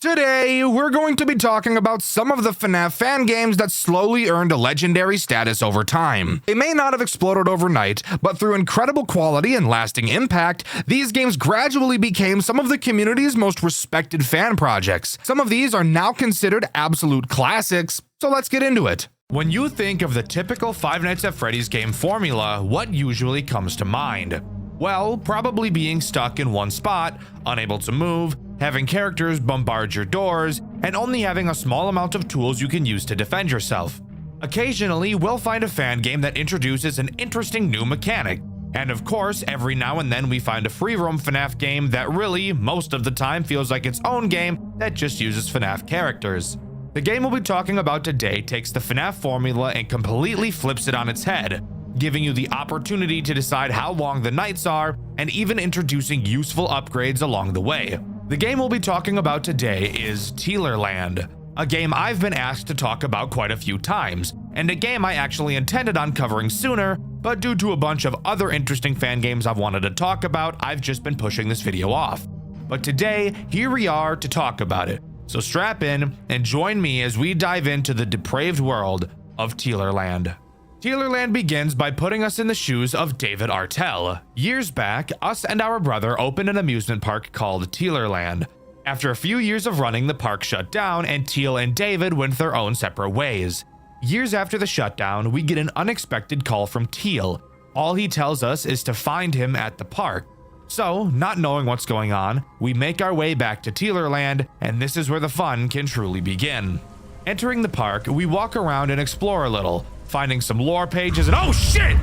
Today, we're going to be talking about some of the FNAF fan games that slowly earned a legendary status over time. They may not have exploded overnight, but through incredible quality and lasting impact, these games gradually became some of the community's most respected fan projects. Some of these are now considered absolute classics, so let's get into it. When you think of the typical Five Nights at Freddy's game formula, what usually comes to mind? Well, probably being stuck in one spot, unable to move, having characters bombard your doors, and only having a small amount of tools you can use to defend yourself. Occasionally, we'll find a fan game that introduces an interesting new mechanic. And of course, every now and then we find a free roam FNAF game that really, most of the time, feels like its own game that just uses FNAF characters. The game we'll be talking about today takes the FNAF formula and completely flips it on its head, giving you the opportunity to decide how long the nights are, and even introducing useful upgrades along the way. The game we'll be talking about today is Tealerland, a game I've been asked to talk about quite a few times, and a game I actually intended on covering sooner, but due to a bunch of other interesting fan games I've wanted to talk about, I've just been pushing this video off. But today, here we are to talk about it, so strap in and join me as we dive into the depraved world of Tealerland. Tealerland begins by putting us in the shoes of David Artell. Years back, us and our brother opened an amusement park called Tealerland. After a few years of running, the park shut down and Teal and David went their own separate ways. Years after the shutdown, we get an unexpected call from Teal. All he tells us is to find him at the park. So, not knowing what's going on, we make our way back to Tealerland, and this is where the fun can truly begin. Entering the park, we walk around and explore a little, finding some lore pages and oh shit!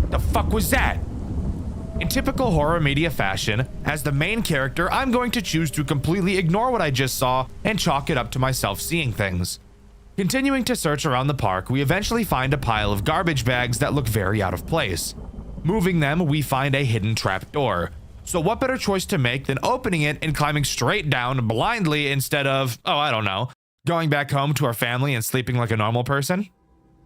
The fuck was that? In typical horror media fashion, as the main character, I'm going to choose to completely ignore what I just saw and chalk it up to myself seeing things. Continuing to search around the park, we eventually find a pile of garbage bags that look very out of place. Moving them, we find a hidden trapdoor. So what better choice to make than opening it and climbing straight down blindly instead of, oh I don't know, going back home to our family and sleeping like a normal person?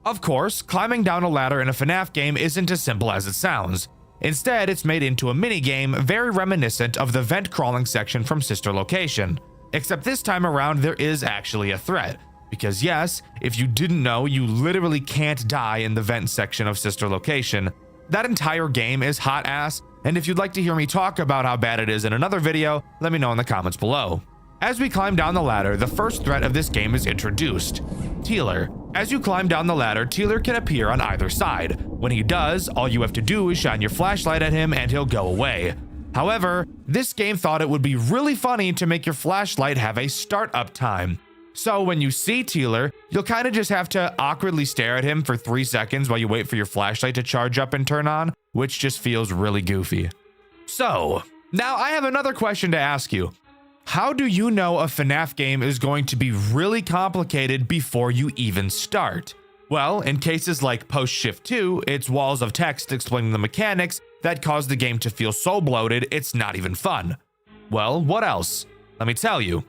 Of course, climbing down a ladder in a FNAF game isn't as simple as it sounds. Instead, it's made into a minigame very reminiscent of the vent crawling section from Sister Location. Except this time around, there is actually a threat. Because yes, if you didn't know, you literally can't die in the vent section of Sister Location. That entire game is hot ass, and if you'd like to hear me talk about how bad it is in another video, let me know in the comments below. As we climb down the ladder, the first threat of this game is introduced, Tealer. As you climb down the ladder, Tealer can appear on either side. When he does, all you have to do is shine your flashlight at him and he'll go away. However, this game thought it would be really funny to make your flashlight have a startup time. So when you see Tealer, you'll kind of just have to awkwardly stare at him for 3 seconds while you wait for your flashlight to charge up and turn on, which just feels really goofy. So, now I have another question to ask you. How do you know a FNAF game is going to be really complicated before you even start? Well, in cases like Post Shift 2, it's walls of text explaining the mechanics that cause the game to feel so bloated it's not even fun. Well, what else? Let me tell you.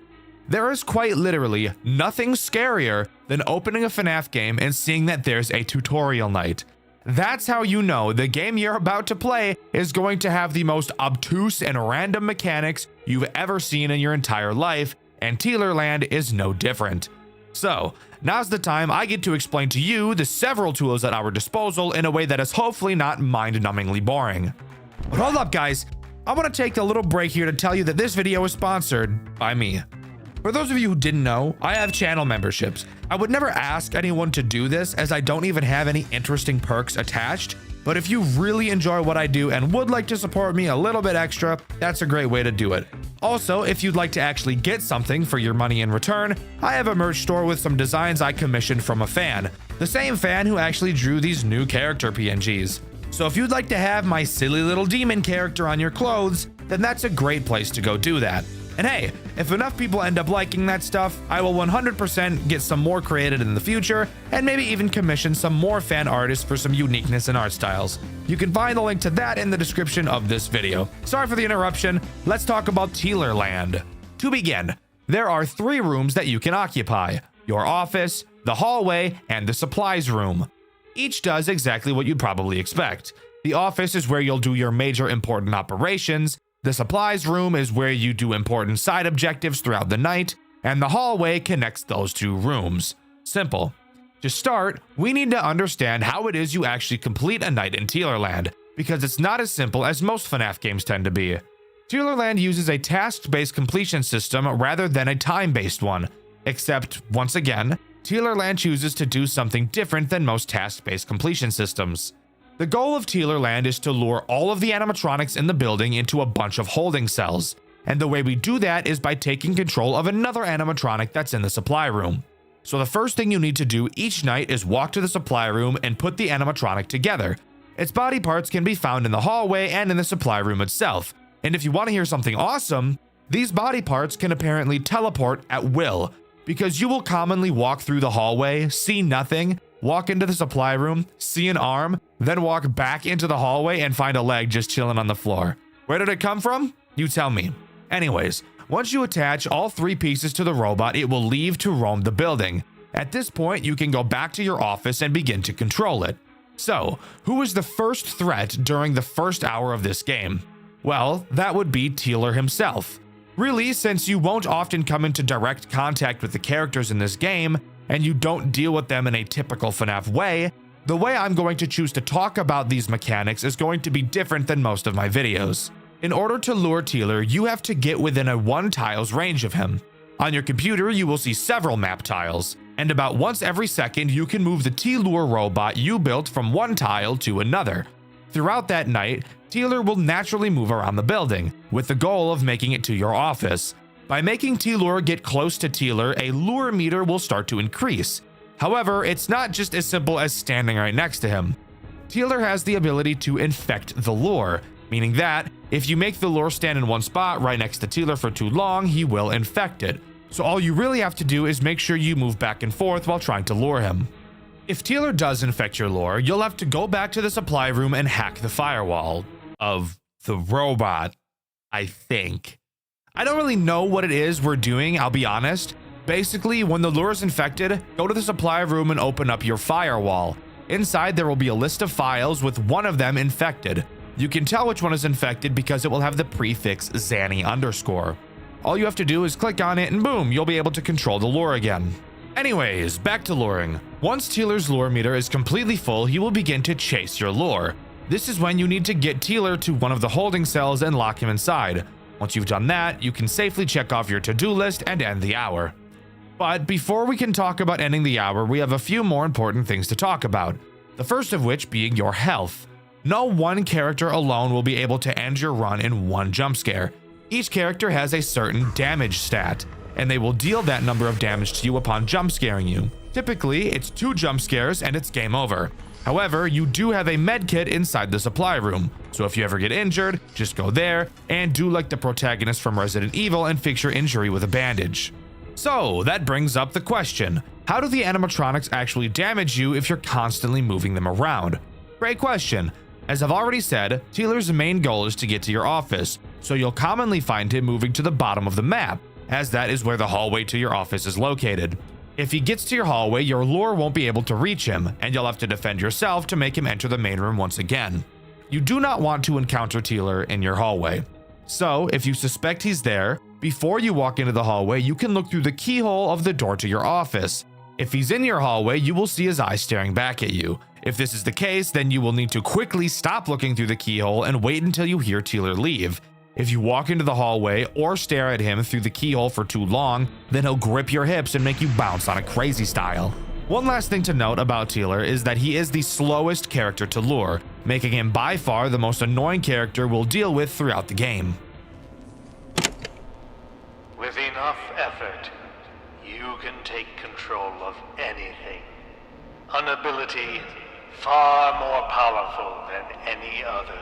There is quite literally nothing scarier than opening a FNAF game and seeing that there's a tutorial night. That's how you know the game you're about to play is going to have the most obtuse and random mechanics you've ever seen in your entire life, and Tealerland is no different. So, now's the time I get to explain to you the several tools at our disposal in a way that is hopefully not mind-numbingly boring. But hold up guys, I want to take a little break here to tell you that this video is sponsored by me. For those of you who didn't know, I have channel memberships. I would never ask anyone to do this as I don't even have any interesting perks attached, but if you really enjoy what I do and would like to support me a little bit extra, that's a great way to do it. Also, if you'd like to actually get something for your money in return, I have a merch store with some designs I commissioned from a fan, the same fan who actually drew these new character PNGs. So if you'd like to have my silly little demon character on your clothes, then that's a great place to go do that. And hey, if enough people end up liking that stuff, I will 100% get some more created in the future, and maybe even commission some more fan artists for some uniqueness in art styles. You can find the link to that in the description of this video. Sorry for the interruption, let's talk about Tealerland. To begin, there are 3 rooms that you can occupy: your office, the hallway, and the supplies room. Each does exactly what you'd probably expect. The office is where you'll do your major important operations. The supplies room is where you do important side objectives throughout the night, and the hallway connects those two rooms. Simple. To start, we need to understand how it is you actually complete a night in Teelerland, because it's not as simple as most FNAF games tend to be. Teelerland uses a task-based completion system rather than a time-based one, except, once again, Teelerland chooses to do something different than most task-based completion systems. The goal of Teelerland is to lure all of the animatronics in the building into a bunch of holding cells, and the way we do that is by taking control of another animatronic that's in the supply room. So the first thing you need to do each night is walk to the supply room and put the animatronic together. Its body parts can be found in the hallway and in the supply room itself. And if you want to hear something awesome, these body parts can apparently teleport at will, because you will commonly walk through the hallway, see nothing, walk into the supply room, see an arm, then walk back into the hallway and find a leg just chilling on the floor. Where did it come from? You tell me. Anyways, once you attach all 3 pieces to the robot, it will leave to roam the building. At this point, you can go back to your office and begin to control it. So, who is the first threat during the first hour of this game? Well, that would be Teeler himself. Really, since you won't often come into direct contact with the characters in this game, and you don't deal with them in a typical FNAF way, the way I'm going to choose to talk about these mechanics is going to be different than most of my videos. In order to lure Teeler, you have to get within a 1 tile's range of him. On your computer, you will see several map tiles, and about once every second you can move the T-Lure robot you built from one tile to another. Throughout that night, Teeler will naturally move around the building, with the goal of making it to your office. By making T-Lure get close to Teeler, a lure meter will start to increase. However, it's not just as simple as standing right next to him. Teeler has the ability to infect the lure, meaning that if you make the lure stand in one spot right next to Teeler for too long, he will infect it. So all you really have to do is make sure you move back and forth while trying to lure him. If Teeler does infect your lure, you'll have to go back to the supply room and hack the firewall of the robot, I think. I don't really know what it is we're doing, I'll be honest. Basically, when the lure is infected, go to the supply room and open up your firewall. Inside, there will be a list of files with one of them infected. You can tell which one is infected because it will have the prefix Zanny_. All you have to do is click on it and boom, you'll be able to control the lure again. Anyways, back to luring. Once Teeler's lure meter is completely full, he will begin to chase your lure. This is when you need to get Teeler to one of the holding cells and lock him inside. Once you've done that, you can safely check off your to-do list and end the hour. But before we can talk about ending the hour, we have a few more important things to talk about. The first of which being your health. No one character alone will be able to end your run in one jump scare. Each character has a certain damage stat, and they will deal that number of damage to you upon jump scaring you. Typically, it's 2 jump scares and it's game over. However, you do have a med kit inside the supply room, so if you ever get injured, just go there and do like the protagonist from Resident Evil and fix your injury with a bandage. So that brings up the question, how do the animatronics actually damage you if you're constantly moving them around? Great question. As I've already said, Teeler's main goal is to get to your office, so you'll commonly find him moving to the bottom of the map, as that is where the hallway to your office is located. If he gets to your hallway, your lure won't be able to reach him, and you'll have to defend yourself to make him enter the main room once again. You do not want to encounter Teeler in your hallway. So, if you suspect he's there, before you walk into the hallway, you can look through the keyhole of the door to your office. If he's in your hallway, you will see his eyes staring back at you. If this is the case, then you will need to quickly stop looking through the keyhole and wait until you hear Teeler leave. If you walk into the hallway or stare at him through the keyhole for too long, then he'll grip your hips and make you bounce on a crazy style. One last thing to note about Teeler is that he is the slowest character to lure, making him by far the most annoying character we'll deal with throughout the game. With enough effort, you can take control of anything. An ability far more powerful than any other.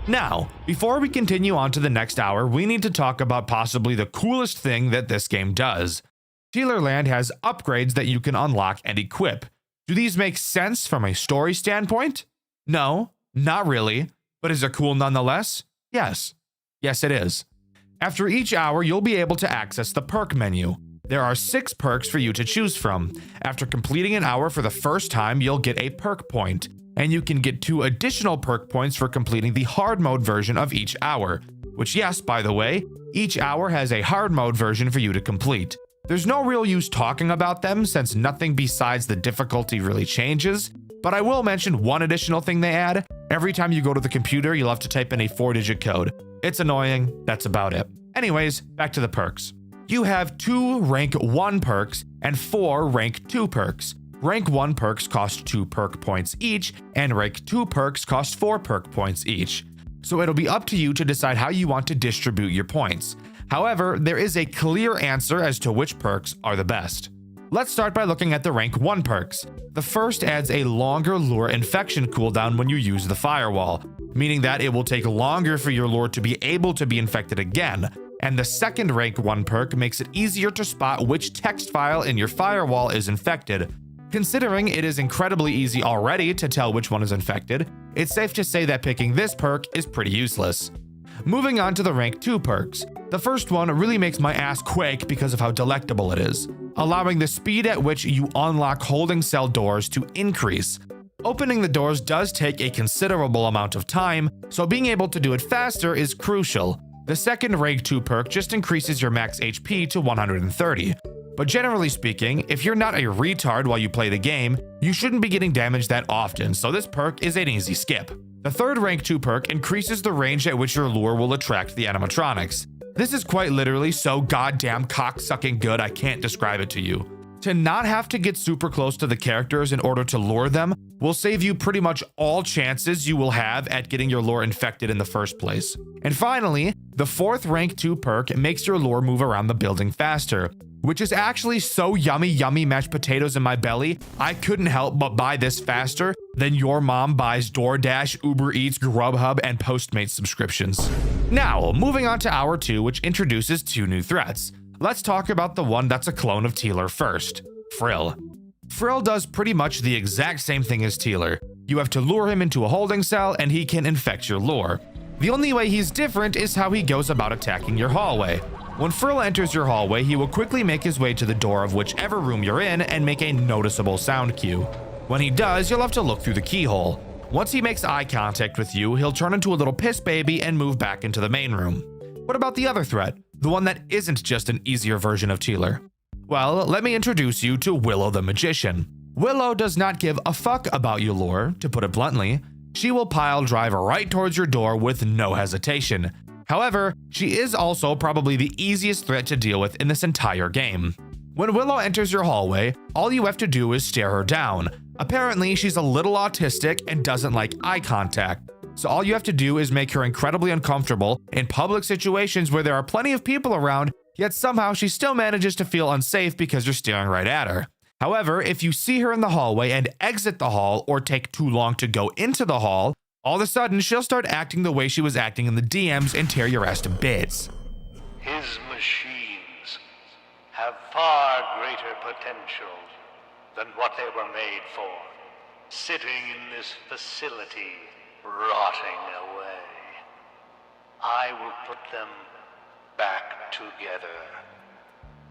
Now, before we continue on to the next hour, we need to talk about possibly the coolest thing that this game does. Teelerland has upgrades that you can unlock and equip. Do these make sense from a story standpoint? No, not really. But is it cool nonetheless? Yes. Yes, it is. After each hour, you'll be able to access the perk menu. There are 6 perks for you to choose from. After completing an hour for the first time, you'll get a perk point. and you can get 2 additional perk points for completing the hard mode version of each hour, which, yes, by the way, each hour has a hard mode version for you to complete. There's no real use talking about them since nothing besides the difficulty really changes, but I will mention one additional thing they add. Every time you go to the computer, you'll have to type in a 4-digit code. It's annoying, that's about it. Anyways, back to the perks. You have 2 rank 1 perks and 4 rank 2 perks. Rank 1 perks cost 2 perk points each, and rank 2 perks cost 4 perk points each. So it'll be up to you to decide how you want to distribute your points. However, there is a clear answer as to which perks are the best. Let's start by looking at the rank 1 perks. The first adds a longer lure infection cooldown when you use the firewall, meaning that it will take longer for your lure to be able to be infected again. And the second rank 1 perk makes it easier to spot which text file in your firewall is infected. Considering it is incredibly easy already to tell which one is infected, it's safe to say that picking this perk is pretty useless. Moving on to the rank 2 perks. The first one really makes my ass quake because of how delectable it is, allowing the speed at which you unlock holding cell doors to increase. Opening the doors does take a considerable amount of time, so being able to do it faster is crucial. The second rank 2 perk just increases your max HP to 130. But generally speaking, if you're not a retard while you play the game, you shouldn't be getting damaged that often, so this perk is an easy skip. The third rank 2 perk increases the range at which your lure will attract the animatronics. This is quite literally so goddamn cock-sucking good I can't describe it to you. To not have to get super close to the characters in order to lure them will save you pretty much all chances you will have at getting your lure infected in the first place. And finally, the fourth rank 2 perk makes your lure move around the building faster, which is actually so yummy mashed potatoes in my belly, I couldn't help but buy this faster than your mom buys DoorDash, Uber Eats, Grubhub, and Postmates subscriptions. Now, moving on to Hour 2, which introduces 2 new threats. Let's talk about the one that's a clone of Teeler first, Frill. Frill does pretty much the exact same thing as Teeler. You have to lure him into a holding cell and he can infect your lure. The only way he's different is how he goes about attacking your hallway. When Frill enters your hallway, he will quickly make his way to the door of whichever room you're in and make a noticeable sound cue. When he does, you'll have to look through the keyhole. Once he makes eye contact with you, he'll turn into a little piss baby and move back into the main room. What about the other threat? The one that isn't just an easier version of Teeler? Well, let me introduce you to Willow the Magician. Willow does not give a fuck about your lure, to put it bluntly. She will pile drive right towards your door with no hesitation. However, she is also probably the easiest threat to deal with in this entire game. When Willow enters your hallway, all you have to do is stare her down. Apparently, she's a little autistic and doesn't like eye contact, so all you have to do is make her incredibly uncomfortable in public situations where there are plenty of people around, yet somehow she still manages to feel unsafe because you're staring right at her. However, if you see her in the hallway and exit the hall or take too long to go into the hall, all of a sudden she'll start acting the way she was acting in the DMs and tear your ass to bits. His machines have far greater potential than what they were made for, sitting in this facility, rotting away. I will put them back together.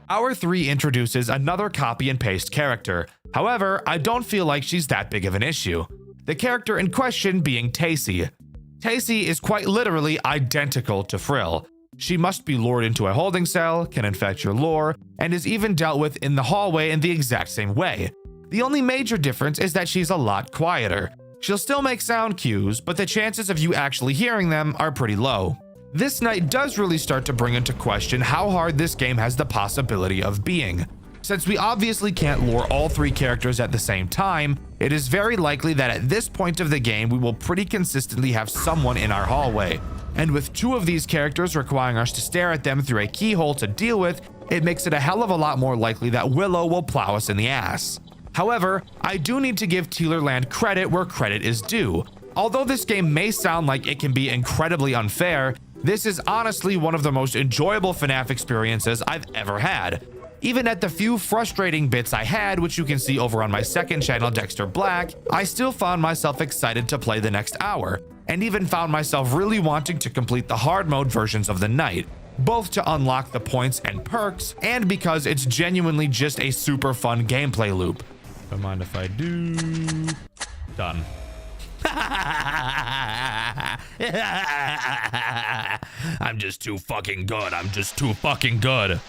Hour 3 introduces another copy and paste character. However, I don't feel like she's that big of an issue. The character in question being Tacy. Tacy is quite literally identical to Frill. She must be lured into a holding cell, can infect your lure, and is even dealt with in the hallway in the exact same way. The only major difference is that she's a lot quieter. She'll still make sound cues, but the chances of you actually hearing them are pretty low. This night does really start to bring into question how hard this game has the possibility of being. Since we obviously can't lure all 3 characters at the same time, it is very likely that at this point of the game we will pretty consistently have someone in our hallway. And with 2 of these characters requiring us to stare at them through a keyhole to deal with, it makes it a hell of a lot more likely that Willow will plow us in the ass. However, I do need to give Teelerland credit where credit is due. Although this game may sound like it can be incredibly unfair, this is honestly one of the most enjoyable FNAF experiences I've ever had. Even at the few frustrating bits I had, which you can see over on my second channel, Dexter Black, I still found myself excited to play the next hour, and even found myself really wanting to complete the hard mode versions of the night, both to unlock the points and perks, and because it's genuinely just a super fun gameplay loop. Don't mind if I do. Done. I'm just too fucking good. I'm just too fucking good.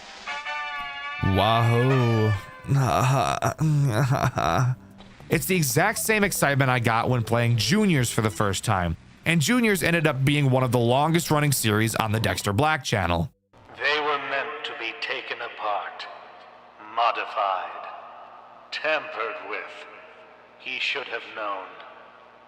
Wahoo. It's the exact same excitement I got when playing Juniors for the first time. And Juniors ended up being one of the longest running series on the Dexter Black channel. They were meant to be taken apart, modified, tampered with. He should have known.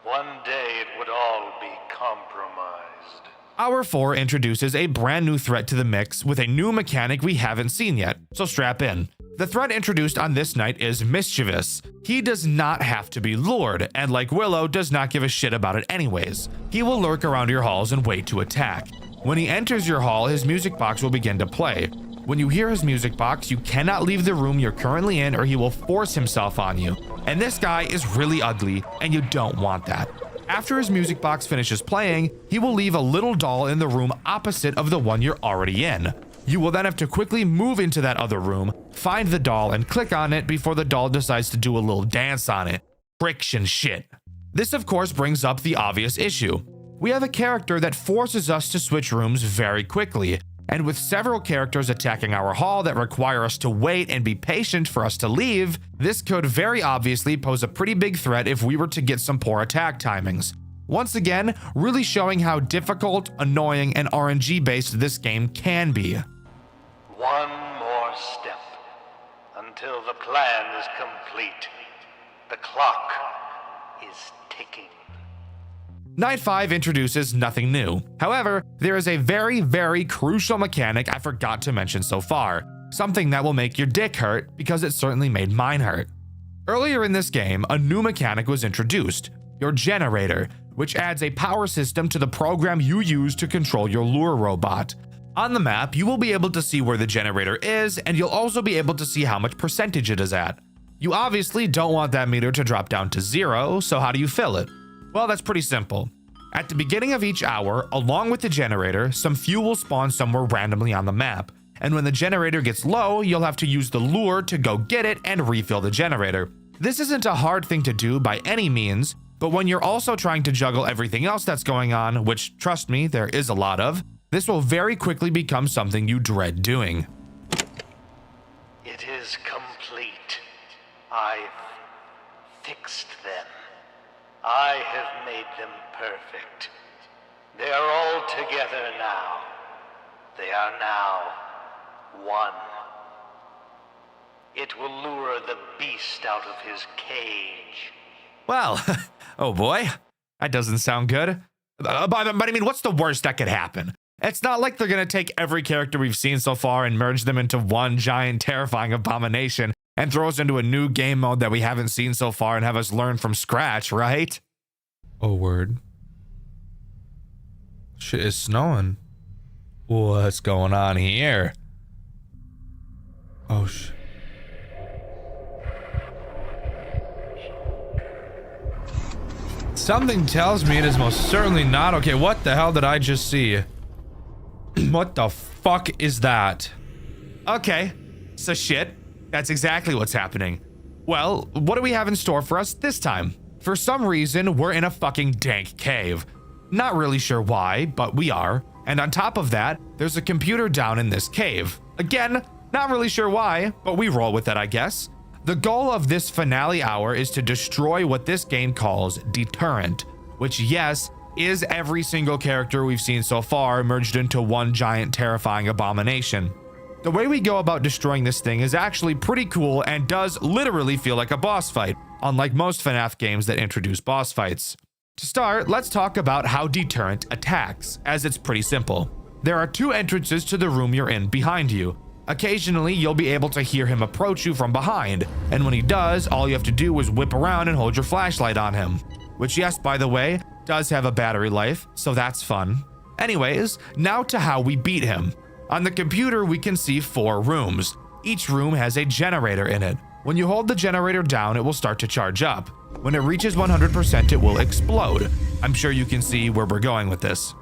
One day it would all be compromised. Hour 4 introduces a brand new threat to the mix with a new mechanic we haven't seen yet, so strap in. The threat introduced on this night is Mischievous. He does not have to be lured, and like Willow, does not give a shit about it anyways. He will lurk around your halls and wait to attack. When he enters your hall, his music box will begin to play. When you hear his music box, you cannot leave the room you're currently in or he will force himself on you. And this guy is really ugly, and you don't want that. After his music box finishes playing, he will leave a little doll in the room opposite of the one you're already in. You will then have to quickly move into that other room, find the doll, and click on it before the doll decides to do a little dance on it. Friction shit. This of course brings up the obvious issue. We have a character that forces us to switch rooms very quickly, and with several characters attacking our hall that require us to wait and be patient for us to leave, this could very obviously pose a pretty big threat if we were to get some poor attack timings. Once again, really showing how difficult, annoying, and RNG based this game can be. One more step until the plan is complete. The clock is ticking. Night 5 introduces nothing new. However, there is a very, very crucial mechanic I forgot to mention so far. Something that will make your dick hurt, because it certainly made mine hurt. Earlier in this game, a new mechanic was introduced, your generator, which adds a power system to the program you use to control your lure robot. On the map, you will be able to see where the generator is, and you'll also be able to see how much percentage it is at. You obviously don't want that meter to drop down to 0, so how do you fill it? Well, that's pretty simple. At the beginning of each hour, along with the generator, some fuel will spawn somewhere randomly on the map. And when the generator gets low, you'll have to use the lure to go get it and refill the generator. This isn't a hard thing to do by any means, but when you're also trying to juggle everything else that's going on, which trust me, there is a lot of, this will very quickly become something you dread doing. It is complete. I've fixed them. I have made them perfect. They are all together now. They are now one. It will lure the beast out of his cage. Well, oh boy, that doesn't sound good. But I mean, what's the worst that could happen? It's not like they're gonna take every character we've seen so far and merge them into one giant terrifying abomination and throw us into a new game mode that we haven't seen so far and have us learn from scratch, right? Oh, word. Shit is snowing. What's going on here? Oh, shit. Something tells me it is most certainly not. Okay, what the hell did I just see? What the fuck is that? Okay, so shit. That's exactly what's happening. Well, what do we have in store for us this time? For some reason, we're in a fucking dank cave. Not really sure why, but we are. And on top of that, there's a computer down in this cave. Again, not really sure why, but we roll with it, I guess. The goal of this finale hour is to destroy what this game calls Deterrent, which, yes, is every single character we've seen so far merged into one giant terrifying abomination. The way we go about destroying this thing is actually pretty cool and does literally feel like a boss fight, unlike most FNAF games that introduce boss fights. To start, let's talk about how Deterrent attacks, as it's pretty simple. There are two entrances to the room you're in behind you. Occasionally, you'll be able to hear him approach you from behind, and when he does, all you have to do is whip around and hold your flashlight on him. Which, yes, by the way, does have a battery life, so that's fun. Anyways, now to how we beat him. On the computer, we can see 4 rooms. Each room has a generator in it. When you hold the generator down, it will start to charge up. When it reaches 100%, it will explode. I'm sure you can see where we're going with this.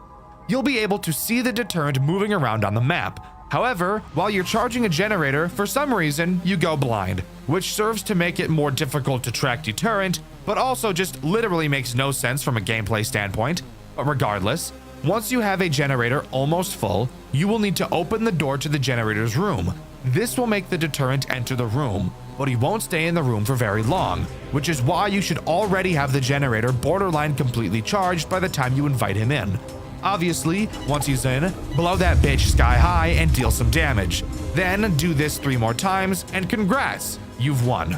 You'll be able to see the deterrent moving around on the map. However, while you're charging a generator, for some reason, you go blind. which serves to make it more difficult to track Deterrent, but also just literally makes no sense from a gameplay standpoint. But regardless, once you have a generator almost full, you will need to open the door to the generator's room. This will make the Deterrent enter the room, but he won't stay in the room for very long, which is why you should already have the generator borderline completely charged by the time you invite him in. Obviously, once he's in, blow that bitch sky high and deal some damage. Then do this 3 more times, and congrats, you've won.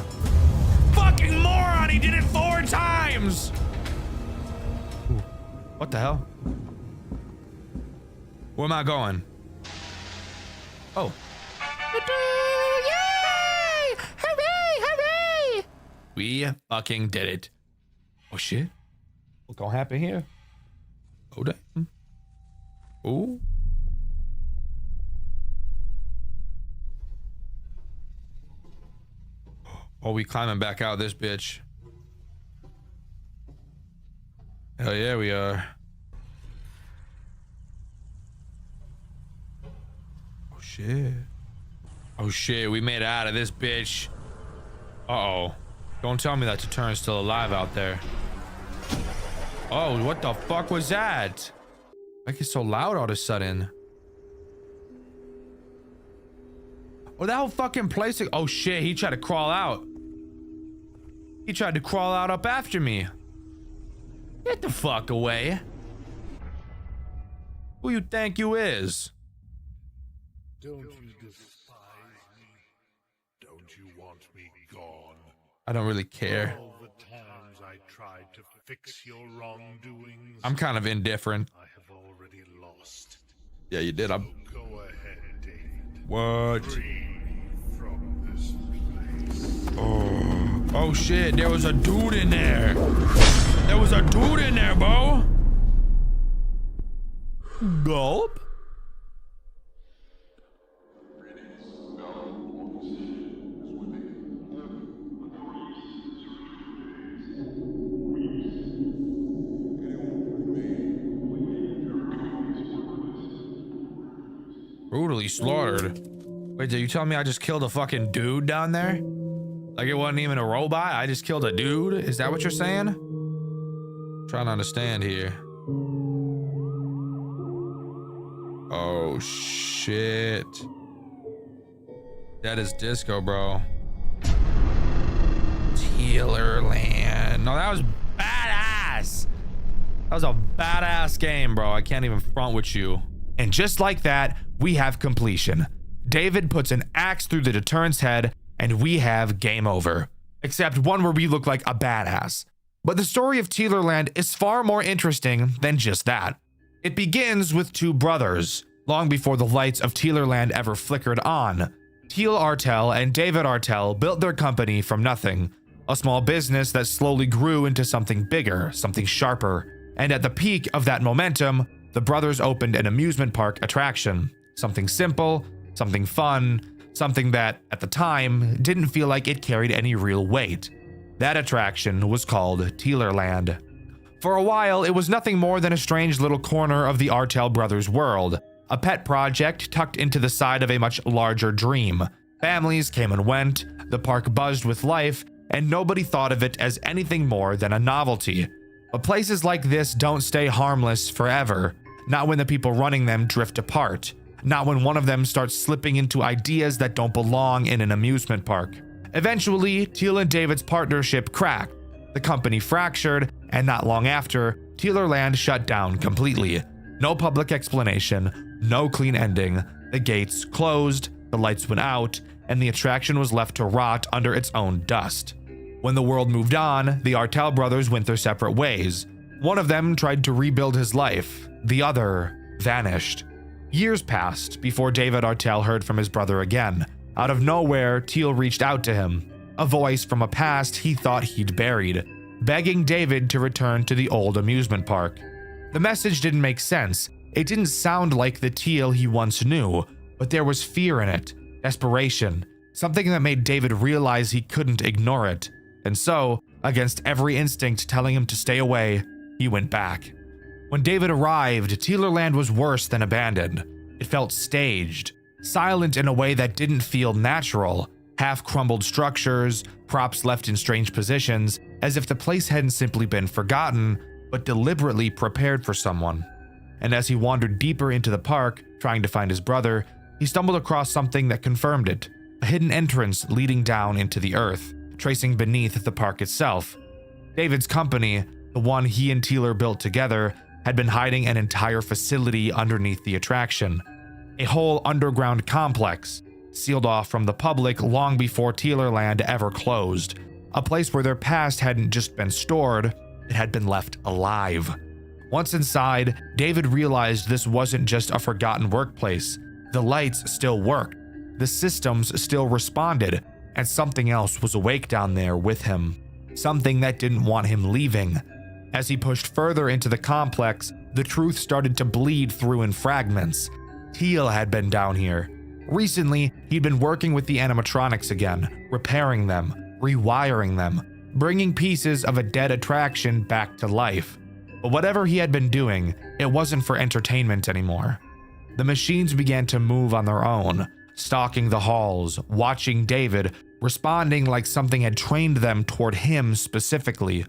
Fucking moron, he did it 4 times! Ooh, what the hell? Where am I going? Oh. Yay! Hooray! Hooray! We fucking did it. Oh shit. What's gonna happen here? Oh damn. Oh. Oh, we climbing back out this bitch. Hell yeah, we are. Oh shit. Oh shit, we made it out of this bitch. Uh-oh. Don't tell me that Deterrent's still alive out there. Oh, what the fuck was that? Why is it so loud all of a sudden? Oh, that whole fucking place. Oh shit, he tried to crawl out. He tried to crawl out up after me. Get the fuck away. Who you think you is? Don't you despise me? Don't you want me gone? I don't really care. All the times I tried to fix your wrongdoings, I'm kind of indifferent. I have already lost. Yeah, you did. So go ahead, David. What? Free me from this place. Oh shit, there was a dude in there. There was a dude in there, bro. Gulp. Brutally slaughtered. Wait, did you tell me I just killed a fucking dude down there? Like it wasn't even a robot? I just killed a dude? Is that what you're saying? Trying to understand here. Oh shit. That is disco, bro. Tealerland. No, that was badass. That was a badass game, bro. I can't even front with you. And just like that, we have completion. David puts an axe through the Deterrent's head, and we have game over. Except one where we look like a badass. But the story of Tealerland is far more interesting than just that. It begins with 2 brothers, long before the lights of Tealerland ever flickered on. Teal Artel and David Artel built their company from nothing. A small business that slowly grew into something bigger, something sharper. And at the peak of that momentum, the brothers opened an amusement park attraction. Something simple, something fun, something that, at the time, didn't feel like it carried any real weight. That attraction was called Tealerland. For a while, it was nothing more than a strange little corner of the Artel brothers' world, a pet project tucked into the side of a much larger dream. Families came and went, the park buzzed with life, and nobody thought of it as anything more than a novelty. But places like this don't stay harmless forever, not when the people running them drift apart. Not when one of them starts slipping into ideas that don't belong in an amusement park. Eventually, Teal and David's partnership cracked. The company fractured, and not long after, Tealerland shut down completely. No public explanation, no clean ending. The gates closed, the lights went out, and the attraction was left to rot under its own dust. When the world moved on, the Artel brothers went their separate ways. One of them tried to rebuild his life. The other vanished. Years passed before David Artel heard from his brother again. Out of nowhere, Teal reached out to him, a voice from a past he thought he'd buried, begging David to return to the old amusement park. The message didn't make sense. It didn't sound like the Teal he once knew, but there was fear in it, desperation, something that made David realize he couldn't ignore it. And so, against every instinct telling him to stay away, he went back. When David arrived, Tealerland was worse than abandoned. It felt staged, silent in a way that didn't feel natural. half-crumbled structures, props left in strange positions, as if the place hadn't simply been forgotten, but deliberately prepared for someone. And as he wandered deeper into the park, trying to find his brother, he stumbled across something that confirmed it, a hidden entrance leading down into the earth, tracing beneath the park itself. David's company, the one he and Teeler built together, had been hiding an entire facility underneath the attraction. A whole underground complex, sealed off from the public long before Teelerland ever closed. A place where their past hadn't just been stored, it had been left alive. Once inside, David realized this wasn't just a forgotten workplace. The lights still worked, the systems still responded, and something else was awake down there with him. Something that didn't want him leaving. As he pushed further into the complex, the truth started to bleed through in fragments. Teal had been down here. Recently, he'd been working with the animatronics again, repairing them, rewiring them, bringing pieces of a dead attraction back to life. But whatever he had been doing, it wasn't for entertainment anymore. The machines began to move on their own, stalking the halls, watching David, responding like something had trained them toward him specifically.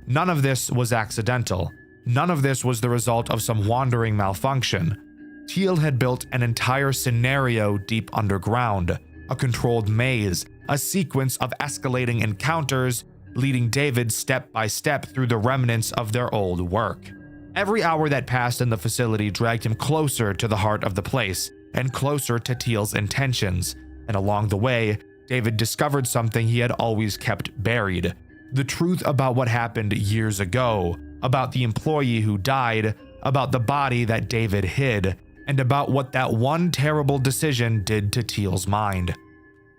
None of this was accidental. None of this was the result of some wandering malfunction. Teal had built an entire scenario deep underground, a controlled maze, a sequence of escalating encounters, leading David step by step through the remnants of their old work. Every hour that passed in the facility dragged him closer to the heart of the place, and closer to Teal's intentions, and along the way, David discovered something he had always kept buried. The truth about what happened years ago, about the employee who died, about the body that David hid, and about what that one terrible decision did to Teal's mind.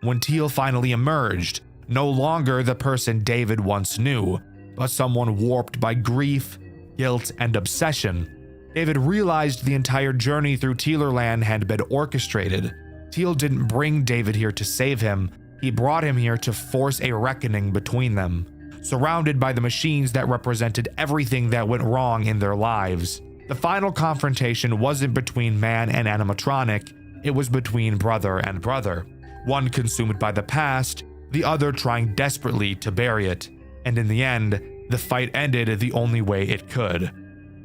When Teal finally emerged, no longer the person David once knew, but someone warped by grief, guilt, and obsession, David realized the entire journey through Teelerland had been orchestrated. Teal didn't bring David here to save him, he brought him here to force a reckoning between them. Surrounded by the machines that represented everything that went wrong in their lives. The final confrontation wasn't between man and animatronic, it was between brother and brother. One consumed by the past, the other trying desperately to bury it. And in the end, the fight ended the only way it could.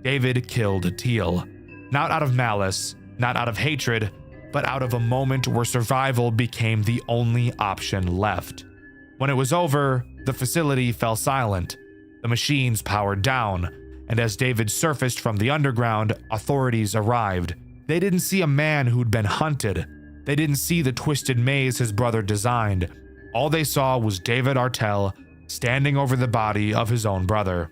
David killed Teal. Not out of malice, not out of hatred, but out of a moment where survival became the only option left. When it was over, the facility fell silent. The machines powered down, and as David surfaced from the underground, authorities arrived. They didn't see a man who'd been hunted. They didn't see the twisted maze his brother designed. All they saw was David Artell standing over the body of his own brother.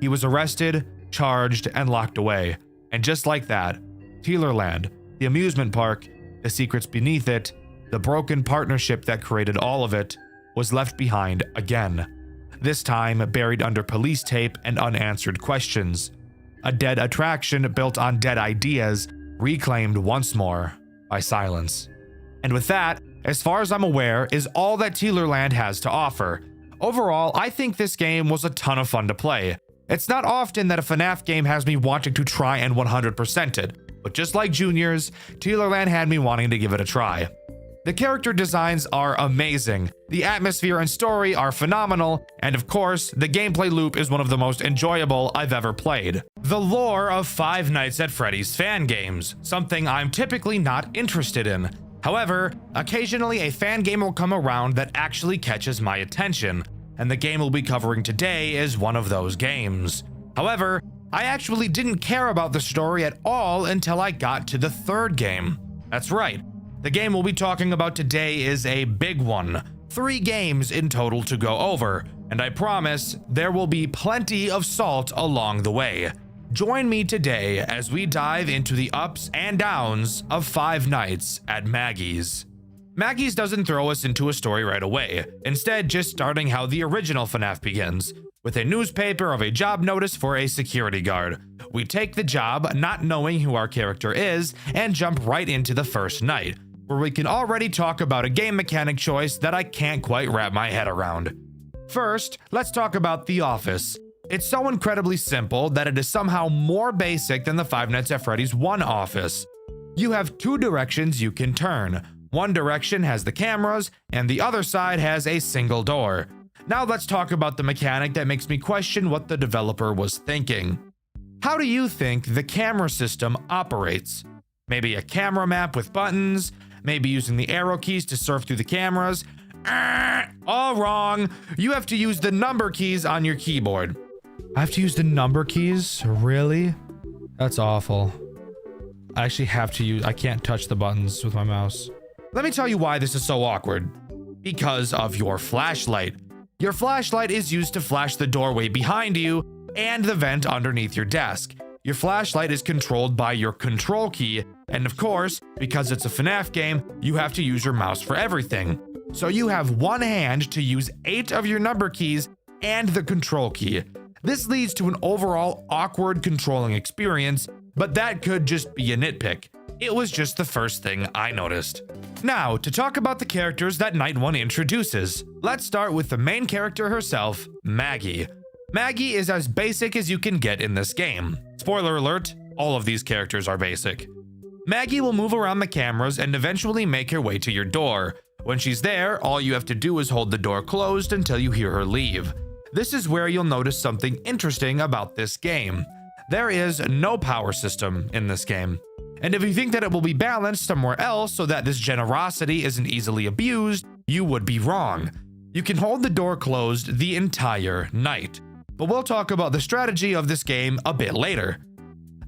He was arrested, charged, and locked away. And just like that, Teelerland, the amusement park, the secrets beneath it, the broken partnership that created all of it, was left behind again. This time buried under police tape and unanswered questions. A dead attraction built on dead ideas, reclaimed once more by silence. And with that, as far as I'm aware, is all that Teelerland has to offer. Overall, I think this game was a ton of fun to play. It's not often that a FNAF game has me wanting to try and 100% it, but just like Junior's, Teelerland had me wanting to give it a try. The character designs are amazing, the atmosphere and story are phenomenal, and of course, the gameplay loop is one of the most enjoyable I've ever played. The lore of Five Nights at Freddy's fan games, something I'm typically not interested in. However, occasionally a fan game will come around that actually catches my attention, and the game we'll be covering today is one of those games. However, I actually didn't care about the story at all until I got to the third game. That's right. The game we'll be talking about today is a big one. 3 games in total to go over, and I promise there will be plenty of salt along the way. Join me today as we dive into the ups and downs of Five Nights at Maggie's. Maggie's doesn't throw us into a story right away, instead just starting how the original FNAF begins, with a newspaper of a job notice for a security guard. We take the job, not knowing who our character is, and jump right into the first night, where we can already talk about a game mechanic choice that I can't quite wrap my head around. First, let's talk about the office. It's so incredibly simple that it is somehow more basic than the Five Nights at Freddy's 1 office. You have 2 directions you can turn. One direction has the cameras, and the other side has a single door. Now let's talk about the mechanic that makes me question what the developer was thinking. How do you think the camera system operates? Maybe a camera map with buttons, maybe using the arrow keys to surf through the cameras. All wrong. You have to use the number keys on your keyboard. I have to use the number keys? Really? That's awful. I actually have to use, I can't touch the buttons with my mouse. Let me tell you why this is so awkward. Because of your flashlight. Your flashlight is used to flash the doorway behind you and the vent underneath your desk. Your flashlight is controlled by your control key, and of course, because it's a FNAF game, you have to use your mouse for everything. So you have one hand to use 8 of your number keys and the control key. This leads to an overall awkward controlling experience, but that could just be a nitpick. It was just the first thing I noticed. Now, to talk about the characters that Night 1 introduces, let's start with the main character herself, Maggie. Maggie is as basic as you can get in this game. Spoiler alert, all of these characters are basic. Maggie will move around the cameras and eventually make her way to your door. When she's there, all you have to do is hold the door closed until you hear her leave. This is where you'll notice something interesting about this game. There is no power system in this game. And if you think that it will be balanced somewhere else so that this generosity isn't easily abused, you would be wrong. You can hold the door closed the entire night. But we'll talk about the strategy of this game a bit later.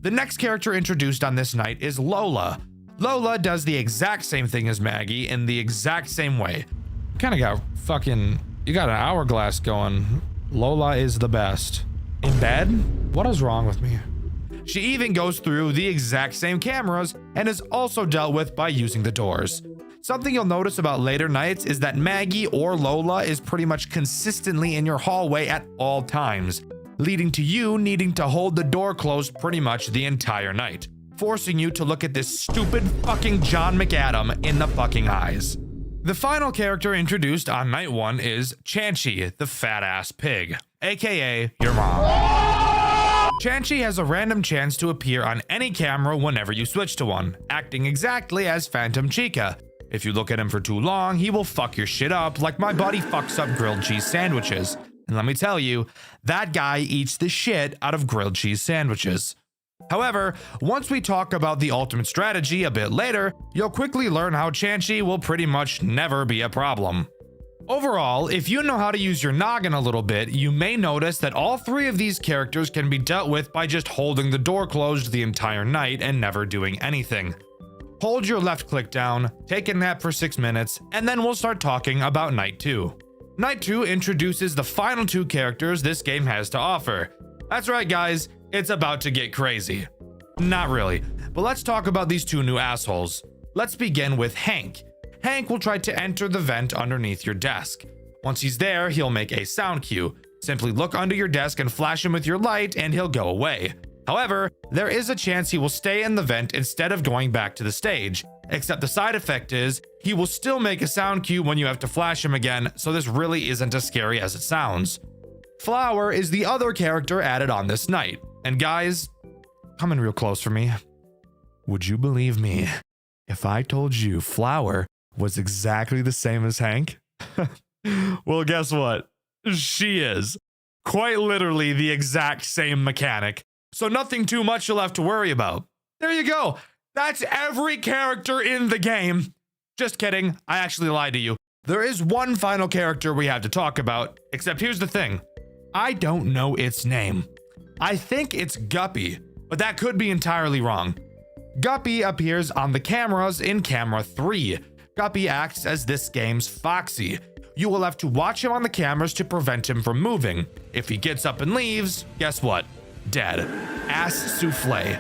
The next character introduced on this night is Lola. Lola does the exact same thing as Maggie in the exact same way. You got an hourglass going. Lola is the best. In bed? What is wrong with me? She even goes through the exact same cameras and is also dealt with by using the doors. Something you'll notice about later nights is that Maggie or Lola is pretty much consistently in your hallway at all times, leading to you needing to hold the door closed pretty much the entire night, forcing you to look at this stupid fucking John McAdam in the fucking eyes. The final character introduced on Night 1 is Chanchy, the fat-ass pig, aka your mom. Chanchy has a random chance to appear on any camera whenever you switch to one, acting exactly as Phantom Chica. If you look at him for too long, he will fuck your shit up like my buddy fucks up grilled cheese sandwiches. And let me tell you, that guy eats the shit out of grilled cheese sandwiches. However, once we talk about the ultimate strategy a bit later, you'll quickly learn how Chanchy will pretty much never be a problem. Overall, if you know how to use your noggin a little bit, you may notice that all 3 of these characters can be dealt with by just holding the door closed the entire night and never doing anything. Hold your left click down, take a nap for 6 minutes, and then we'll start talking about Night 2. Night 2 introduces the final 2 characters this game has to offer. That's right, guys, it's about to get crazy. Not really, but let's talk about these 2 new assholes. Let's begin with Hank. Hank will try to enter the vent underneath your desk. Once he's there, he'll make a sound cue. Simply look under your desk and flash him with your light and he'll go away. However, there is a chance he will stay in the vent instead of going back to the stage, except the side effect is he will still make a sound cue when you have to flash him again, so this really isn't as scary as it sounds. Flower is the other character added on this night. And guys, come in real close for me. Would you believe me if I told you Flower was exactly the same as Hank? Well, guess what? She is. Quite literally the exact same mechanic. So nothing too much you'll have to worry about. There you go. That's every character in the game. Just kidding. I actually lied to you. There is one final character we have to talk about, except here's the thing. I don't know its name. I think it's Guppy, but that could be entirely wrong. Guppy appears on the cameras in camera 3. Guppy acts as this game's Foxy. You will have to watch him on the cameras to prevent him from moving. If he gets up and leaves, guess what? Dead. Ass souffle.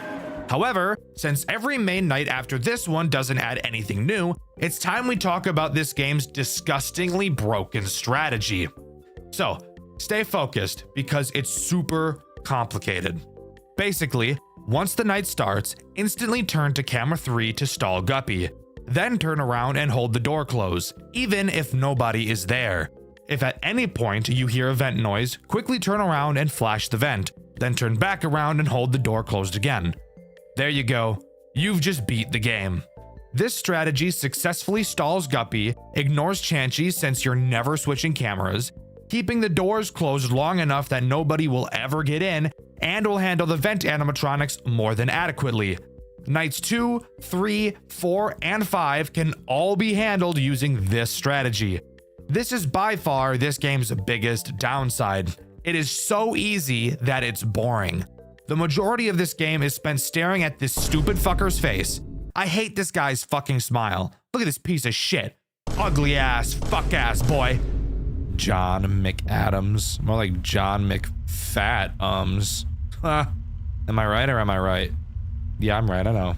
However, since every main night after this one doesn't add anything new, it's time we talk about this game's disgustingly broken strategy. So, stay focused because it's super complicated. Basically, once the night starts, instantly turn to camera 3 to stall Guppy. Then turn around and hold the door closed, even if nobody is there. If at any point you hear a vent noise, quickly turn around and flash the vent. Then turn back around and hold the door closed again. There you go. You've just beat the game. This strategy successfully stalls Guppy, ignores Chanchy since you're never switching cameras, keeping the doors closed long enough that nobody will ever get in, and will handle the vent animatronics more than adequately. Nights 2, 3, 4, and 5 can all be handled using this strategy. This is by far this game's biggest downside. It is so easy that it's boring. The majority of this game is spent staring at this stupid fucker's face. I hate this guy's fucking smile. Look at this piece of shit. Ugly ass, fuck ass boy. John McAdams. More like John McFat-ums. Am I right or am I right? Yeah, I'm right, I know.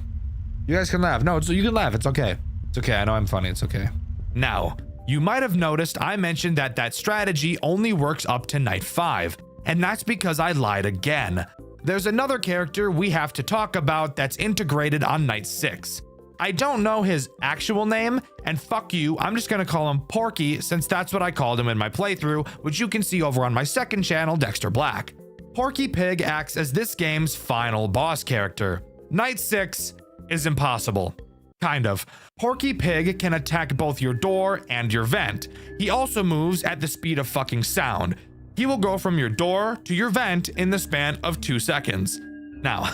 You guys can laugh. No, you can laugh, it's okay. It's okay, I know I'm funny, it's okay. Now, you might have noticed I mentioned that strategy only works up to night 5, and that's because I lied again. There's another character we have to talk about that's integrated on night 6. I don't know his actual name, and fuck you, I'm just gonna call him Porky since that's what I called him in my playthrough, which you can see over on my second channel, Dexter Black. Porky Pig acts as this game's final boss character. Night 6 is impossible. Kind of. Porky Pig can attack both your door and your vent. He also moves at the speed of fucking sound. He will go from your door to your vent in the span of 2 seconds. Now,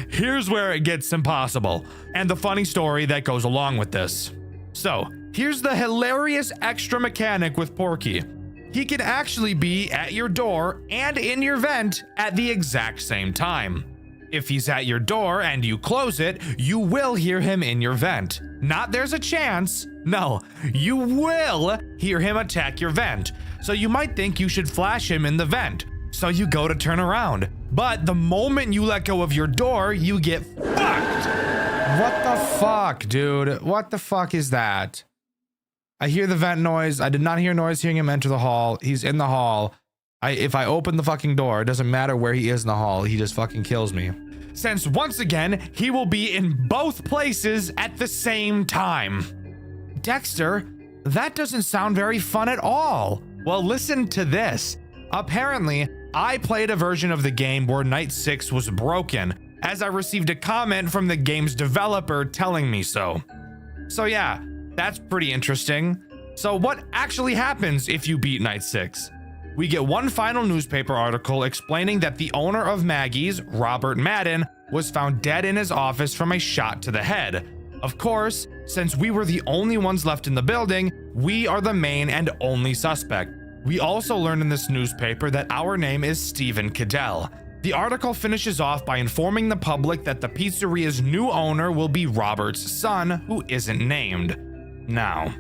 here's where it gets impossible, and the funny story that goes along with this. So, here's the hilarious extra mechanic with Porky. He can actually be at your door and in your vent at the exact same time. If he's at your door and you close it, you will hear him in your vent. Not there's a chance. No, you will hear him attack your vent. So you might think you should flash him in the vent. So you go to turn around. But the moment you let go of your door, you get fucked. What the fuck, dude? What the fuck is that? I hear the vent noise. I did not hear noise hearing him enter the hall. He's in the hall. If I open the fucking door, it doesn't matter where he is in the hall. He just fucking kills me. Since once again, he will be in both places at the same time. Dexter, that doesn't sound very fun at all. Well, listen to this. Apparently, I played a version of the game where Night 6 was broken, as I received a comment from the game's developer telling me so. So yeah, that's pretty interesting. So what actually happens if you beat Night 6? We get one final newspaper article explaining that the owner of Maggie's, Robert Madden, was found dead in his office from a shot to the head. Of course, since we were the only ones left in the building, we are the main and only suspect. We also learn in this newspaper that our name is Stephen Cadell. The article finishes off by informing the public that the pizzeria's new owner will be Robert's son, who isn't named. Now,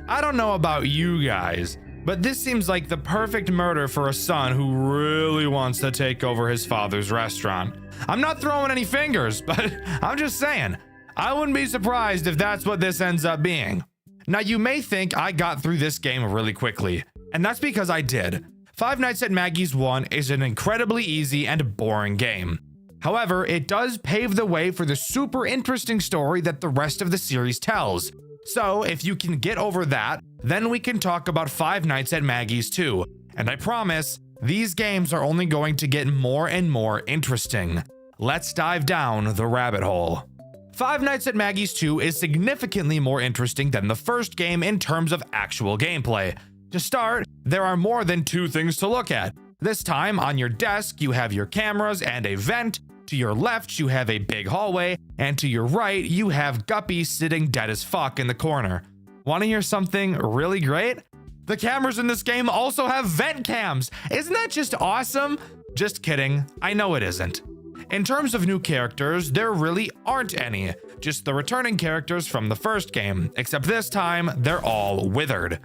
I don't know about you guys, but this seems like the perfect murder for a son who really wants to take over his father's restaurant. I'm not throwing any fingers, but I'm just saying, I wouldn't be surprised if that's what this ends up being. Now, you may think I got through this game really quickly, and that's because I did. Five Nights at Maggie's 1 is an incredibly easy and boring game. However, it does pave the way for the super interesting story that the rest of the series tells. So, if you can get over that, then we can talk about Five Nights at Maggie's 2. And I promise, these games are only going to get more and more interesting. Let's dive down the rabbit hole. Five Nights at Maggie's 2 is significantly more interesting than the first game in terms of actual gameplay. To start, there are more than 2 things to look at. This time, on your desk, you have your cameras and a vent. To your left, you have a big hallway, and to your right, you have Guppy sitting dead as fuck in the corner. Want to hear something really great? The cameras in this game also have vent cams. Isn't that just awesome? Just kidding, I know it isn't. In terms of new characters, there really aren't any, just the returning characters from the first game, except this time, they're all withered.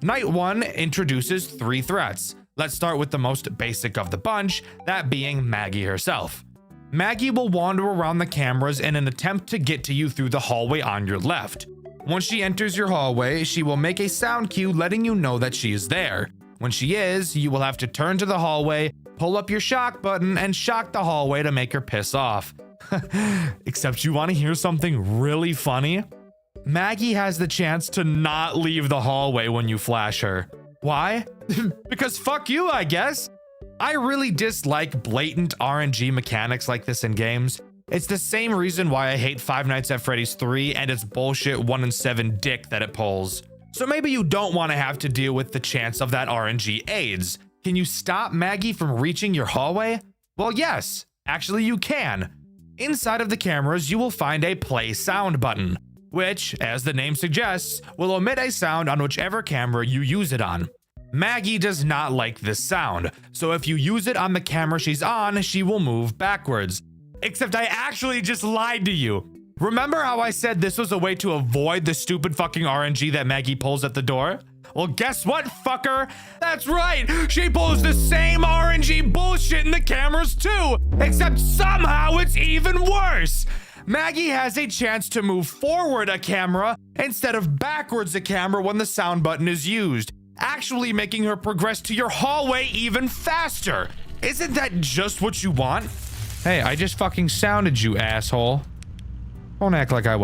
Night 1 introduces 3 threats. Let's start with the most basic of the bunch, that being Maggie herself. Maggie will wander around the cameras in an attempt to get to you through the hallway on your left. Once she enters your hallway, she will make a sound cue letting you know that she is there. When she is, you will have to turn to the hallway, pull up your shock button, and shock the hallway to make her piss off. Except you want to hear something really funny? Maggie has the chance to not leave the hallway when you flash her. Why? Because fuck you, I guess. I really dislike blatant RNG mechanics like this in games. It's the same reason why I hate Five Nights at Freddy's 3 and its bullshit 1 in 7 dick that it pulls. So maybe you don't want to have to deal with the chance of that RNG AIDS. Can you stop Maggie from reaching your hallway? Well, yes, actually you can. Inside of the cameras, you will find a play sound button, which, as the name suggests, will emit a sound on whichever camera you use it on. Maggie does not like this sound, so if you use it on the camera she's on, she will move backwards. Except I actually just lied to you. Remember how I said this was a way to avoid the stupid fucking RNG that Maggie pulls at the door? Well, guess what, fucker? That's right, she pulls the same RNG bullshit in the cameras too, except somehow it's even worse. Maggie has a chance to move forward a camera instead of backwards a camera when the sound button is used, actually making her progress to your hallway even faster. Isn't that just what you want? Hey, I just fucking sounded you, asshole. Don't act like I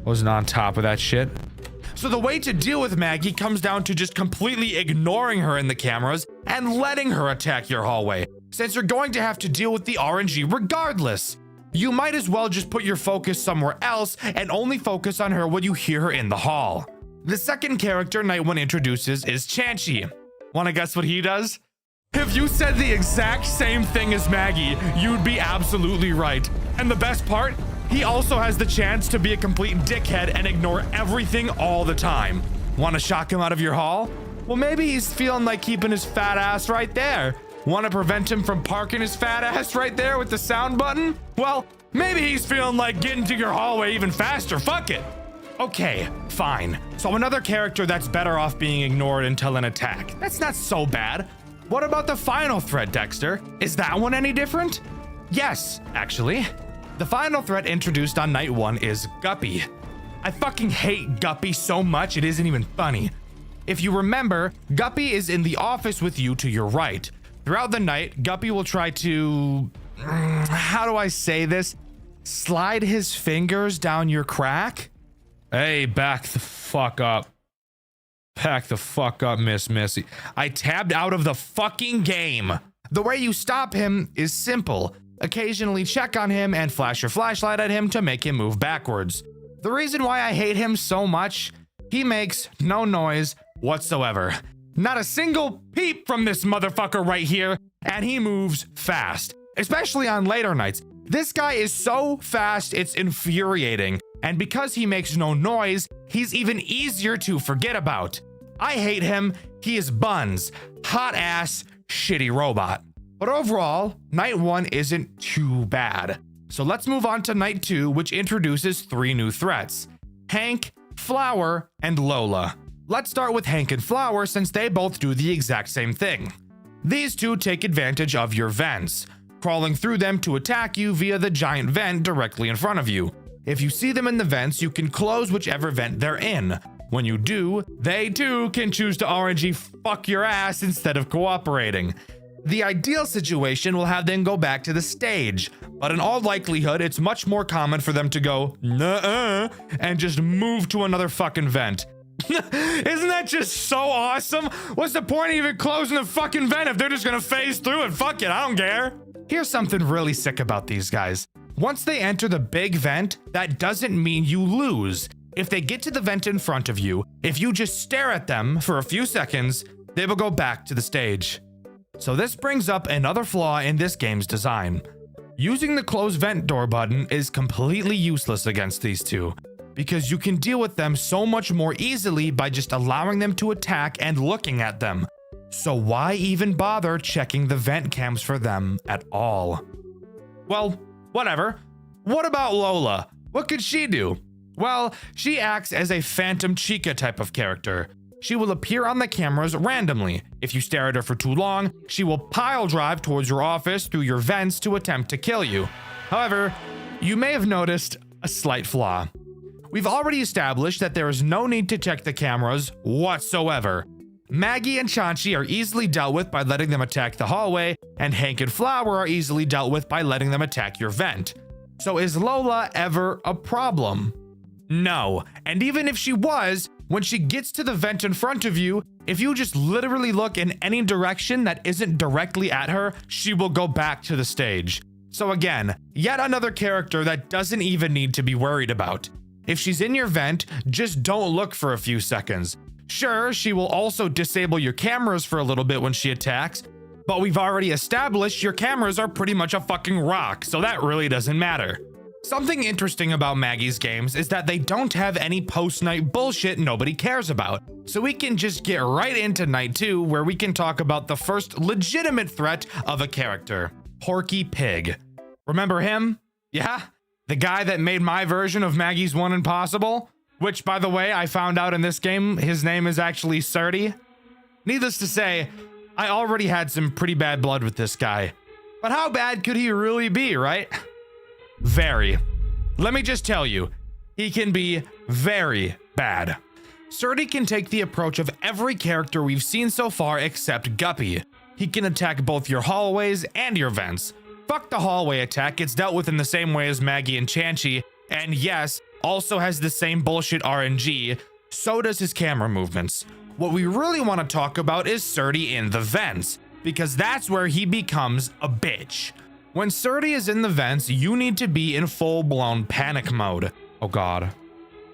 wasn't on top of that shit. So the way to deal with Maggie comes down to just completely ignoring her in the cameras and letting her attack your hallway, since you're going to have to deal with the RNG regardless. You might as well just put your focus somewhere else and only focus on her when you hear her in the hall. The second character Night 1 introduces is Chanchy. Wanna guess what he does? If you said the exact same thing as Maggie, you'd be absolutely right. And the best part? He also has the chance to be a complete dickhead and ignore everything all the time. Want to shock him out of your hall? Well, maybe he's feeling like keeping his fat ass right there. Want to prevent him from parking his fat ass right there with the sound button? Well, maybe he's feeling like getting to your hallway even faster. Fuck it. Okay, fine. So another character that's better off being ignored until an attack. That's not so bad. What about the final threat, Dexter? Is that one any different? Yes, actually. The final threat introduced on Night 1 is Guppy. I fucking hate Guppy so much it isn't even funny. If you remember, Guppy is in the office with you to your right. Throughout the night, Guppy will try to... how do I say this? Slide his fingers down your crack? Hey, back the fuck up. Back the fuck up, Miss Missy. I tabbed out of the fucking game. The way you stop him is simple. Occasionally check on him and flash your flashlight at him to make him move backwards. The reason why I hate him so much, he makes no noise whatsoever. Not a single peep from this motherfucker right here, and he moves fast, especially on later nights. This guy is so fast, it's infuriating, and because he makes no noise, he's even easier to forget about. I hate him. He is buns. Hot ass, shitty robot. But overall, Night 1 isn't too bad. So let's move on to Night 2, which introduces 3 new threats: Hank, Flower, and Lola. Let's start with Hank and Flower since they both do the exact same thing. These two take advantage of your vents, crawling through them to attack you via the giant vent directly in front of you. If you see them in the vents, you can close whichever vent they're in. When you do, they too can choose to RNG fuck your ass instead of cooperating. The ideal situation will have them go back to the stage, but in all likelihood, it's much more common for them to go, nuh-uh, and just move to another fucking vent. Isn't that just so awesome? What's the point of even closing the fucking vent if they're just gonna phase through it? Fuck it, I don't care. Here's something really sick about these guys. Once they enter the big vent, that doesn't mean you lose. If they get to the vent in front of you, if you just stare at them for a few seconds, they will go back to the stage. So this brings up another flaw in this game's design. Using the close vent door button is completely useless against these two, because you can deal with them so much more easily by just allowing them to attack and looking at them. So why even bother checking the vent cams for them at all? Well, whatever. What about Lola? What could she do? Well, she acts as a Phantom Chica type of character. She will appear on the cameras randomly. If you stare at her for too long, she will pile drive towards your office through your vents to attempt to kill you. However, you may have noticed a slight flaw. We've already established that there is no need to check the cameras whatsoever. Maggie and Chanchy are easily dealt with by letting them attack the hallway, and Hank and Flower are easily dealt with by letting them attack your vent. So is Lola ever a problem? No, and even if she was, when she gets to the vent in front of you, if you just literally look in any direction that isn't directly at her, she will go back to the stage. So again, yet another character that doesn't even need to be worried about. If she's in your vent, just don't look for a few seconds. Sure, she will also disable your cameras for a little bit when she attacks, but we've already established your cameras are pretty much a fucking rock, so that really doesn't matter. Something interesting about Maggie's games is that they don't have any post-night bullshit nobody cares about. So we can just get right into night 2, where we can talk about the first legitimate threat of a character, Porky Pig. Remember him? Yeah? The guy that made my version of Maggie's One Impossible? Which, by the way, I found out in this game, his name is actually Surdy. Needless to say, I already had some pretty bad blood with this guy. But how bad could he really be, right? Very. Let me just tell you, he can be very bad. Surdy can take the approach of every character we've seen so far except Guppy. He can attack both your hallways and your vents. Fuck the hallway attack, it's dealt with in the same way as Maggie and Chanchy, and yes, also has the same bullshit RNG, so does his camera movements. What we really want to talk about is Surdy in the vents, because that's where he becomes a bitch. When Surdy is in the vents, you need to be in full-blown panic mode. Oh god.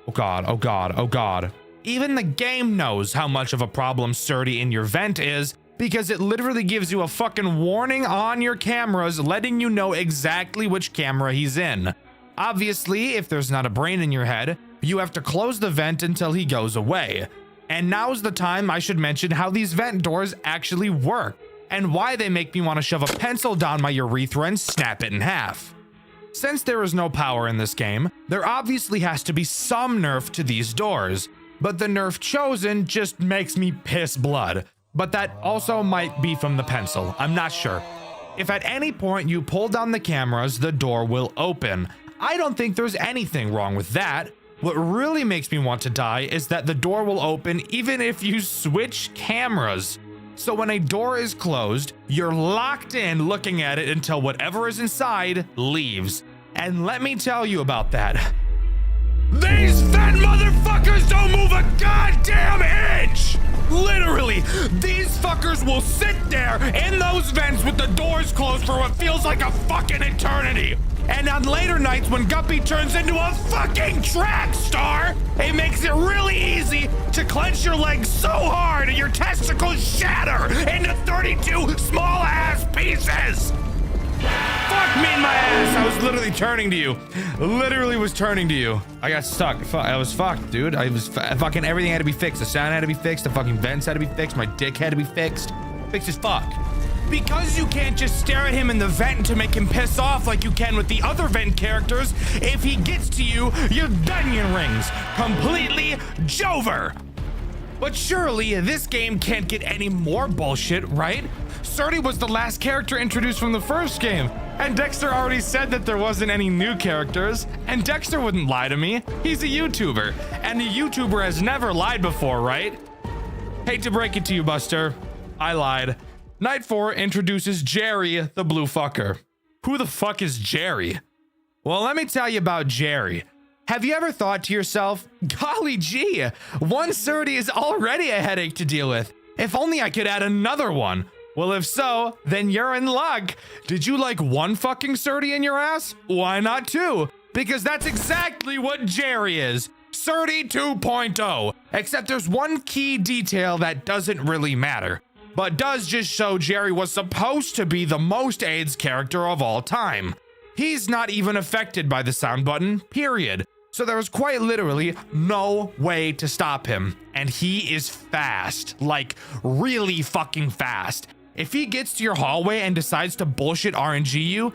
Oh god, oh god, oh god. Even the game knows how much of a problem Surdy in your vent is, because it literally gives you a fucking warning on your cameras letting you know exactly which camera he's in. Obviously, if there's not a brain in your head, you have to close the vent until he goes away. And now's the time I should mention how these vent doors actually work, and why they make me want to shove a pencil down my urethra and snap it in half. Since there is no power in this game, there obviously has to be some nerf to these doors, but the nerf chosen just makes me piss blood. But that also might be from the pencil, I'm not sure. If at any point you pull down the cameras, the door will open. I don't think there's anything wrong with that. What really makes me want to die is that the door will open even if you switch cameras. So when a door is closed, you're locked in looking at it until whatever is inside leaves. And let me tell you about that. These fat motherfuckers don't move a goddamn inch! Literally, these fuckers will sit there in those vents with the doors closed for what feels like a fucking eternity. And on later nights when Guppy turns into a fucking track star, it makes it really easy to clench your legs so hard your testicles shatter into 32 small ass pieces. Fuck me in my ass. I was literally turning to you. Literally was turning to you. I got stuck. I was fucked, dude. I was fucking everything had to be fixed. The sound had to be fixed. The fucking vents had to be fixed. My dick had to be fixed. Fixed as fuck. Because you can't just stare at him in the vent to make him piss off like you can with the other vent characters, if he gets to you, your onion rings. Completely Jover. But surely this game can't get any more bullshit, right? Surdy was the last character introduced from the first game, and Dexter already said that there wasn't any new characters, and Dexter wouldn't lie to me. He's a YouTuber, and a YouTuber has never lied before, right? Hate to break it to you, Buster. I lied. Night 4 introduces Jerry, the blue fucker. Who the fuck is Jerry? Well, let me tell you about Jerry. Have you ever thought to yourself, golly gee, one Surdy is already a headache to deal with. If only I could add another one. Well, if so, then you're in luck. Did you like one fucking Surdy in your ass? Why not two? Because that's exactly what Jerry is. Surdy 2.0. Except there's one key detail that doesn't really matter, but does just show Jerry was supposed to be the most AIDS character of all time. He's not even affected by the sound button, period. So there was quite literally no way to stop him. And he is fast, like really fucking fast. If he gets to your hallway and decides to bullshit RNG you,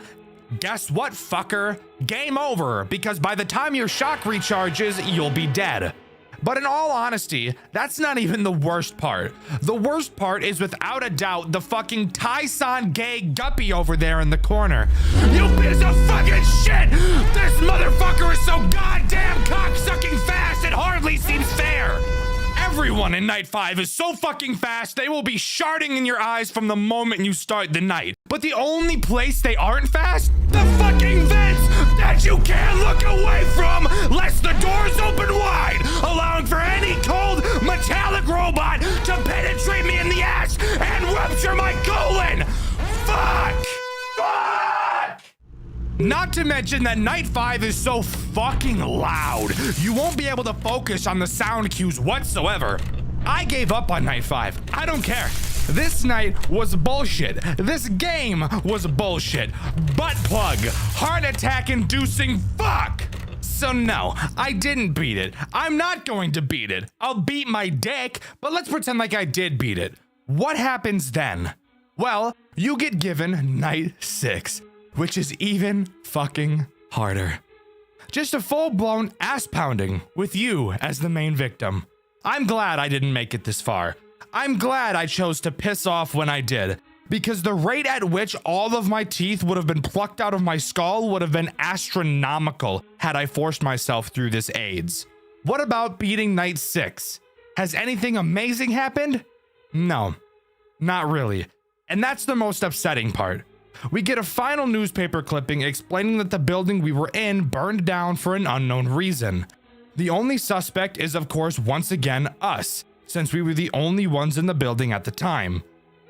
guess what, fucker? Game over, because by the time your shock recharges, you'll be dead. But in all honesty, that's not even the worst part. The worst part is without a doubt the fucking Tyson gay Guppy over there in the corner. You piece of fucking shit! This motherfucker is so goddamn cocksucking fast it hardly seems fair! Everyone in Night 5 is so fucking fast they will be sharding in your eyes from the moment you start the night. But the only place they aren't fast? The fucking vents that you can't look away from lest the doors open wide, allowing for any cold metallic robot to penetrate me in the ass and rupture my colon! Fuck! Fuck! Not to mention that night 5 is so fucking loud, you won't be able to focus on the sound cues whatsoever. I gave up on night 5. I don't care. This night was bullshit. This game was bullshit. Butt plug. Heart attack inducing fuck. So no, I didn't beat it. I'm not going to beat it. I'll beat my dick, but let's pretend like I did beat it. What happens then? Well, you get given night 6, which is even fucking harder. Just a full-blown ass pounding with you as the main victim. I'm glad I didn't make it this far. I'm glad I chose to piss off when I did, because the rate at which all of my teeth would have been plucked out of my skull would have been astronomical had I forced myself through this AIDS. What about beating night 6? Has anything amazing happened? No, not really. And that's the most upsetting part. We get a final newspaper clipping explaining that the building we were in burned down for an unknown reason. The only suspect is, of course, once again us, since we were the only ones in the building at the time.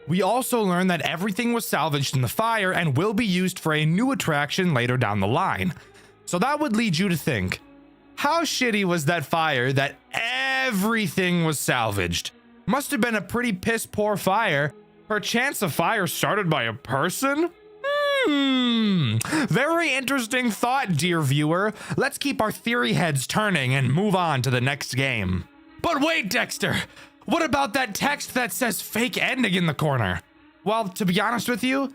We also learn that everything was salvaged in the fire and will be used for a new attraction later down the line. So that would lead you to think, how shitty was that fire that everything was salvaged? Must have been a pretty piss poor fire. Perchance a fire started by a person? Very interesting thought, dear viewer. Let's keep our theory heads turning and move on to the next game. But wait, Dexter, what about that text that says fake ending in the corner? Well, to be honest with you,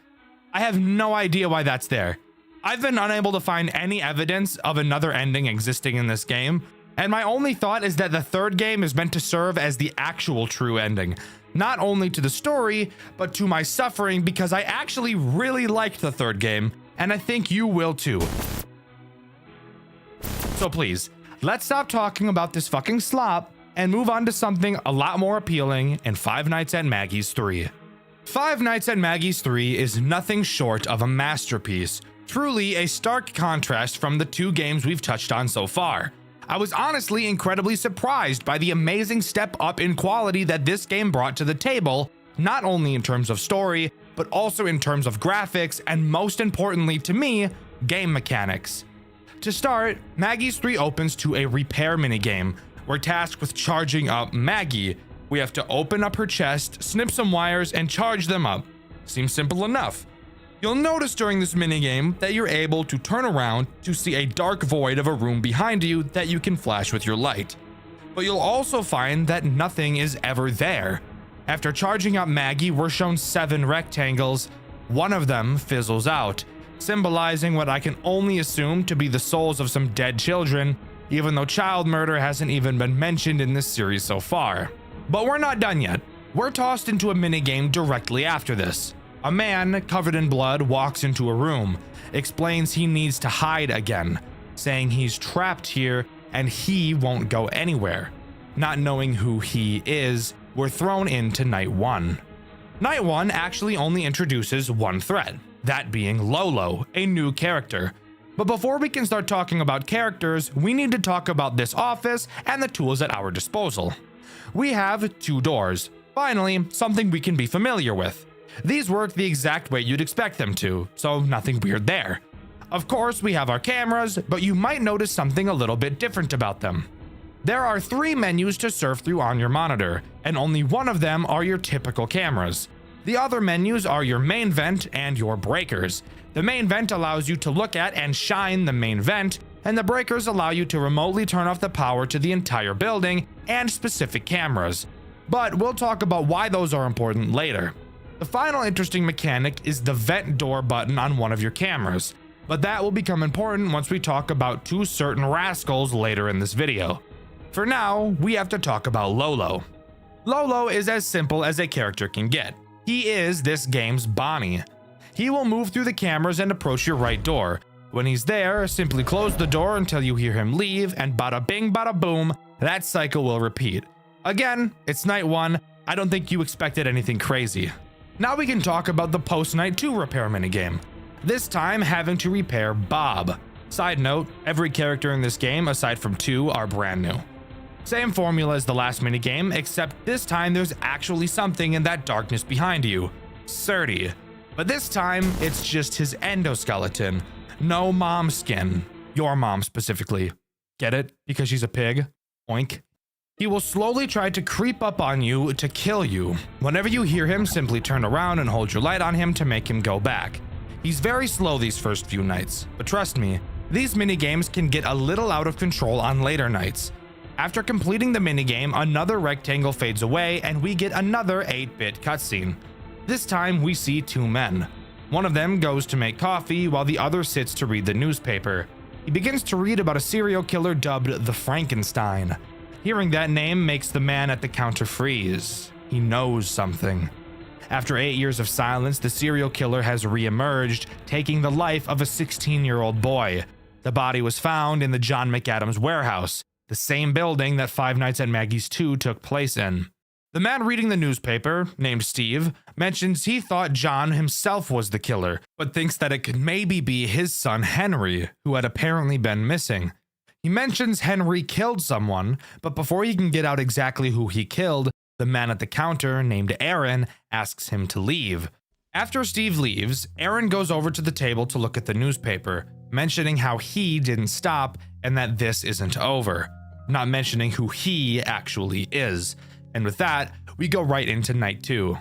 I have no idea why that's there. I've been unable to find any evidence of another ending existing in this game, and my only thought is that the third game is meant to serve as the actual true ending, not only to the story, but to my suffering, because I actually really liked the third game, and I think you will too. So please, let's stop talking about this fucking slop and move on to something a lot more appealing in Five Nights at Maggie's 3. Five Nights at Maggie's 3 is nothing short of a masterpiece, truly a stark contrast from the two games we've touched on so far. I was honestly incredibly surprised by the amazing step up in quality that this game brought to the table, not only in terms of story, but also in terms of graphics, and most importantly to me, game mechanics. To start, Maggie's 3 opens to a repair minigame. We're tasked with charging up Maggie. We have to open up her chest, snip some wires, and charge them up. Seems simple enough. You'll notice during this minigame that you're able to turn around to see a dark void of a room behind you that you can flash with your light. But you'll also find that nothing is ever there. After charging up Maggie, we're shown 7 rectangles. One of them fizzles out, symbolizing what I can only assume to be the souls of some dead children, even though child murder hasn't even been mentioned in this series so far. But we're not done yet. We're tossed into a minigame directly after this. A man covered in blood walks into a room, explains he needs to hide again, saying he's trapped here and he won't go anywhere. Not knowing who he is, we're thrown into Night 1. Night 1 actually only introduces one threat, that being Lolo, a new character. But before we can start talking about characters, we need to talk about this office and the tools at our disposal. We have 2 doors. Finally, something we can be familiar with. These work the exact way you'd expect them to, so nothing weird there. Of course, we have our cameras, but you might notice something a little bit different about them. There are 3 menus to surf through on your monitor, and only one of them are your typical cameras. The other menus are your main vent and your breakers. The main vent allows you to look at and shine the main vent, and the breakers allow you to remotely turn off the power to the entire building and specific cameras. But we'll talk about why those are important later. The final interesting mechanic is the vent door button on one of your cameras, but that will become important once we talk about 2 certain rascals later in this video. For now, we have to talk about Lolo. Lolo is as simple as a character can get. He is this game's Bonnie. He will move through the cameras and approach your right door. When he's there, simply close the door until you hear him leave, and bada bing bada boom, that cycle will repeat. Again, it's Night 1. I don't think you expected anything crazy. Now we can talk about the post-Night 2 repair minigame. This time having to repair Bob. Side note, every character in this game, aside from 2, are brand new. Same formula as the last minigame, except this time there's actually something in that darkness behind you. Surdy. But this time, it's just his endoskeleton. No mom skin. Your mom specifically. Get it? Because she's a pig? Oink. He will slowly try to creep up on you to kill you. Whenever you hear him, simply turn around and hold your light on him to make him go back. He's very slow these first few nights, but trust me, these minigames can get a little out of control on later nights. After completing the minigame, another rectangle fades away and we get another 8-bit cutscene. This time we see two men. One of them goes to make coffee while the other sits to read the newspaper. He begins to read about a serial killer dubbed the Frankenstein. Hearing that name makes the man at the counter freeze. He knows something. After 8 years of silence, the serial killer has re-emerged, taking the life of a 16-year-old boy. The body was found in the John McAdams warehouse, the same building that Five Nights at Maggie's 2 took place in. The man reading the newspaper, named Steve, mentions he thought John himself was the killer, but thinks that it could maybe be his son Henry, who had apparently been missing. He mentions Henry killed someone, but before he can get out exactly who he killed, the man at the counter, named Aaron, asks him to leave. After Steve leaves, Aaron goes over to the table to look at the newspaper, mentioning how he didn't stop and that this isn't over, not mentioning who he actually is. And with that, we go right into Night 2.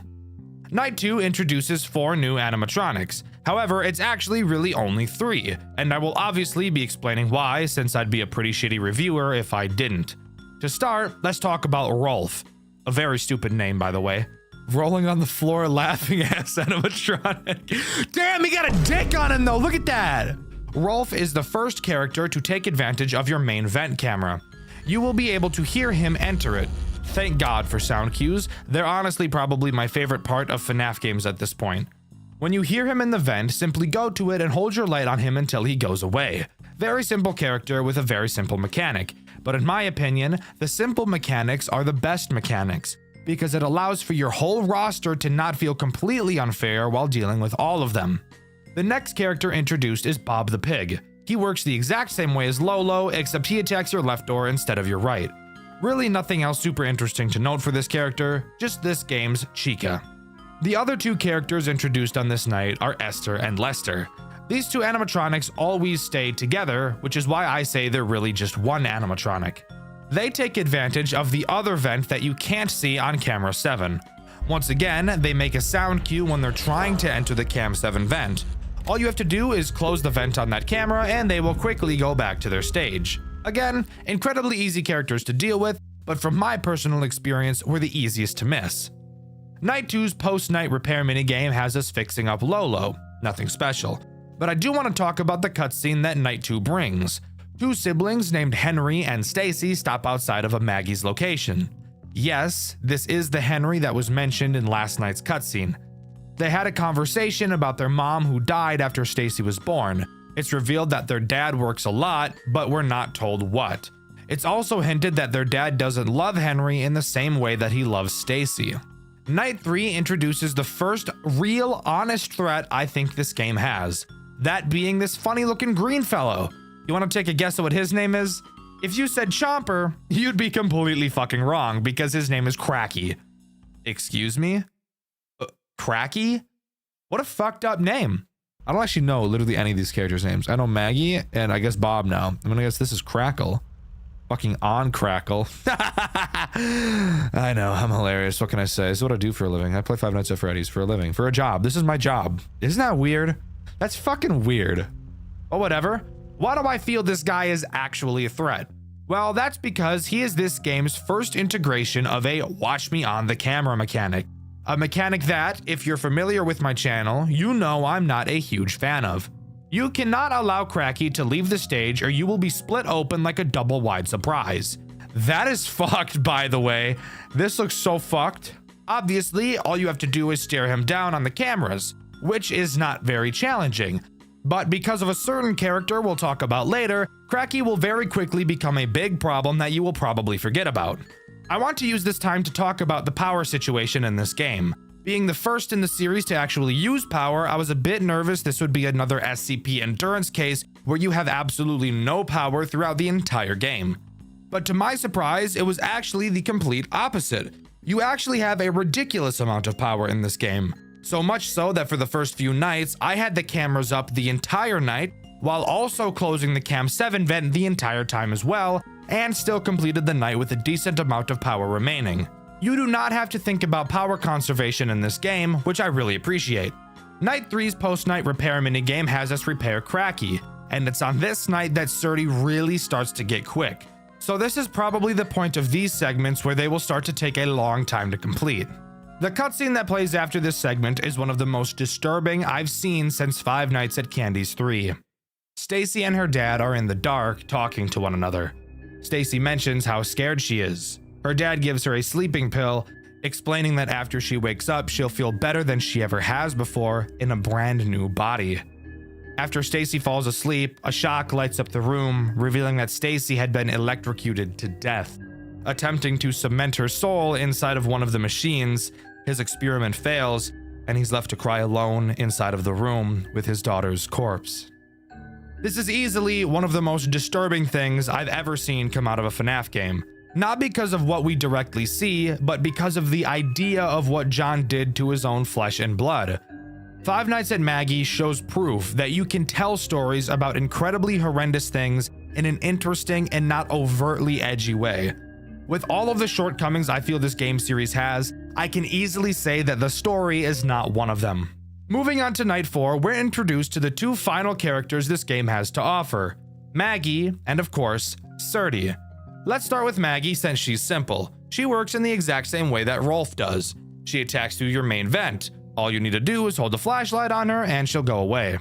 Night 2 introduces 4 new animatronics. However, it's actually really only 3, and I will obviously be explaining why, since I'd be a pretty shitty reviewer if I didn't. To start, let's talk about Rolf. A very stupid name, by the way. Rolling on the floor laughing ass animatronic. Damn, he got a dick on him though, look at that! Rolf is the first character to take advantage of your main vent camera. You will be able to hear him enter it. Thank God for sound cues, they're honestly probably my favorite part of FNAF games at this point. When you hear him in the vent, simply go to it and hold your light on him until he goes away. Very simple character with a very simple mechanic, but in my opinion, the simple mechanics are the best mechanics, because it allows for your whole roster to not feel completely unfair while dealing with all of them. The next character introduced is Bob the Pig. He works the exact same way as Lolo, except he attacks your left door instead of your right. Really nothing else super interesting to note for this character, just this game's Chica. The other 2 characters introduced on this night are Esther and Lester. These 2 animatronics always stay together, which is why I say they're really just one animatronic. They take advantage of the other vent that you can't see on camera 7. Once again, they make a sound cue when they're trying to enter the cam 7 vent. All you have to do is close the vent on that camera and they will quickly go back to their stage. Again, incredibly easy characters to deal with, but from my personal experience, were the easiest to miss. Night 2's post-night repair minigame has us fixing up Lolo. Nothing special. But I do want to talk about the cutscene that Night 2 brings. 2 siblings named Henry and Stacy stop outside of a Maggie's location. Yes, this is the Henry that was mentioned in last night's cutscene. They had a conversation about their mom who died after Stacy was born. It's revealed that their dad works a lot, but we're not told what. It's also hinted that their dad doesn't love Henry in the same way that he loves Stacy. Night 3 introduces the first real, honest threat I think this game has. That being this funny-looking green fellow. You want to take a guess at what his name is? If you said Chomper, you'd be completely fucking wrong because his name is Cracky. Excuse me? Cracky? What a fucked up name. I don't actually know literally any of these characters' names. I know Maggie and I guess Bob now. I'm gonna guess this is Crackle. Fucking on Crackle. I know, I'm hilarious. What can I say? This is what I do for a living. I play Five Nights at Freddy's for a living. For a job. This is my job. Isn't that weird? That's fucking weird. But whatever. Why do I feel this guy is actually a threat? Well, that's because he is this game's first integration of a watch me on the camera mechanic. A mechanic that, if you're familiar with my channel, you know I'm not a huge fan of. You cannot allow Cracky to leave the stage or you will be split open like a double wide surprise. That is fucked, by the way. This looks so fucked. Obviously, all you have to do is stare him down on the cameras, which is not very challenging. But because of a certain character we'll talk about later, Cracky will very quickly become a big problem that you will probably forget about. I want to use this time to talk about the power situation in this game. Being the first in the series to actually use power, I was a bit nervous this would be another SCP endurance case where you have absolutely no power throughout the entire game. But to my surprise, it was actually the complete opposite. You actually have a ridiculous amount of power in this game. So much so that for the first few nights, I had the cameras up the entire night, while also closing the Cam 7 vent the entire time as well, and still completed the night with a decent amount of power remaining. You do not have to think about power conservation in this game, which I really appreciate. Night 3's post-night repair minigame has us repair Cracky, and it's on this night that Surdy really starts to get quick. So this is probably the point of these segments where they will start to take a long time to complete. The cutscene that plays after this segment is one of the most disturbing I've seen since Five Nights at Candy's 3. Stacy and her dad are in the dark talking to one another. Stacy mentions how scared she is. Her dad gives her a sleeping pill, explaining that after she wakes up, she'll feel better than she ever has before in a brand new body. After Stacy falls asleep, a shock lights up the room, revealing that Stacy had been electrocuted to death. Attempting to cement her soul inside of one of the machines, his experiment fails, and he's left to cry alone inside of the room with his daughter's corpse. This is easily one of the most disturbing things I've ever seen come out of a FNAF game. Not because of what we directly see, but because of the idea of what John did to his own flesh and blood. Five Nights at Maggie shows proof that you can tell stories about incredibly horrendous things in an interesting and not overtly edgy way. With all of the shortcomings I feel this game series has, I can easily say that the story is not one of them. Moving on to Night 4, we're introduced to the two final characters this game has to offer, Maggie and of course, Surdy. Let's start with Maggie since she's simple. She works in the exact same way that Rolf does. She attacks through your main vent. All you need to do is hold a flashlight on her and she'll go away.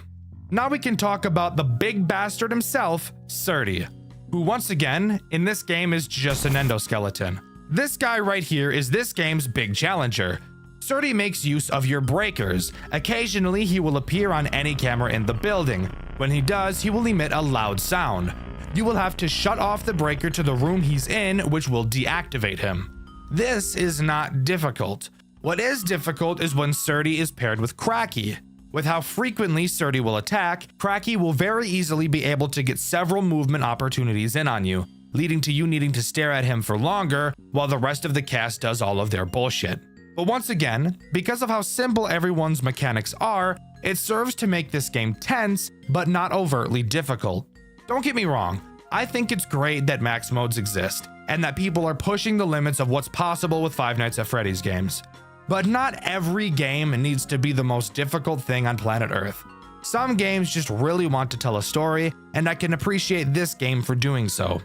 Now we can talk about the big bastard himself, Surdy, who once again, in this game is just an endoskeleton. This guy right here is this game's big challenger. Surdy makes use of your breakers. Occasionally he will appear on any camera in the building. When he does, he will emit a loud sound. You will have to shut off the breaker to the room he's in, which will deactivate him. This is not difficult. What is difficult is when Surdy is paired with Cracky. With how frequently Surdy will attack, Cracky will very easily be able to get several movement opportunities in on you, leading to you needing to stare at him for longer while the rest of the cast does all of their bullshit. But once again, because of how simple everyone's mechanics are, it serves to make this game tense, but not overtly difficult. Don't get me wrong, I think it's great that max modes exist, and that people are pushing the limits of what's possible with Five Nights at Freddy's games. But not every game needs to be the most difficult thing on planet Earth. Some games just really want to tell a story, and I can appreciate this game for doing so.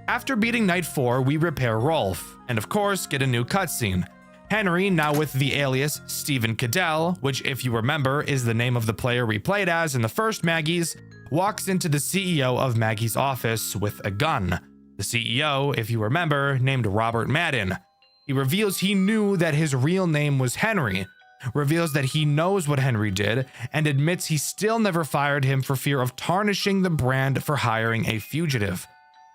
After beating Night 4, we repair Rolf, and of course get a new cutscene. Henry, now with the alias Stephen Cadell, which if you remember is the name of the player we played as in the first Maggie's, walks into the CEO of Maggie's office with a gun. The CEO, if you remember, named Robert Madden. He reveals he knew that his real name was Henry, reveals that he knows what Henry did, and admits he still never fired him for fear of tarnishing the brand for hiring a fugitive.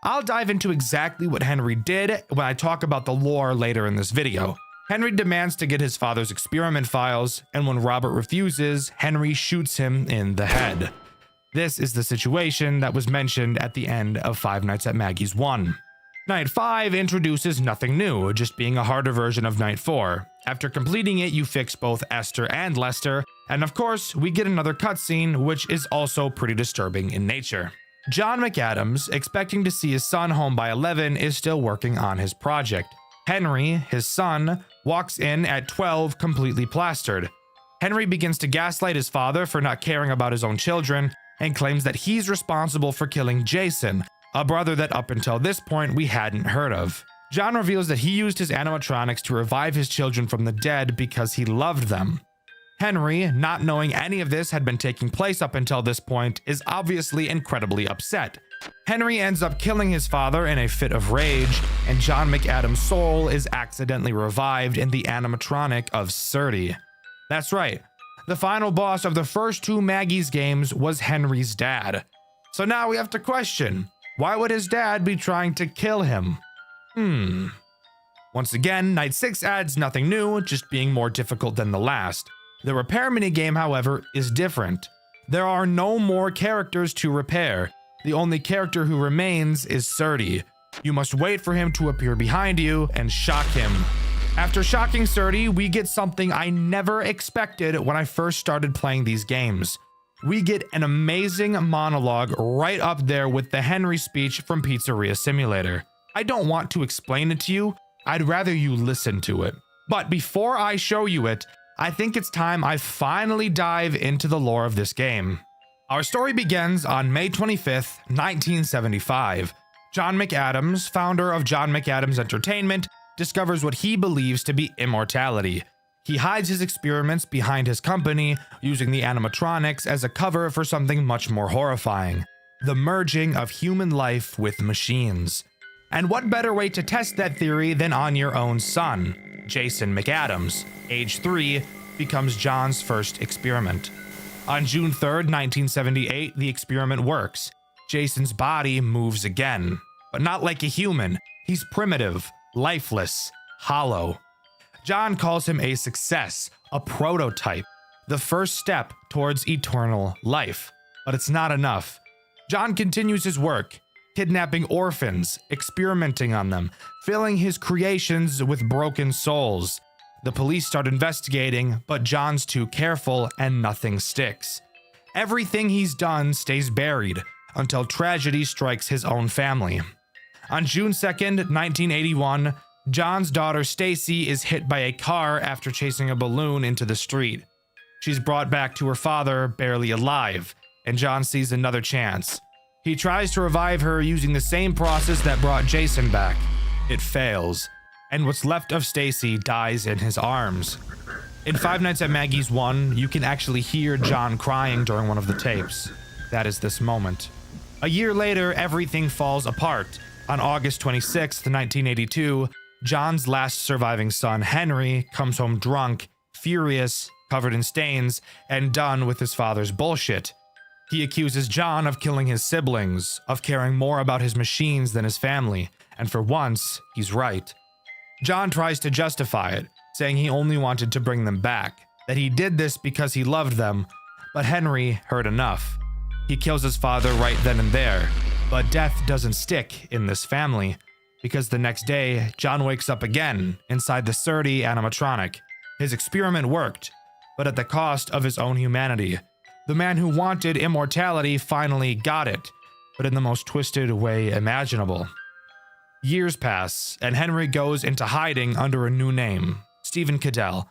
I'll dive into exactly what Henry did when I talk about the lore later in this video. Henry demands to get his father's experiment files, and when Robert refuses, Henry shoots him in the head. This is the situation that was mentioned at the end of Five Nights at Maggie's 1. Night 5 introduces nothing new, just being a harder version of Night 4. After completing it, you fix both Esther and Lester, and of course, we get another cutscene, which is also pretty disturbing in nature. John McAdams, expecting to see his son home by 11, is still working on his project. Henry, his son, walks in at 12 completely plastered. Henry begins to gaslight his father for not caring about his own children and claims that he's responsible for killing Jason, a brother that up until this point we hadn't heard of. John reveals that he used his animatronics to revive his children from the dead because he loved them. Henry, not knowing any of this had been taking place up until this point, is obviously incredibly upset. Henry ends up killing his father in a fit of rage, and John McAdams' soul is accidentally revived in the animatronic of Surdy. That's right, the final boss of the first two Maggie's games was Henry's dad. So now we have to question, why would his dad be trying to kill him? Once again, Night 6 adds nothing new, just being more difficult than the last. The repair minigame, however, is different. There are no more characters to repair. The only character who remains is Surdy. You must wait for him to appear behind you and shock him. After shocking Surdy, we get something I never expected when I first started playing these games. We get an amazing monologue right up there with the Henry speech from Pizzeria Simulator. I don't want to explain it to you, I'd rather you listen to it. But before I show you it, I think it's time I finally dive into the lore of this game. Our story begins on May 25th, 1975. John McAdams, founder of John McAdams Entertainment, discovers what he believes to be immortality. He hides his experiments behind his company, using the animatronics as a cover for something much more horrifying: the merging of human life with machines. And what better way to test that theory than on your own son? Jason McAdams, age 3, becomes John's first experiment. On June 3rd, 1978, the experiment works. Jason's body moves again, but not like a human. He's primitive, lifeless, hollow. John calls him a success, a prototype, the first step towards eternal life. But it's not enough. John continues his work, kidnapping orphans, experimenting on them, filling his creations with broken souls. The police start investigating, but John's too careful and nothing sticks. Everything he's done stays buried until tragedy strikes his own family. On June 2nd, 1981, John's daughter Stacy is hit by a car after chasing a balloon into the street. She's brought back to her father, barely alive, and John sees another chance. He tries to revive her using the same process that brought Jason back. It fails, and what's left of Stacy dies in his arms. In Five Nights at Maggie's 1, you can actually hear John crying during one of the tapes. That is this moment. A year later, everything falls apart. On August 26, 1982, John's last surviving son, Henry, comes home drunk, furious, covered in stains, and done with his father's bullshit. He accuses John of killing his siblings, of caring more about his machines than his family, and for once, he's right. John tries to justify it, saying he only wanted to bring them back, that he did this because he loved them, but Henry heard enough. He kills his father right then and there, but death doesn't stick in this family, because the next day, John wakes up again inside the Surdy animatronic. His experiment worked, but at the cost of his own humanity. The man who wanted immortality finally got it, but in the most twisted way imaginable. Years pass, and Henry goes into hiding under a new name, Stephen Cadell.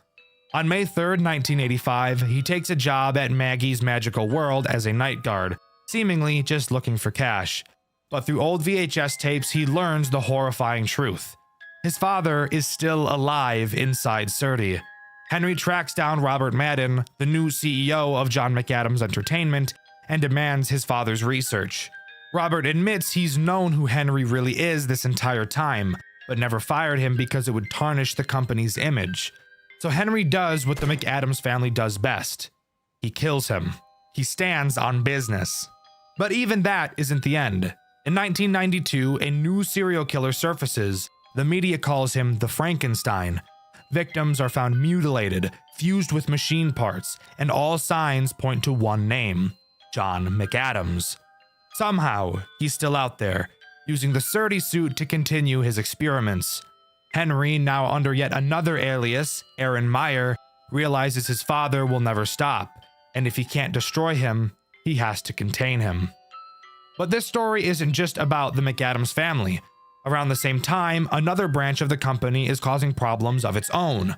On May 3rd, 1985, he takes a job at Maggie's Magical World as a night guard, seemingly just looking for cash. But through old VHS tapes, he learns the horrifying truth. His father is still alive inside Surdy. Henry tracks down Robert Madden, the new CEO of John McAdams Entertainment, and demands his father's research. Robert admits he's known who Henry really is this entire time, but never fired him because it would tarnish the company's image. So Henry does what the McAdams family does best. He kills him. He stands on business. But even that isn't the end. In 1992, a new serial killer surfaces. The media calls him the Frankenstein. Victims are found mutilated, fused with machine parts, and all signs point to one name: John McAdams. Somehow, he's still out there, using the Surdy suit to continue his experiments. Henry, now under yet another alias, Aaron Meyer, realizes his father will never stop, and if he can't destroy him, he has to contain him. But this story isn't just about the McAdams family. Around the same time, another branch of the company is causing problems of its own.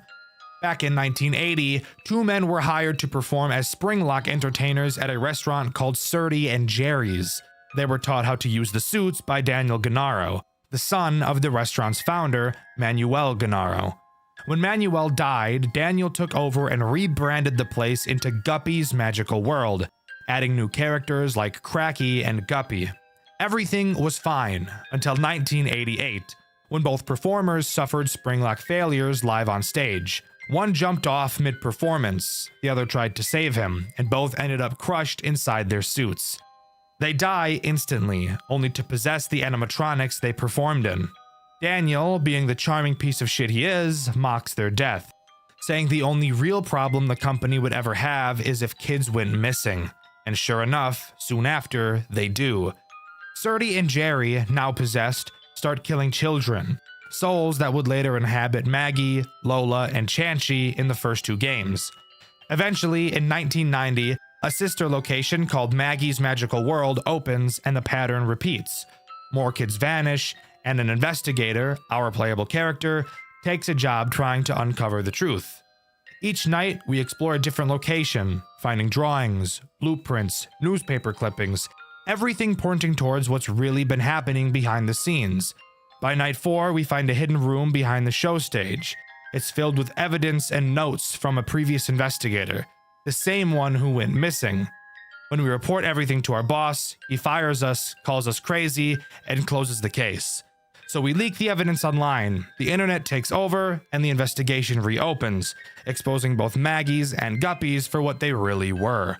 Back in 1980, two men were hired to perform as Springlock entertainers at a restaurant called Surdy and Jerry's. They were taught how to use the suits by Daniel Gennaro, the son of the restaurant's founder, Manuel Gennaro. When Manuel died, Daniel took over and rebranded the place into Guppy's Magical World, adding new characters like Cracky and Guppy. Everything was fine until 1988, when both performers suffered Springlock failures live on stage. One jumped off mid-performance, the other tried to save him, and both ended up crushed inside their suits. They die instantly, only to possess the animatronics they performed in. Daniel, being the charming piece of shit he is, mocks their death, saying the only real problem the company would ever have is if kids went missing. And sure enough, soon after, they do. Surdy and Jerry, now possessed, start killing children, souls that would later inhabit Maggie, Lola, and Chanchy in the first two games. Eventually, in 1990, A sister location called Maggie's Magical World opens and the pattern repeats. More kids vanish, and an investigator, our playable character, takes a job trying to uncover the truth. Each night, we explore a different location, finding drawings, blueprints, newspaper clippings, everything pointing towards what's really been happening behind the scenes. By night 4, we find a hidden room behind the show stage. It's filled with evidence and notes from a previous investigator, the same one who went missing. When we report everything to our boss, he fires us, calls us crazy, and closes the case. So we leak the evidence online, the internet takes over, and the investigation reopens, exposing both Maggies and Guppies for what they really were.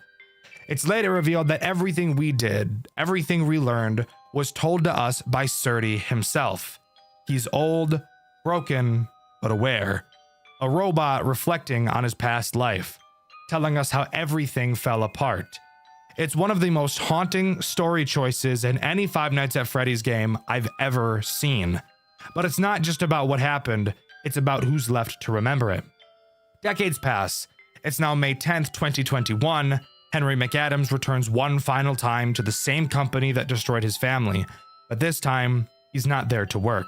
It's later revealed that everything we did, everything we learned, was told to us by Surdy himself. He's old, broken, but aware. A robot reflecting on his past life, telling us how everything fell apart. It's one of the most haunting story choices in any Five Nights at Freddy's game I've ever seen. But it's not just about what happened, it's about who's left to remember it. Decades pass. It's now May 10th, 2021. Henry McAdams returns one final time to the same company that destroyed his family. But this time, he's not there to work.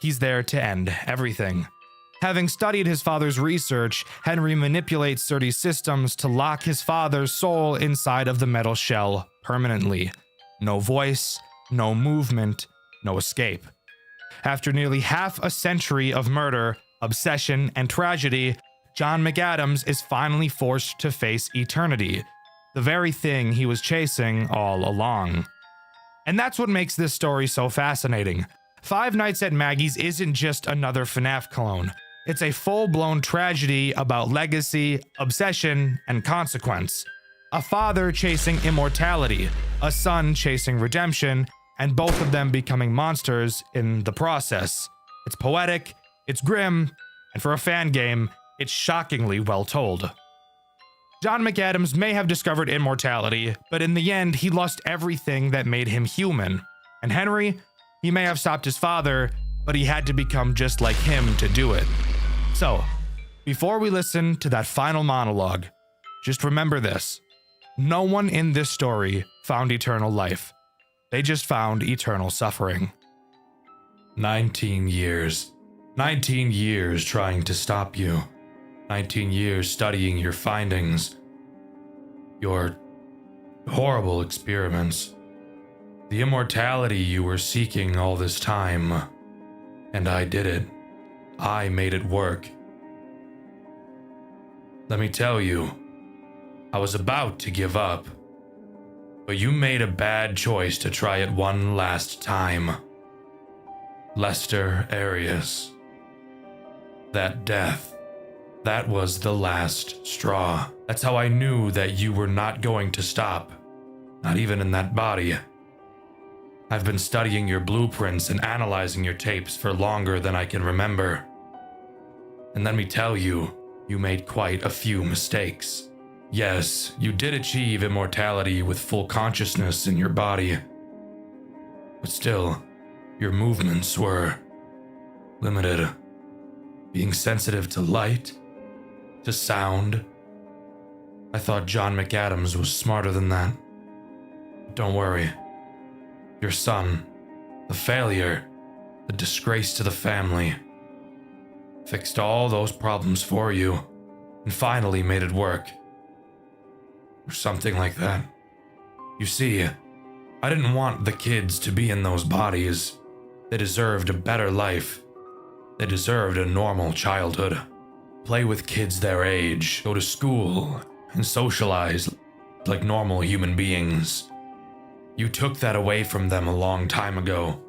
He's there to end everything. Having studied his father's research, Henry manipulates Surdy's systems to lock his father's soul inside of the metal shell permanently. No voice, no movement, no escape. After nearly half a century of murder, obsession, and tragedy, John McAdams is finally forced to face eternity, the very thing he was chasing all along. And that's what makes this story so fascinating. Five Nights at Maggie's isn't just another FNAF clone. It's a full-blown tragedy about legacy, obsession, and consequence. A father chasing immortality, a son chasing redemption, and both of them becoming monsters in the process. It's poetic, it's grim, and for a fan game, it's shockingly well told. John McAdams may have discovered immortality, but in the end, he lost everything that made him human. And Henry, he may have stopped his father, but he had to become just like him to do it. So, before we listen to that final monologue, just remember this. No one in this story found eternal life. They just found eternal suffering. 19 years. 19 years trying to stop you. 19 years studying your findings. Your horrible experiments. The immortality you were seeking all this time. And I did it. I made it work. Let me tell you, I was about to give up, but you made a bad choice to try it one last time. Lester Arias. That death, that was the last straw. That's how I knew that you were not going to stop, not even in that body. I've been studying your blueprints and analyzing your tapes for longer than I can remember. And let me tell you, you made quite a few mistakes. Yes, you did achieve immortality with full consciousness in your body. But still, your movements were limited. Being sensitive to light, to sound. I thought John McAdams was smarter than that. But don't worry. Your son, the failure, the disgrace to the family, fixed all those problems for you and finally made it work. Or something like that. You see, I didn't want the kids to be in those bodies. They deserved a better life. They deserved a normal childhood. Play with kids their age, go to school, and socialize like normal human beings. You took that away from them a long time ago.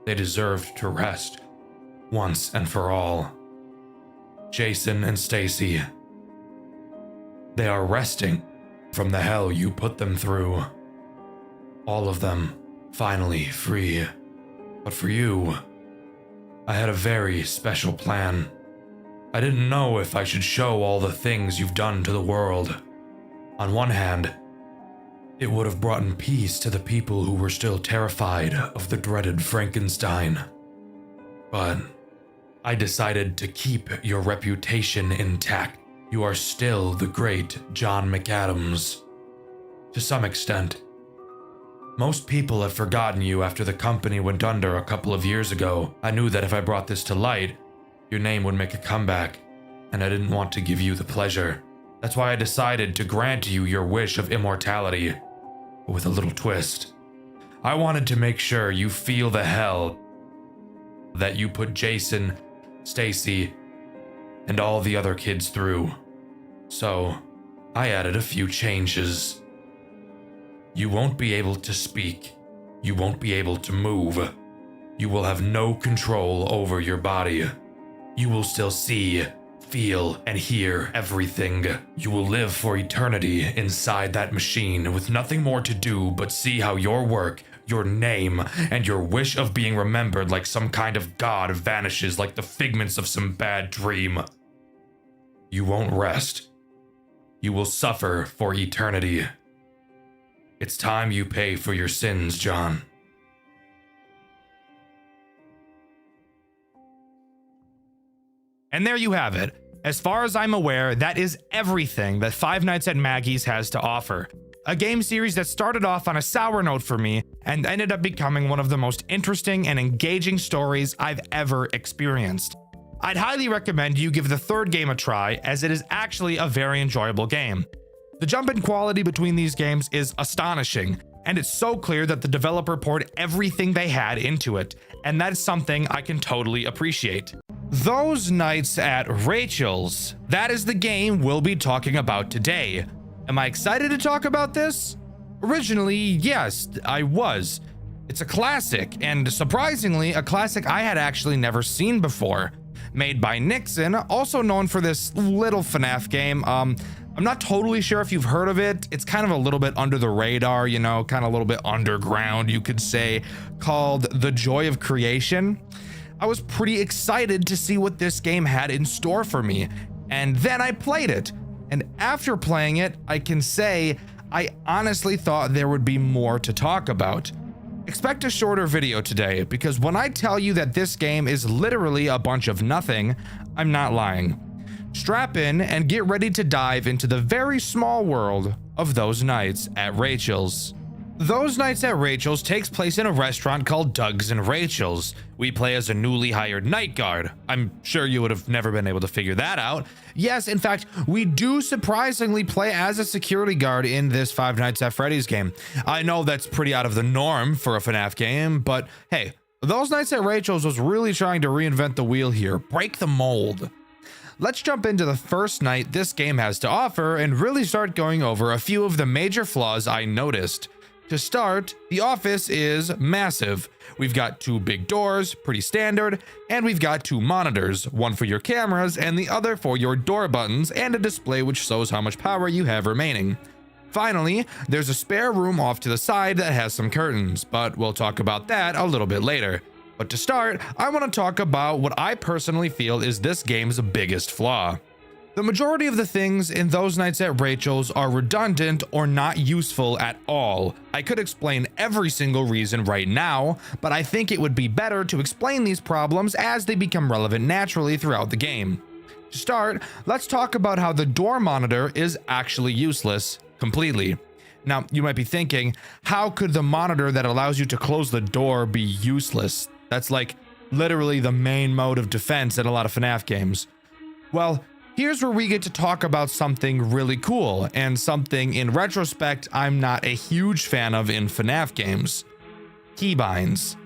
They deserved to rest, once and for all. Jason and Stacy. They are resting from the hell you put them through. All of them, finally free. But for you, I had a very special plan. I didn't know if I should show all the things you've done to the world. On one hand, it would have brought peace to the people who were still terrified of the dreaded Frankenstein. But I decided to keep your reputation intact. You are still the great John McAdams. to some extent. Most people have forgotten you after the company went under a couple of years ago. I knew that if I brought this to light, your name would make a comeback, and I didn't want to give you the pleasure. That's why I decided to grant you your wish of immortality, but with a little twist. I wanted to make sure you feel the hell that you put Jason, Stacy, and all the other kids through. So, I added a few changes. You won't be able to speak. You won't be able to move. You will have no control over your body. You will still see, feel, and hear everything. You will live for eternity inside that machine with nothing more to do but see how your work, your name, and your wish of being remembered like some kind of god vanishes like the figments of some bad dream. You won't rest. You will suffer for eternity. It's time you pay for your sins, John. And there you have it. As far as I'm aware, that is everything that Five Nights at Maggie's has to offer. A game series that started off on a sour note for me and ended up becoming one of the most interesting and engaging stories I've ever experienced. I'd highly recommend you give the third game a try, as it is actually a very enjoyable game. The jump in quality between these games is astonishing, and it's so clear that the developer poured everything they had into it, and that's something I can totally appreciate. Those Nights at Rachel's, that is the game we'll be talking about today. Am I excited to talk about this? Originally, yes, I was. It's a classic, and surprisingly, a classic I had actually never seen before. Made by Nixon, also known for this little FNAF game. I'm not totally sure if you've heard of it. It's kind of a little bit under the radar, you know, kind of a little bit underground, you could say, called The Joy of Creation. I was pretty excited to see what this game had in store for me, and then I played it. And after playing it, I can say I honestly thought there would be more to talk about. Expect a shorter video today, because when I tell you that this game is literally a bunch of nothing, I'm not lying. Strap in and get ready to dive into the very small world of Those Nights at Rachel's. Those Nights at Rachel's takes place in a restaurant called Doug's and Rachel's. We play as a newly hired night guard. I'm sure you would have never been able to figure that out. Yes, in fact, we do surprisingly play as a security guard in this Five Nights at Freddy's game. I know that's pretty out of the norm for a FNAF game, but hey, Those Nights at Rachel's was really trying to reinvent the wheel here, break the mold. Let's jump into the first night this game has to offer and really start going over a few of the major flaws I noticed. To start, the office is massive. We've got two big doors, pretty standard, and we've got two monitors, one for your cameras and the other for your door buttons, and a display which shows how much power you have remaining. Finally, there's a spare room off to the side that has some curtains, but we'll talk about that a little bit later. But to start, I want to talk about what I personally feel is this game's biggest flaw. The majority of the things in Those Nights at Rachel's are redundant or not useful at all. I could explain every single reason right now, but I think it would be better to explain these problems as they become relevant naturally throughout the game. To start, let's talk about how the door monitor is actually useless completely. Now, you might be thinking, how could the monitor that allows you to close the door be useless? That's like literally the main mode of defense in a lot of FNAF games. Well, here's where we get to talk about something really cool, and something in retrospect I'm not a huge fan of in FNAF games. Keybinds.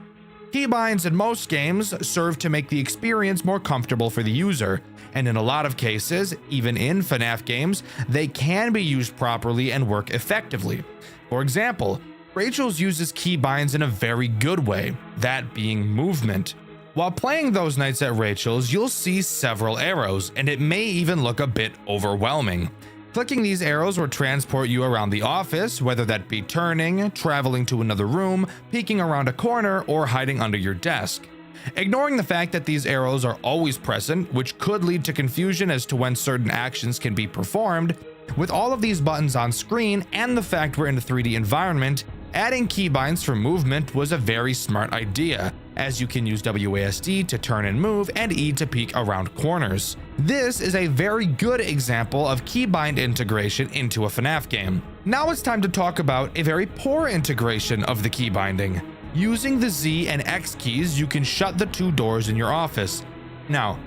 Keybinds in most games serve to make the experience more comfortable for the user, and in a lot of cases, even in FNAF games, they can be used properly and work effectively. For example, Rachel's uses keybinds in a very good way, that being movement. While playing Those Nights at Rachel's, you'll see several arrows, and it may even look a bit overwhelming. Clicking these arrows will transport you around the office, whether that be turning, traveling to another room, peeking around a corner, or hiding under your desk. Ignoring the fact that these arrows are always present, which could lead to confusion as to when certain actions can be performed, with all of these buttons on screen and the fact we're in a 3D environment, adding keybinds for movement was a very smart idea, as you can use WASD to turn and move and E to peek around corners. This is a very good example of keybind integration into a FNAF game. Now it's time to talk about a very poor integration of the key binding. Using the Z and X keys, you can shut the 2 doors in your office. Now,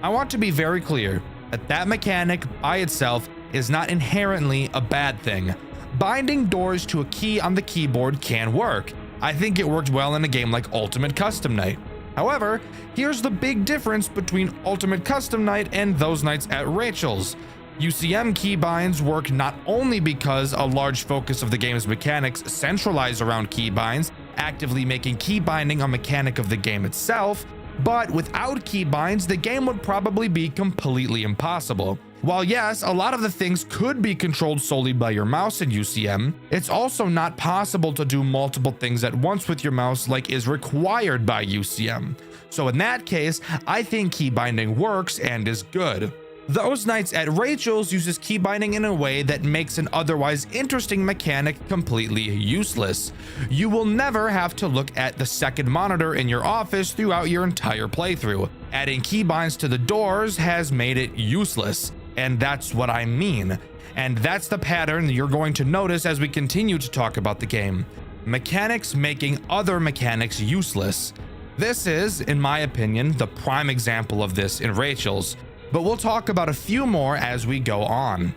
I want to be very clear that that mechanic by itself is not inherently a bad thing. Binding doors to a key on the keyboard can work. I think it worked well in a game like Ultimate Custom Night. However, here's the big difference between Ultimate Custom Night and those nights at Rachel's. UCM keybinds work not only because a large focus of the game's mechanics centralize around keybinds, actively making keybinding a mechanic of the game itself, but without keybinds, the game would probably be completely impossible. While yes, a lot of the things could be controlled solely by your mouse in UCM, it's also not possible to do multiple things at once with your mouse like is required by UCM. So in that case, I think keybinding works and is good. Those nights at Rachel's uses keybinding in a way that makes an otherwise interesting mechanic completely useless. You will never have to look at the second monitor in your office throughout your entire playthrough. Adding keybinds to the doors has made it useless, and that's what I mean. And that's the pattern you're going to notice as we continue to talk about the game. Mechanics making other mechanics useless. This is, in my opinion, the prime example of this in Rachel's. But we'll talk about a few more as we go on.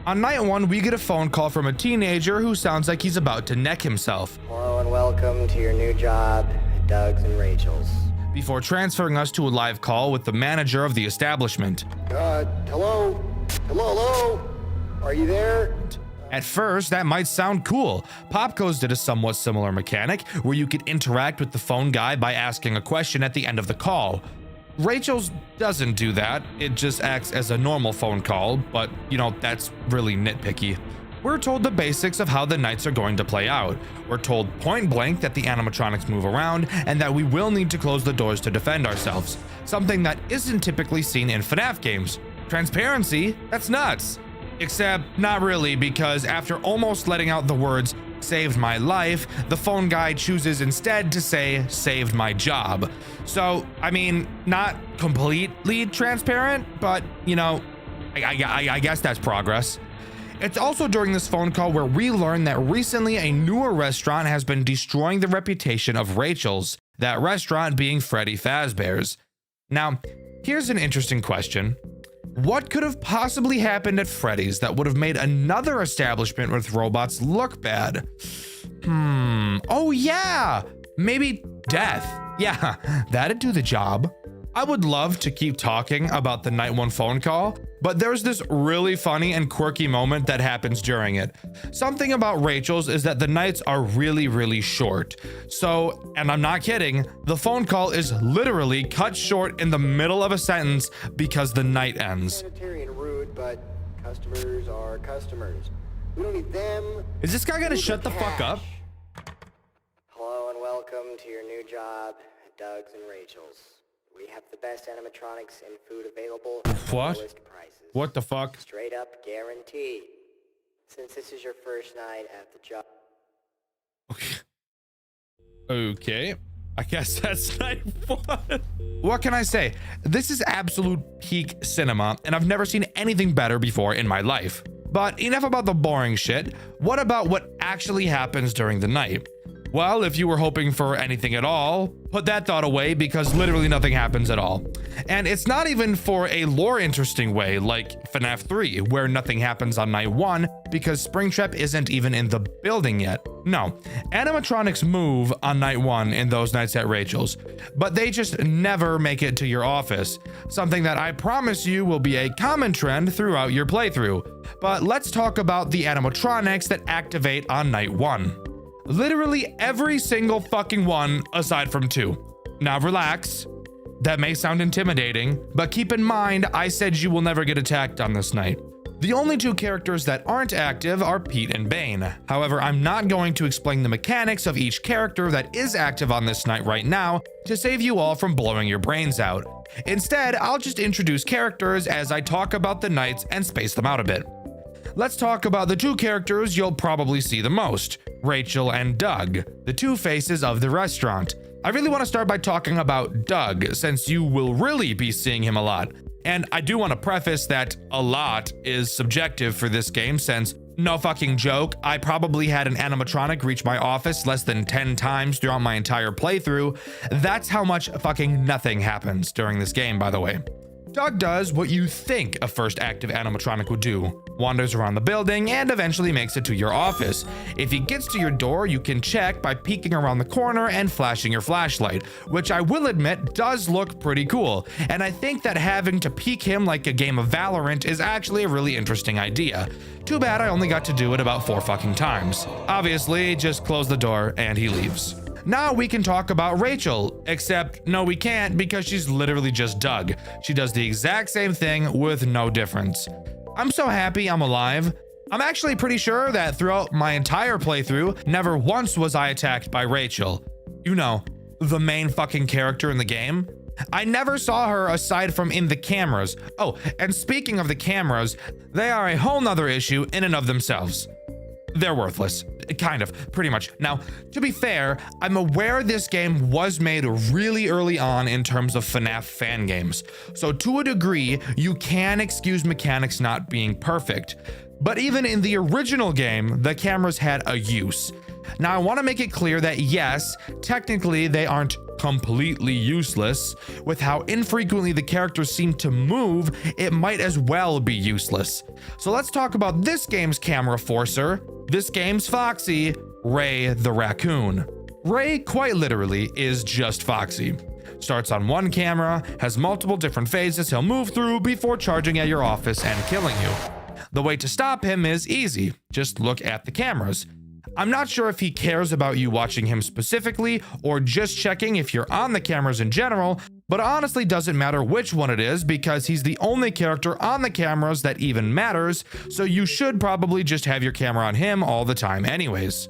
On night 1, we get a phone call from a teenager who sounds like he's about to neck himself. Hello and welcome to your new job at Doug's and Rachel's. Before transferring us to a live call with the manager of the establishment. Hello? Hello? Are you there? At first, that might sound cool. Popco's did a somewhat similar mechanic where you could interact with the phone guy by asking a question at the end of the call. Rachel's doesn't do that, it just acts as a normal phone call, but that's really nitpicky. We're told the basics of how the nights are going to play out. We're told point blank that the animatronics move around and that we will need to close the doors to defend ourselves, something that isn't typically seen in FNAF games. Transparency? That's nuts. Except not really, because after almost letting out the words saved my life, the phone guy chooses instead to say saved my job. So, I mean, not completely transparent, but I guess that's progress. It's also during this phone call where we learn that recently a newer restaurant has been destroying the reputation of Rachel's, that restaurant being Freddy Fazbear's. Now, here's an interesting question. What could have possibly happened at Freddy's that would have made another establishment with robots look bad? Oh yeah, maybe death. Yeah, that'd do the job. I would love to keep talking about the night 1 phone call, but there's this really funny and quirky moment that happens during it. Something about Rachel's is that the nights are really short. So, and I'm not kidding, the phone call is literally cut short in the middle of a sentence because the night ends. Sanitary and rude, but customers are customers. We don't need them. Is this guy gonna shut the fuck up? Hello and welcome to your new job at Doug's and Rachel's. We have the best animatronics and food available at the What? lowest prices. What the fuck? Straight up guaranteed. Since this is your first night at the job. Okay. I guess that's night 1. What can I say? This is absolute peak cinema, and I've never seen anything better before in my life. But enough about the boring shit. What about what actually happens during the night? Well, if you were hoping for anything at all, put that thought away because literally nothing happens at all. And it's not even for a lore interesting way like FNAF 3, where nothing happens on night 1 because Springtrap isn't even in the building yet. No, animatronics move on night 1 in those nights at Rachel's, but they just never make it to your office, something that I promise you will be a common trend throughout your playthrough. But let's talk about the animatronics that activate on night 1. Literally every single fucking one aside from 2. Now relax. That may sound intimidating, but keep in mind I said you will never get attacked on this night. The only 2 characters that aren't active are Pete and Bane. However, I'm not going to explain the mechanics of each character that is active on this night right now to save you all from blowing your brains out. Instead, I'll just introduce characters as I talk about the nights and space them out a bit. Let's talk about the 2 characters you'll probably see the most, Rachel and Doug, the 2 faces of the restaurant. I really want to start by talking about Doug, since you will really be seeing him a lot. And I do want to preface that a lot is subjective for this game, since No fucking joke, I probably had an animatronic reach my office less than 10 times throughout my entire playthrough. That's how much fucking nothing happens during this game, by the way. Doug does what you think a first active animatronic would do. Wanders around the building and eventually makes it to your office. If he gets to your door, you can check by peeking around the corner and flashing your flashlight, which I will admit does look pretty cool. And I think that having to peek him like a game of Valorant is actually a really interesting idea. Too bad I only got to do it about 4 fucking times. Obviously, just close the door and he leaves. Now we can talk about Rachel, except no we can't because she's literally just Doug. She does the exact same thing with no difference. I'm so happy I'm alive. I'm actually pretty sure that throughout my entire playthrough, never once was I attacked by Rachel. You know, the main fucking character in the game. I never saw her aside from in the cameras. Oh, and speaking of the cameras, they are a whole nother issue in and of themselves. They're worthless. Kind of, pretty much. Now, to be fair, I'm aware this game was made really early on in terms of FNAF fan games. So to a degree, you can excuse mechanics not being perfect. But even in the original game, the cameras had a use. Now, I want to make it clear that yes, technically they aren't completely useless. With how infrequently the characters seem to move, it might as well be useless. So let's talk about this game's camera forcer. This game's Foxy, Ray the raccoon. Ray, quite literally, is just Foxy. Starts on one camera, has multiple different phases he'll move through before charging at your office and killing you. The way to stop him is easy. Just look at the cameras. I'm not sure if he cares about you watching him specifically or just checking if you're on the cameras in general, but it honestly doesn't matter which one it is because he's the only character on the cameras that even matters, so you should probably just have your camera on him all the time anyways.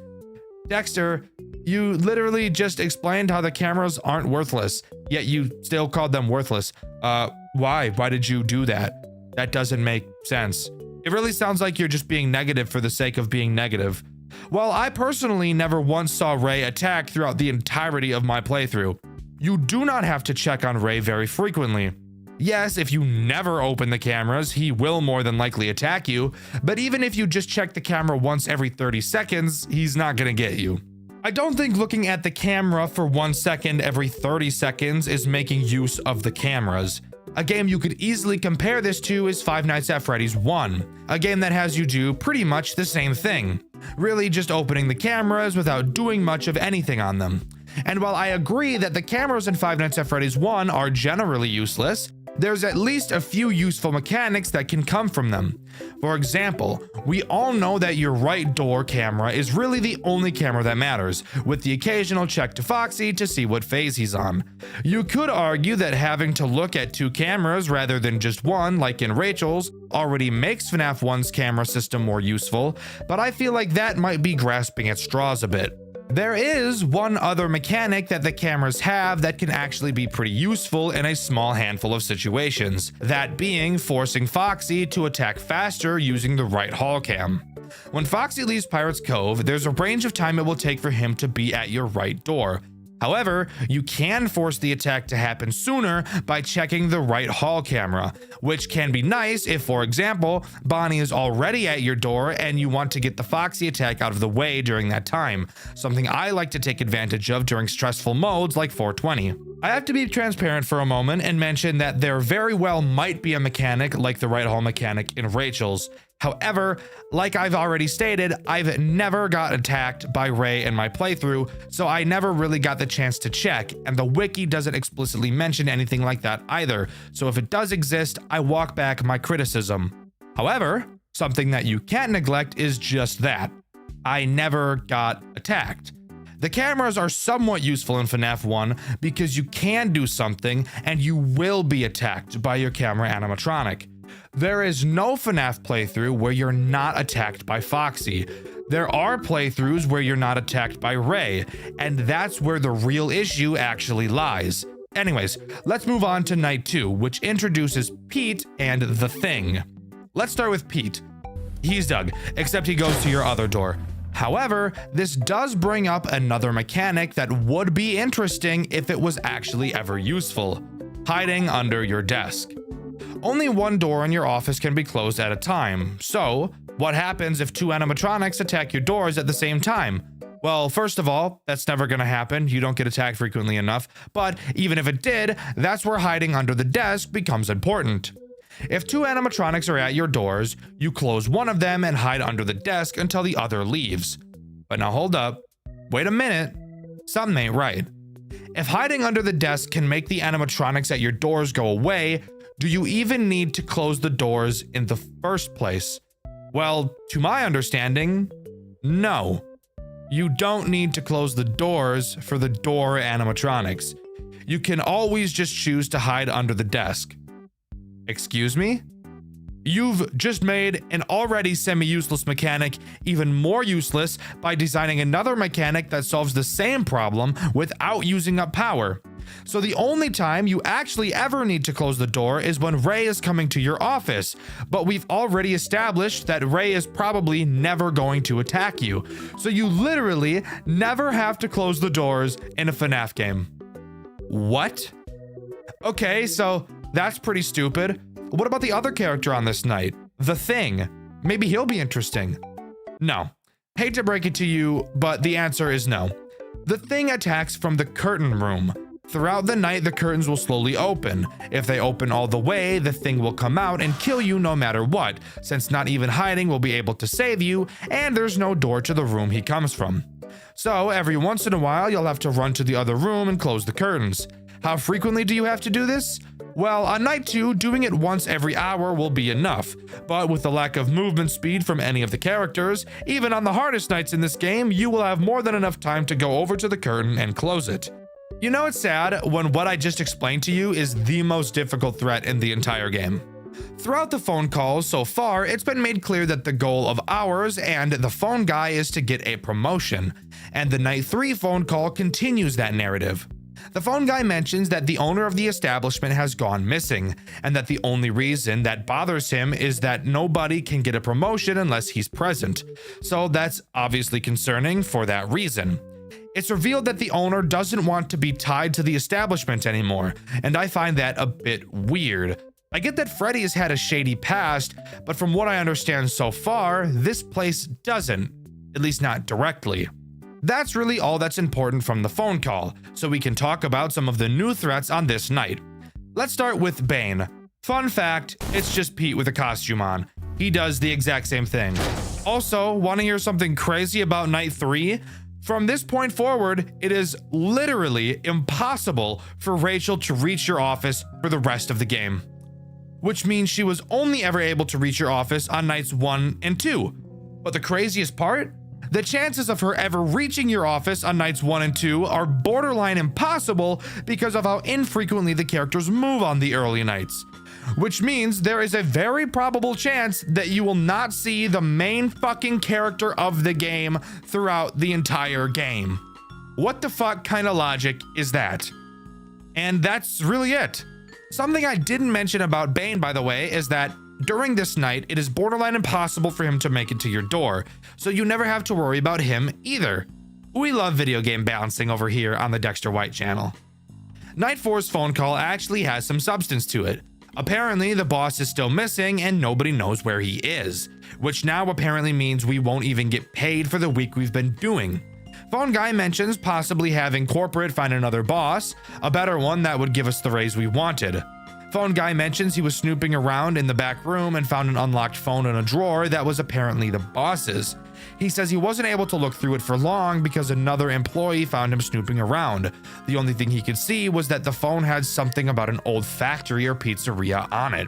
Dexter, you literally just explained how the cameras aren't worthless, yet you still called them worthless. Why? Why did you do that? That doesn't make sense. It really sounds like you're just being negative for the sake of being negative. Well, I personally never once saw Ray attack throughout the entirety of my playthrough. You do not have to check on Ray very frequently. Yes, if you never open the cameras, he will more than likely attack you, but even if you just check the camera once every 30 seconds, he's not gonna get you. I don't think looking at the camera for 1 second every 30 seconds is making use of the cameras. A game you could easily compare this to is Five Nights at Freddy's 1, a game that has you do pretty much the same thing. Really just opening the cameras without doing much of anything on them. And while I agree that the cameras in Five Nights at Freddy's 1 are generally useless, there's at least a few useful mechanics that can come from them. For example, we all know that your right door camera is really the only camera that matters, with the occasional check to Foxy to see what phase he's on. You could argue that having to look at 2 cameras rather than just one, like in Rachel's, already makes FNAF 1's camera system more useful, but I feel like that might be grasping at straws a bit. There is one other mechanic that the cameras have that can actually be pretty useful in a small handful of situations, that being forcing Foxy to attack faster using the right hall cam. When Foxy leaves Pirate's Cove, there's a range of time it will take for him to be at your right door. However, you can force the attack to happen sooner by checking the right hall camera, which can be nice if, for example, Bonnie is already at your door and you want to get the Foxy attack out of the way during that time, something I like to take advantage of during stressful modes like 420. I have to be transparent for a moment and mention that there very well might be a mechanic like the right hall mechanic in Rachel's. However, like I've already stated, I've never got attacked by Ray in my playthrough, so I never really got the chance to check, and the wiki doesn't explicitly mention anything like that either, so if it does exist, I walk back my criticism. However, something that you can't neglect is just that. I never got attacked. The cameras are somewhat useful in FNAF 1 because you can do something and you will be attacked by your camera animatronic. There is no FNAF playthrough where you're not attacked by Foxy. There are playthroughs where you're not attacked by Ray, and that's where the real issue actually lies. Anyways, let's move on to Night 2, which introduces Pete and the Thing. Let's start with Pete. He's Doug, except he goes to your other door. However, this does bring up another mechanic that would be interesting if it was actually ever useful: hiding under your desk. Only one door in your office can be closed at a time, so What happens if two animatronics attack your doors at the same time? Well, first of all, that's never gonna happen. You don't get attacked frequently enough. But even if it did, that's where hiding under the desk becomes important. If two animatronics are at your doors, you close one of them and hide under the desk until the other leaves. But now hold up. Wait a minute. Something ain't right. If hiding under the desk can make the animatronics at your doors go away, do you even need to close the doors in the first place? Well, to my understanding, no. You don't need to close the doors for the door animatronics. You can always just choose to hide under the desk. Excuse me? You've just made an already semi-useless mechanic even more useless by designing another mechanic that solves the same problem without using up power. So the only time you actually ever need to close the door is when Ray is coming to your office, but we've already established that Ray is probably never going to attack you. So you literally never have to close the doors in a FNAF game. What? Okay, so that's pretty stupid. What about the other character on this night? The Thing. Maybe he'll be interesting. No. Hate to break it to you, but the answer is no. The Thing attacks from the curtain room. Throughout the night, the curtains will slowly open. If they open all the way, the Thing will come out and kill you no matter what, since not even hiding will be able to save you, and there's no door to the room he comes from. So every once in a while, you'll have to run to the other room and close the curtains. How frequently do you have to do this? Well, on night 2, doing it once every hour will be enough, but with the lack of movement speed from any of the characters, even on the hardest nights in this game, you will have more than enough time to go over to the curtain and close it. You know, it's sad when what I just explained to you is the most difficult threat in the entire game. Throughout the phone calls so far, it's been made clear that the goal of ours and the phone guy is to get a promotion, and the night 3 phone call continues that narrative. The phone guy mentions that the owner of the establishment has gone missing, and that the only reason that bothers him is that nobody can get a promotion unless he's present. So that's obviously concerning for that reason. It's revealed that the owner doesn't want to be tied to the establishment anymore, and I find that a bit weird. I get that Freddy has had a shady past, but from what I understand so far, this place doesn't, at least not directly. That's really all that's important from the phone call, so we can talk about some of the new threats on this night. Let's start with Bane. Fun fact, it's just Pete with a costume on. He does the exact same thing. Also, want to hear something crazy about night 3? From this point forward, it is literally impossible for Rachel to reach your office for the rest of the game. Which means she was only ever able to reach your office on nights 1 and 2. But the craziest part? The chances of her ever reaching your office on nights 1 and 2 are borderline impossible because of how infrequently the characters move on the early nights. Which means there is a very probable chance that you will not see the main fucking character of the game throughout the entire game. What the fuck kind of logic is that? And that's really it. Something I didn't mention about Bane, by the way, is that during this night, it is borderline impossible for him to make it to your door, so you never have to worry about him either. We love video game balancing over here on the Dexter White channel. Night 4's phone call actually has some substance to it. Apparently, the boss is still missing and nobody knows where he is, which now apparently means we won't even get paid for the week we've been doing. Phone guy mentions possibly having corporate find another boss, a better one that would give us the raise we wanted. Phone guy mentions he was snooping around in the back room and found an unlocked phone in a drawer that was apparently the boss's. He says he wasn't able to look through it for long because another employee found him snooping around. The only thing he could see was that the phone had something about an old factory or pizzeria on it.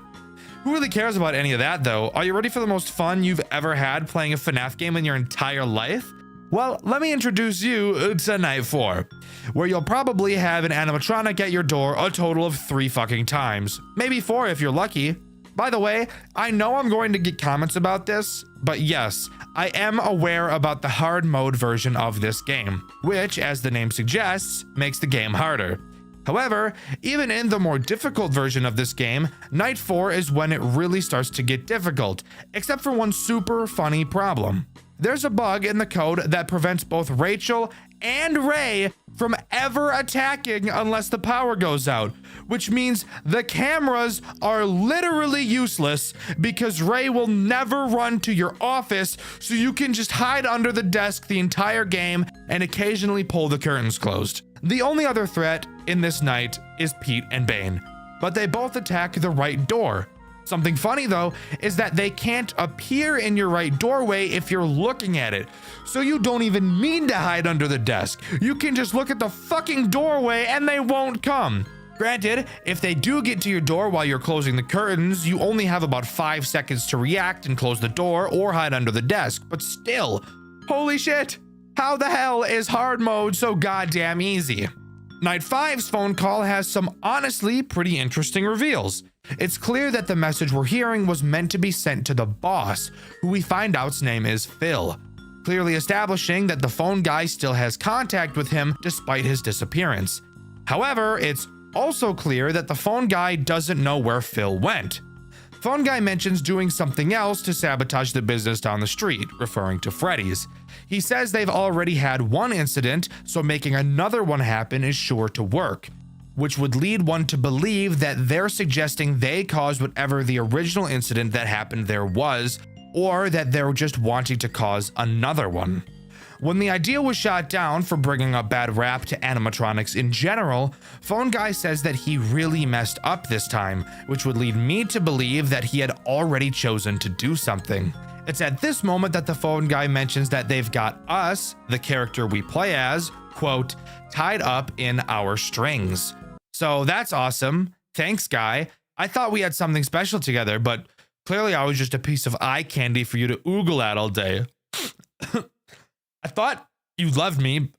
Who really cares about any of that though? Are you ready for the most fun you've ever had playing a FNAF game in your entire life? Well, let me introduce you to night 4, where you'll probably have an animatronic at your door a total of 3 fucking times. Maybe 4 if you're lucky. By the way, I know I'm going to get comments about this, but yes, I am aware about the hard mode version of this game, which, as the name suggests, makes the game harder. However, even in the more difficult version of this game, night 4 is when it really starts to get difficult, except for one super funny problem. There's a bug in the code that prevents both Rachel and Ray from ever attacking unless the power goes out, which means the cameras are literally useless because Ray will never run to your office, so you can just hide under the desk the entire game and occasionally pull the curtains closed. The only other threat in this night is Pete and Bane, but they both attack the right door. Something funny though is that they can't appear in your right doorway if you're looking at it. So you don't even mean to hide under the desk. You can just look at the fucking doorway and they won't come. Granted, if they do get to your door while you're closing the curtains, you only have about 5 seconds to react and close the door or hide under the desk, but still, holy shit, how the hell is hard mode so goddamn easy? Night 5's phone call has some honestly pretty interesting reveals. It's clear that the message we're hearing was meant to be sent to the boss, who we find out's name is Phil, clearly establishing that the phone guy still has contact with him despite his disappearance. However, it's also clear that the phone guy doesn't know where Phil went. Phone guy mentions doing something else to sabotage the business down the street, referring to Freddy's. He says they've already had one incident, so making another one happen is sure to work, which would lead one to believe that they're suggesting they caused whatever the original incident that happened there was, or that they're just wanting to cause another one. When the idea was shot down for bringing a bad rap to animatronics in general, Phone Guy says that he really messed up this time, which would lead me to believe that he had already chosen to do something. It's at this moment that the Phone Guy mentions that they've got us, the character we play as, quote, tied up in our strings. So that's awesome. Thanks, guy. I thought we had something special together, but clearly I was just a piece of eye candy for you to oogle at all day. I thought you loved me.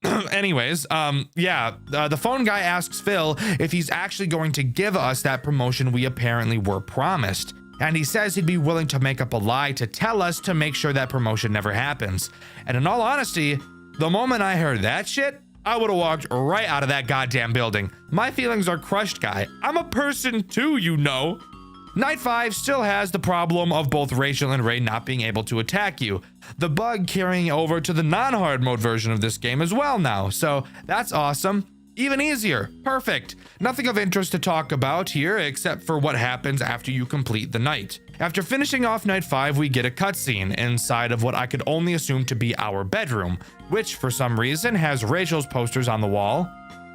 Anyways, the phone guy asks Phil if he's actually going to give us that promotion we apparently were promised. And he says he'd be willing to make up a lie to tell us to make sure that promotion never happens. And in all honesty, the moment I heard that shit, I would have walked right out of that goddamn building. My feelings are crushed, guy. I'm a person too, you know. Night 5 still has the problem of both Rachel and Ray not being able to attack you. The bug carrying over to the non-hard mode version of this game as well now, so that's awesome. Even easier. Perfect. Nothing of interest to talk about here except for what happens after you complete the night. After finishing off Night 5, we get a cutscene inside of what I could only assume to be our bedroom, which for some reason has Rachel's posters on the wall.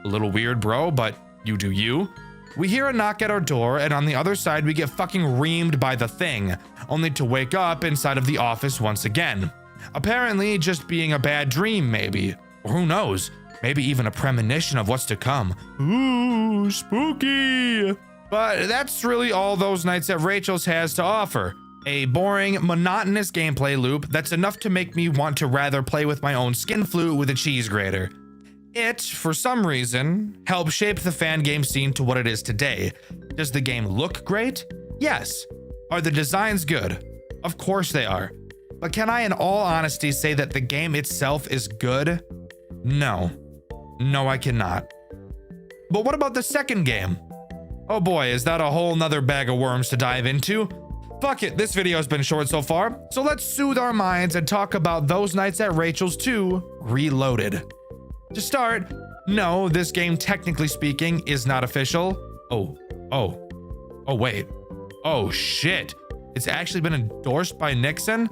A little weird, bro, but you do you. We hear a knock at our door, and on the other side we get fucking reamed by the thing, only to wake up inside of the office once again. Apparently just being a bad dream, maybe. Or who knows? Maybe even a premonition of what's to come. Ooh, spooky. But that's really all those nights at Rachel's has to offer. A boring, monotonous gameplay loop that's enough to make me want to rather play with my own skin flute with a cheese grater. It, for some reason, helped shape the fan game scene to what it is today. Does the game look great? Yes. Are the designs good? Of course they are. But can I in all honesty say that the game itself is good? No. No, I cannot. But what about the second game? Oh boy, is that a whole nother bag of worms to dive into? Fuck it, this video has been short so far, so let's soothe our minds and talk about Those Nights at Rachel's 2 Reloaded. To start, no, this game technically speaking is not official. Oh wait. Oh shit. It's actually been endorsed by Nixon?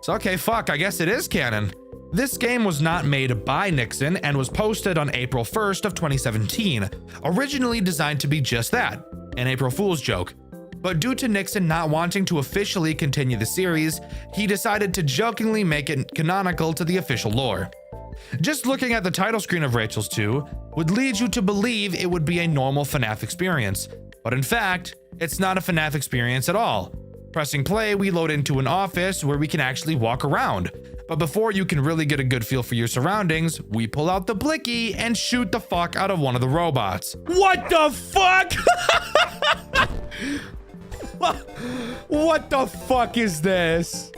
So okay, fuck, I guess it is canon. This game was not made by Nixon and was posted on April 1st of 2017, originally designed to be just that, an April Fool's joke. But due to Nixon not wanting to officially continue the series, he decided to jokingly make it canonical to the official lore. Just looking at the title screen of Rachel's 2 would lead you to believe it would be a normal FNAF experience, but in fact, it's not a FNAF experience at all. Pressing play, we load into an office where we can actually walk around. But before you can really get a good feel for your surroundings, we pull out the blicky and shoot the fuck out of one of the robots. What the fuck? What the fuck is this?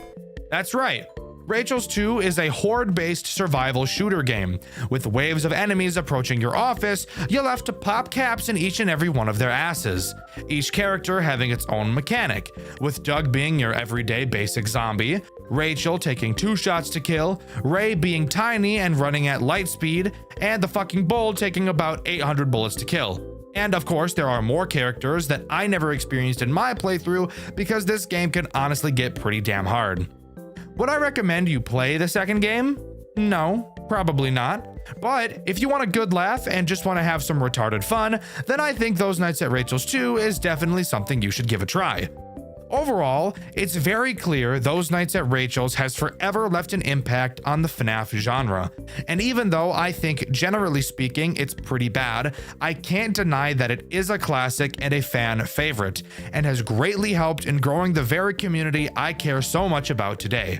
That's right. Rachel's 2 is a horde-based survival shooter game. With waves of enemies approaching your office, you'll have to pop caps in each and every one of their asses. Each character having its own mechanic, with Doug being your everyday basic zombie, Rachel taking 2 shots to kill, Ray being tiny and running at light speed, and the fucking bull taking about 800 bullets to kill. And of course, there are more characters that I never experienced in my playthrough because this game can honestly get pretty damn hard. Would I recommend you play the second game? No, probably not. But if you want a good laugh and just want to have some retarded fun, then I think Those Nights at Rachel's 2 is definitely something you should give a try. Overall, it's very clear Those Nights at Rachel's has forever left an impact on the FNAF genre, and even though I think generally speaking it's pretty bad, I can't deny that it is a classic and a fan favorite, and has greatly helped in growing the very community I care so much about today.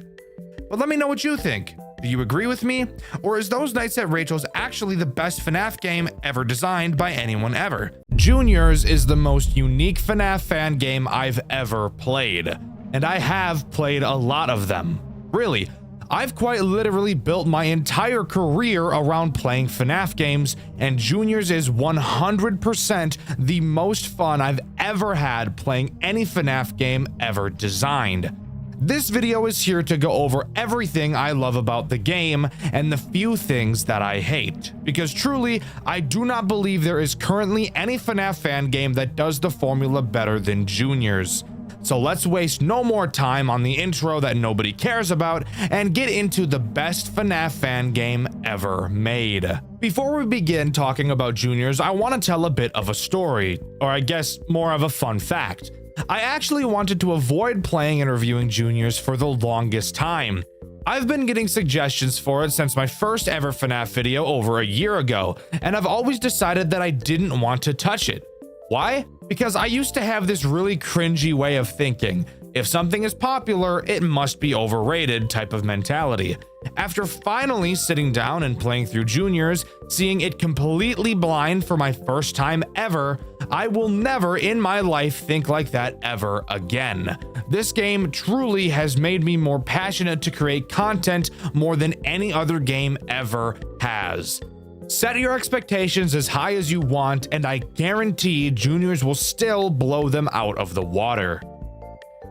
But let me know what you think. Do you agree with me? Or is Those Nights at Rachel's actually the best FNAF game ever designed by anyone ever? Juniors is the most unique FNAF fan game I've ever played, and I have played a lot of them. Really, I've quite literally built my entire career around playing FNAF games, and Juniors is 100% the most fun I've ever had playing any FNAF game ever designed. This video is here to go over everything I love about the game and the few things that I hate, because truly, I do not believe there is currently any FNAF fan game that does the formula better than Juniors. So let's waste no more time on the intro that nobody cares about and get into the best FNAF fan game ever made. Before we begin talking about Juniors, I want to tell a bit of a story, or I guess more of a fun fact. I actually wanted to avoid playing and reviewing Juniors for the longest time. I've been getting suggestions for it since my first ever FNAF video over a year ago, and I've always decided that I didn't want to touch it. Why? Because I used to have this really cringy way of thinking. If something is popular, it must be overrated type of mentality. After finally sitting down and playing through Juniors, seeing it completely blind for my first time ever, I will never in my life think like that ever again. This game truly has made me more passionate to create content more than any other game ever has. Set your expectations as high as you want, and I guarantee Juniors will still blow them out of the water.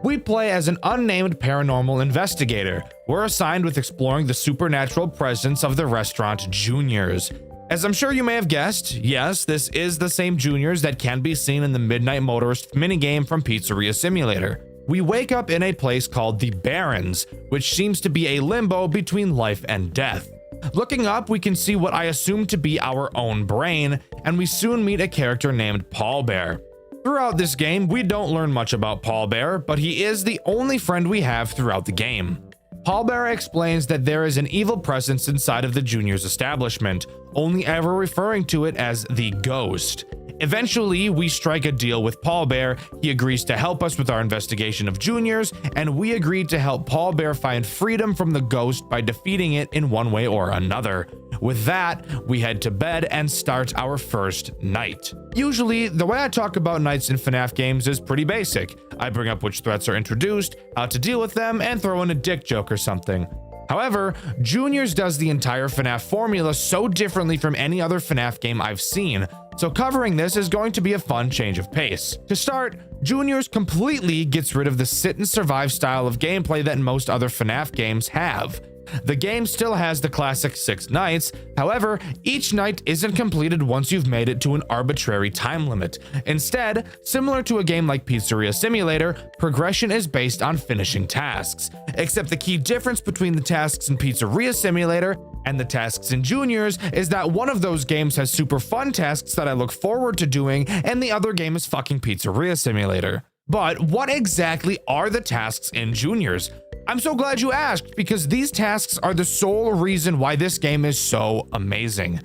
We play as an unnamed paranormal investigator. We're assigned with exploring the supernatural presence of the restaurant Juniors. As I'm sure you may have guessed, yes, this is the same Juniors that can be seen in the Midnight Motorist minigame from Pizzeria Simulator. We wake up in a place called the Barrens, which seems to be a limbo between life and death. Looking up, we can see what I assume to be our own brain, and we soon meet a character named Paul Bear. Throughout this game, we don't learn much about Paul Bear, but he is the only friend we have throughout the game. Paul Bear explains that there is an evil presence inside of the Juniors establishment, only ever referring to it as the Ghost. Eventually, we strike a deal with Paul Bear. He agrees to help us with our investigation of Juniors, and we agreed to help Paul Bear find freedom from the Ghost by defeating it in one way or another. With that, we head to bed and start our first night. Usually, the way I talk about nights in FNAF games is pretty basic. I bring up which threats are introduced, how to deal with them, and throw in a dick joke or something. However, Juniors does the entire FNAF formula so differently from any other FNAF game I've seen, so covering this is going to be a fun change of pace. To start, Juniors completely gets rid of the sit and survive style of gameplay that most other FNAF games have. The game still has the classic 6 nights, however, each night isn't completed once you've made it to an arbitrary time limit. Instead, similar to a game like Pizzeria Simulator, progression is based on finishing tasks. Except the key difference between the tasks in Pizzeria Simulator and the tasks in Juniors is that one of those games has super fun tasks that I look forward to doing, and the other game is fucking Pizzeria Simulator. But what exactly are the tasks in Juniors? I'm so glad you asked, because these tasks are the sole reason why this game is so amazing.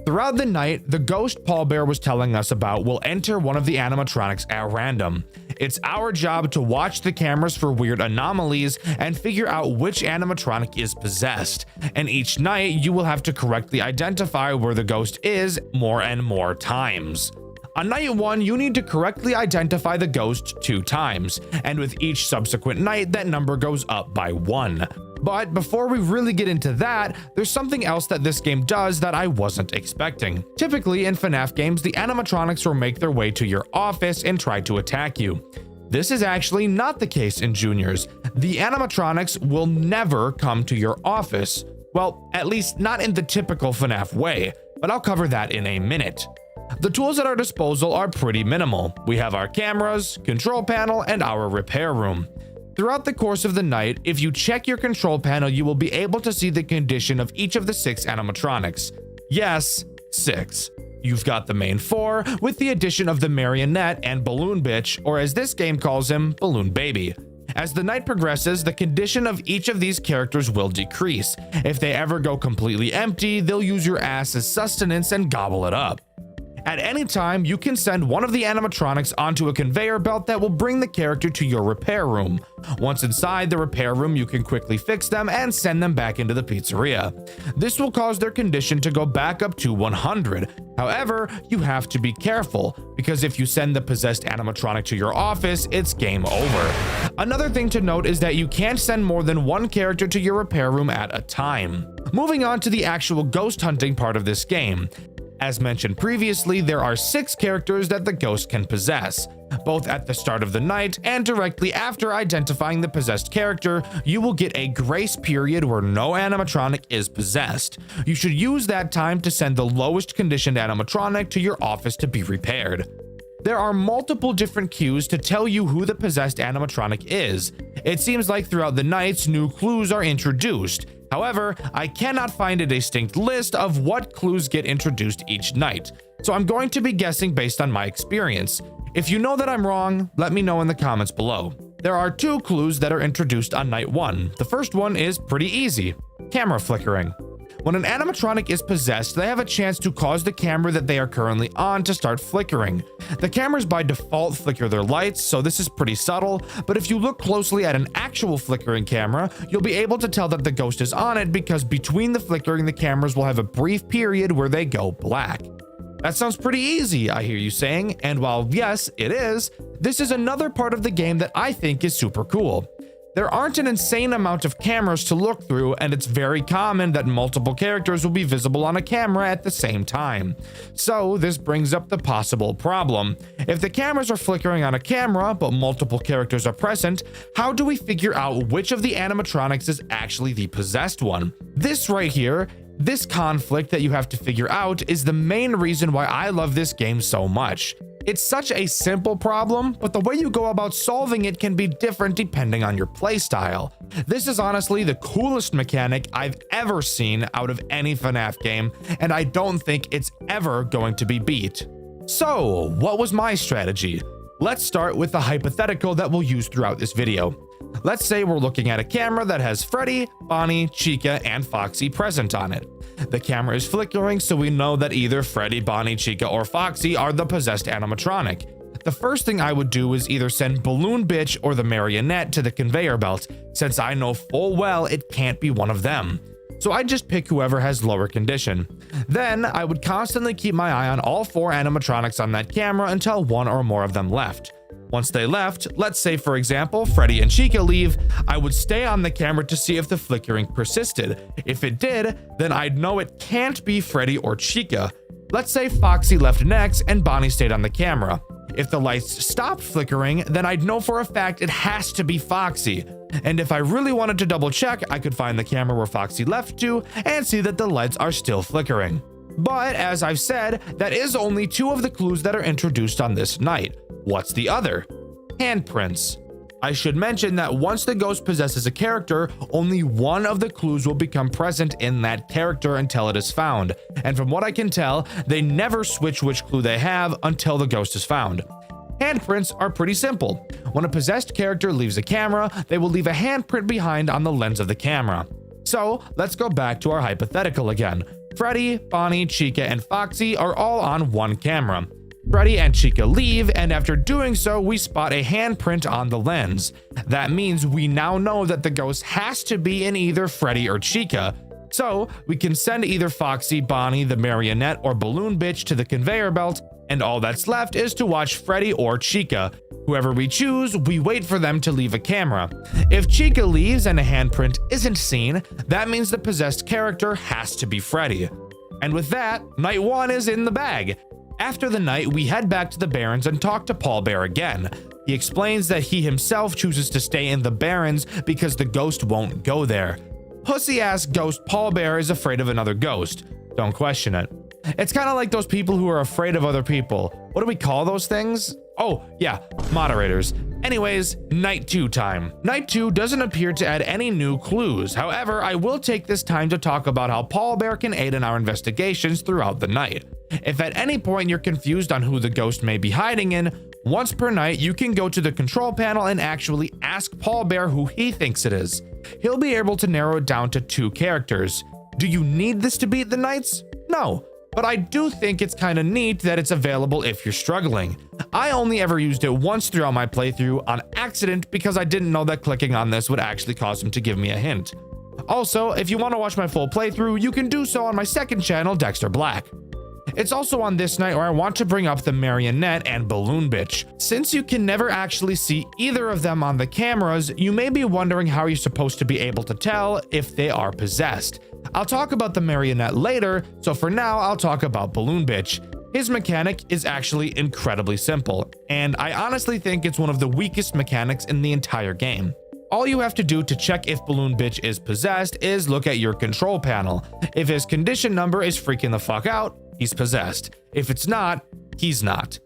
Throughout the night, the ghost Paul Bear was telling us about will enter one of the animatronics at random. It's our job to watch the cameras for weird anomalies and figure out which animatronic is possessed. And each night, you will have to correctly identify where the ghost is more and more times. On night 1, you need to correctly identify the ghost 2 times, and with each subsequent night, that number goes up by 1. But before we really get into that, there's something else that this game does that I wasn't expecting. Typically in FNAF games, the animatronics will make their way to your office and try to attack you. This is actually not the case in Juniors. The animatronics will never come to your office. Well, at least not in the typical FNAF way, but I'll cover that in a minute. The tools at our disposal are pretty minimal. We have our cameras, control panel, and our repair room. Throughout the course of the night, if you check your control panel, you will be able to see the condition of each of the 6 animatronics. Yes, 6. You've got the main 4, with the addition of the marionette and balloon bitch, or as this game calls him, balloon baby. As the night progresses, the condition of each of these characters will decrease. If they ever go completely empty, they'll use your ass as sustenance and gobble it up. At any time, you can send one of the animatronics onto a conveyor belt that will bring the character to your repair room. Once inside the repair room, you can quickly fix them and send them back into the pizzeria. This will cause their condition to go back up to 100. However, you have to be careful, because if you send the possessed animatronic to your office, it's game over. Another thing to note is that you can't send more than one character to your repair room at a time. Moving on to the actual ghost hunting part of this game. As mentioned previously, there are 6 characters that the ghost can possess. Both at the start of the night and directly after identifying the possessed character, you will get a grace period where no animatronic is possessed. You should use that time to send the lowest conditioned animatronic to your office to be repaired. There are multiple different cues to tell you who the possessed animatronic is. It seems like throughout the nights, new clues are introduced. However, I cannot find a distinct list of what clues get introduced each night, so I'm going to be guessing based on my experience. If you know that I'm wrong, let me know in the comments below. There are 2 clues that are introduced on night 1. The first one is pretty easy: camera flickering. When an animatronic is possessed, they have a chance to cause the camera that they are currently on to start flickering. The cameras by default flicker their lights, so this is pretty subtle, but if you look closely at an actual flickering camera, you'll be able to tell that the ghost is on it, because between the flickering, the cameras will have a brief period where they go black. That sounds pretty easy, I hear you saying, and while yes, it is, this is another part of the game that I think is super cool. There aren't an insane amount of cameras to look through, and it's very common that multiple characters will be visible on a camera at the same time. So this brings up the possible problem. If the cameras are flickering on a camera, but multiple characters are present, how do we figure out which of the animatronics is actually the possessed one? This right here, this conflict that you have to figure out, is the main reason why I love this game so much. It's such a simple problem, but the way you go about solving it can be different depending on your playstyle. This is honestly the coolest mechanic I've ever seen out of any FNAF game, and I don't think it's ever going to be beat. So, what was my strategy? Let's start with the hypothetical that we'll use throughout this video. Let's say we're looking at a camera that has Freddy, Bonnie, Chica, and Foxy present on it. The camera is flickering, so we know that either Freddy, Bonnie, Chica, or Foxy are the possessed animatronic. The first thing I would do is either send Balloon Bitch or the marionette to the conveyor belt, since I know full well it can't be one of them. So I just pick whoever has lower condition. Then I would constantly keep my eye on all 4 animatronics on that camera until 1 or more of them left. Once they left, let's say for example Freddy and Chica leave, I would stay on the camera to see if the flickering persisted. If it did, then I'd know it can't be Freddy or Chica. Let's say Foxy left next and Bonnie stayed on the camera. If the lights stopped flickering, then I'd know for a fact it has to be Foxy. And if I really wanted to double check, I could find the camera where Foxy left to and see that the lights are still flickering. But as I've said, that is only 2 of the clues that are introduced on this night. What's the other? Handprints. I should mention that once the ghost possesses a character, only 1 of the clues will become present in that character until it is found. And from what I can tell, they never switch which clue they have until the ghost is found. Handprints are pretty simple. When a possessed character leaves a camera, they will leave a handprint behind on the lens of the camera. So let's go back to our hypothetical again. Freddy, Bonnie, Chica, and Foxy are all on 1 camera. Freddy and Chica leave, and after doing so, we spot a handprint on the lens. That means we now know that the ghost has to be in either Freddy or Chica. So we can send either Foxy, Bonnie, the marionette, or Balloon Bitch to the conveyor belt, and all that's left is to watch Freddy or Chica. Whoever we choose, we wait for them to leave a camera. If Chica leaves and a handprint isn't seen, that means the possessed character has to be Freddy. And with that, night 1 is in the bag. After the night, we head back to the Barrens and talk to Paul Bear again. He explains that he himself chooses to stay in the Barrens because the ghost won't go there. Pussy-ass ghost Paul Bear is afraid of another ghost. Don't question it. It's kind of like those people who are afraid of other people. What do we call those things? Oh, yeah, moderators. Anyways, night 2 time. Night 2 doesn't appear to add any new clues. However, I will take this time to talk about how Paul Bear can aid in our investigations throughout the night. If at any point you're confused on who the ghost may be hiding in, once per night you can go to the control panel and actually ask Paul Bear who he thinks it is. He'll be able to narrow it down to 2 characters. Do you need this to beat the nights? No. But I do think it's kind of neat that it's available if you're struggling. I only ever used it once throughout my playthrough on accident because I didn't know that clicking on this would actually cause him to give me a hint. Also, if you want to watch my full playthrough, you can do so on my second channel, Dexter Black. It's also on this night where I want to bring up the Marionette and Balloon Bitch. Since you can never actually see either of them on the cameras, you may be wondering how you're supposed to be able to tell if they are possessed. I'll talk about the Marionette later, so for now I'll talk about Balloon Bitch. His mechanic is actually incredibly simple, and I honestly think it's one of the weakest mechanics in the entire game. All you have to do to check if Balloon Bitch is possessed is look at your control panel. If his condition number is freaking the fuck out, he's possessed. If it's not, he's not.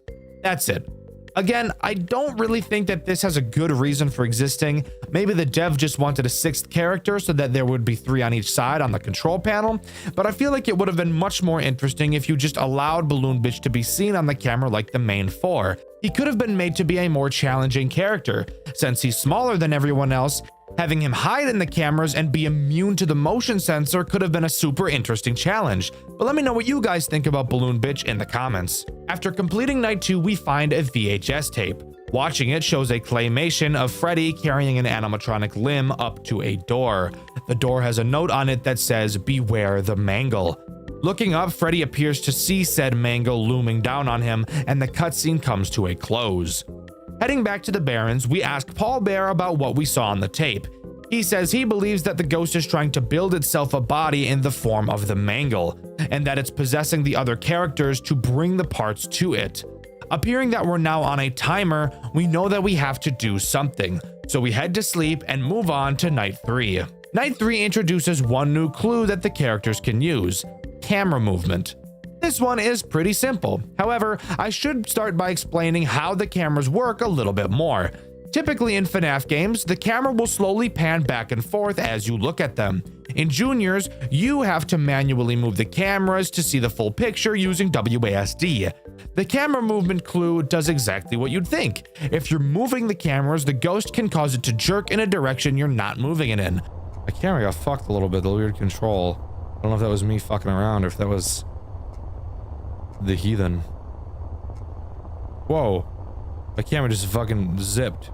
That's it. Again, I don't really think that this has a good reason for existing. Maybe the dev just wanted a 6th character so that there would be 3 on each side on the control panel, but I feel like it would have been much more interesting if you just allowed Balloon Bitch to be seen on the camera like the main 4. He could have been made to be a more challenging character. Since he's smaller than everyone else, having him hide in the cameras and be immune to the motion sensor could have been a super interesting challenge. But let me know what you guys think about Balloon Bitch in the comments. After completing night 2, we find a VHS tape. Watching it shows a claymation of Freddy carrying an animatronic limb up to a door. The door has a note on it that says, "Beware the mangle." Looking up, Freddy appears to see said mangle looming down on him, and the cutscene comes to a close. Heading back to the Barrens, we ask Paul Bear about what we saw on the tape. He says he believes that the ghost is trying to build itself a body in the form of the mangle, and that it's possessing the other characters to bring the parts to it. Appearing that we're now on a timer, we know that we have to do something, so we head to sleep and move on to night 3. Night 3 introduces one new clue that the characters can use: camera movement. This one is pretty simple. However, I should start by explaining how the cameras work a little bit more. Typically in FNAF games, the camera will slowly pan back and forth as you look at them. In Juniors, you have to manually move the cameras to see the full picture using WASD. The camera movement clue does exactly what you'd think. If you're moving the cameras, the ghost can cause it to jerk in a direction you're not moving it in. My camera got fucked a little bit, the weird control. I don't know if that was me fucking around or if that was the heathen. Whoa. My camera just fucking zipped.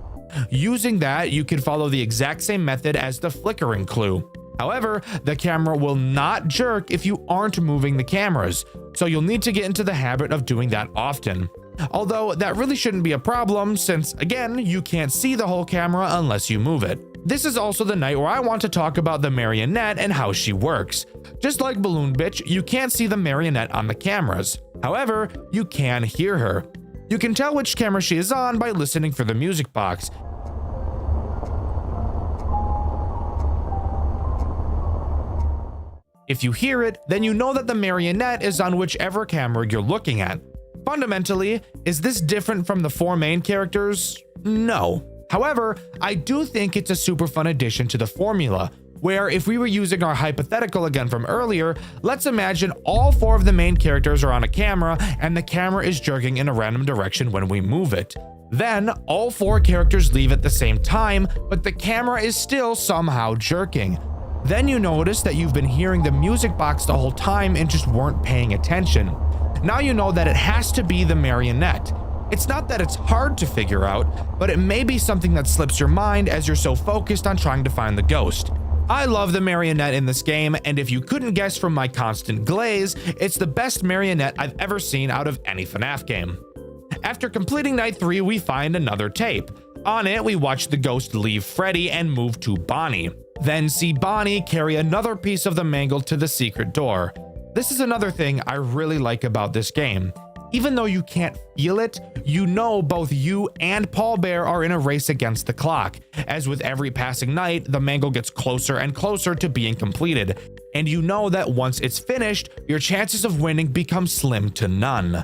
Using that, you can follow the exact same method as the flickering clue. However, the camera will not jerk if you aren't moving the cameras, so you'll need to get into the habit of doing that often. Although that really shouldn't be a problem since, again, you can't see the whole camera unless you move it. This is also the night where I want to talk about the Marionette and how she works. Just like Balloon Bitch, you can't see the Marionette on the cameras. However, you can hear her. You can tell which camera she is on by listening for the music box. If you hear it, then you know that the Marionette is on whichever camera you're looking at. Fundamentally, is this different from the 4 main characters? No. However, I do think it's a super fun addition to the formula, where if we were using our hypothetical again from earlier, let's imagine all 4 of the main characters are on a camera and the camera is jerking in a random direction when we move it. Then all 4 characters leave at the same time, but the camera is still somehow jerking. Then you notice that you've been hearing the music box the whole time and just weren't paying attention. Now you know that it has to be the Marionette. It's not that it's hard to figure out, but it may be something that slips your mind as you're so focused on trying to find the ghost. I love the Marionette in this game, and if you couldn't guess from my constant glaze, it's the best Marionette I've ever seen out of any FNAF game. After completing night 3, we find another tape. On it, we watch the ghost leave Freddy and move to Bonnie. Then see Bonnie carry another piece of the mangle to the secret door. This is another thing I really like about this game. Even though you can't feel it, you know both you and Paul Bear are in a race against the clock, as with every passing night, the mangle gets closer and closer to being completed, and you know that once it's finished, your chances of winning become slim to none.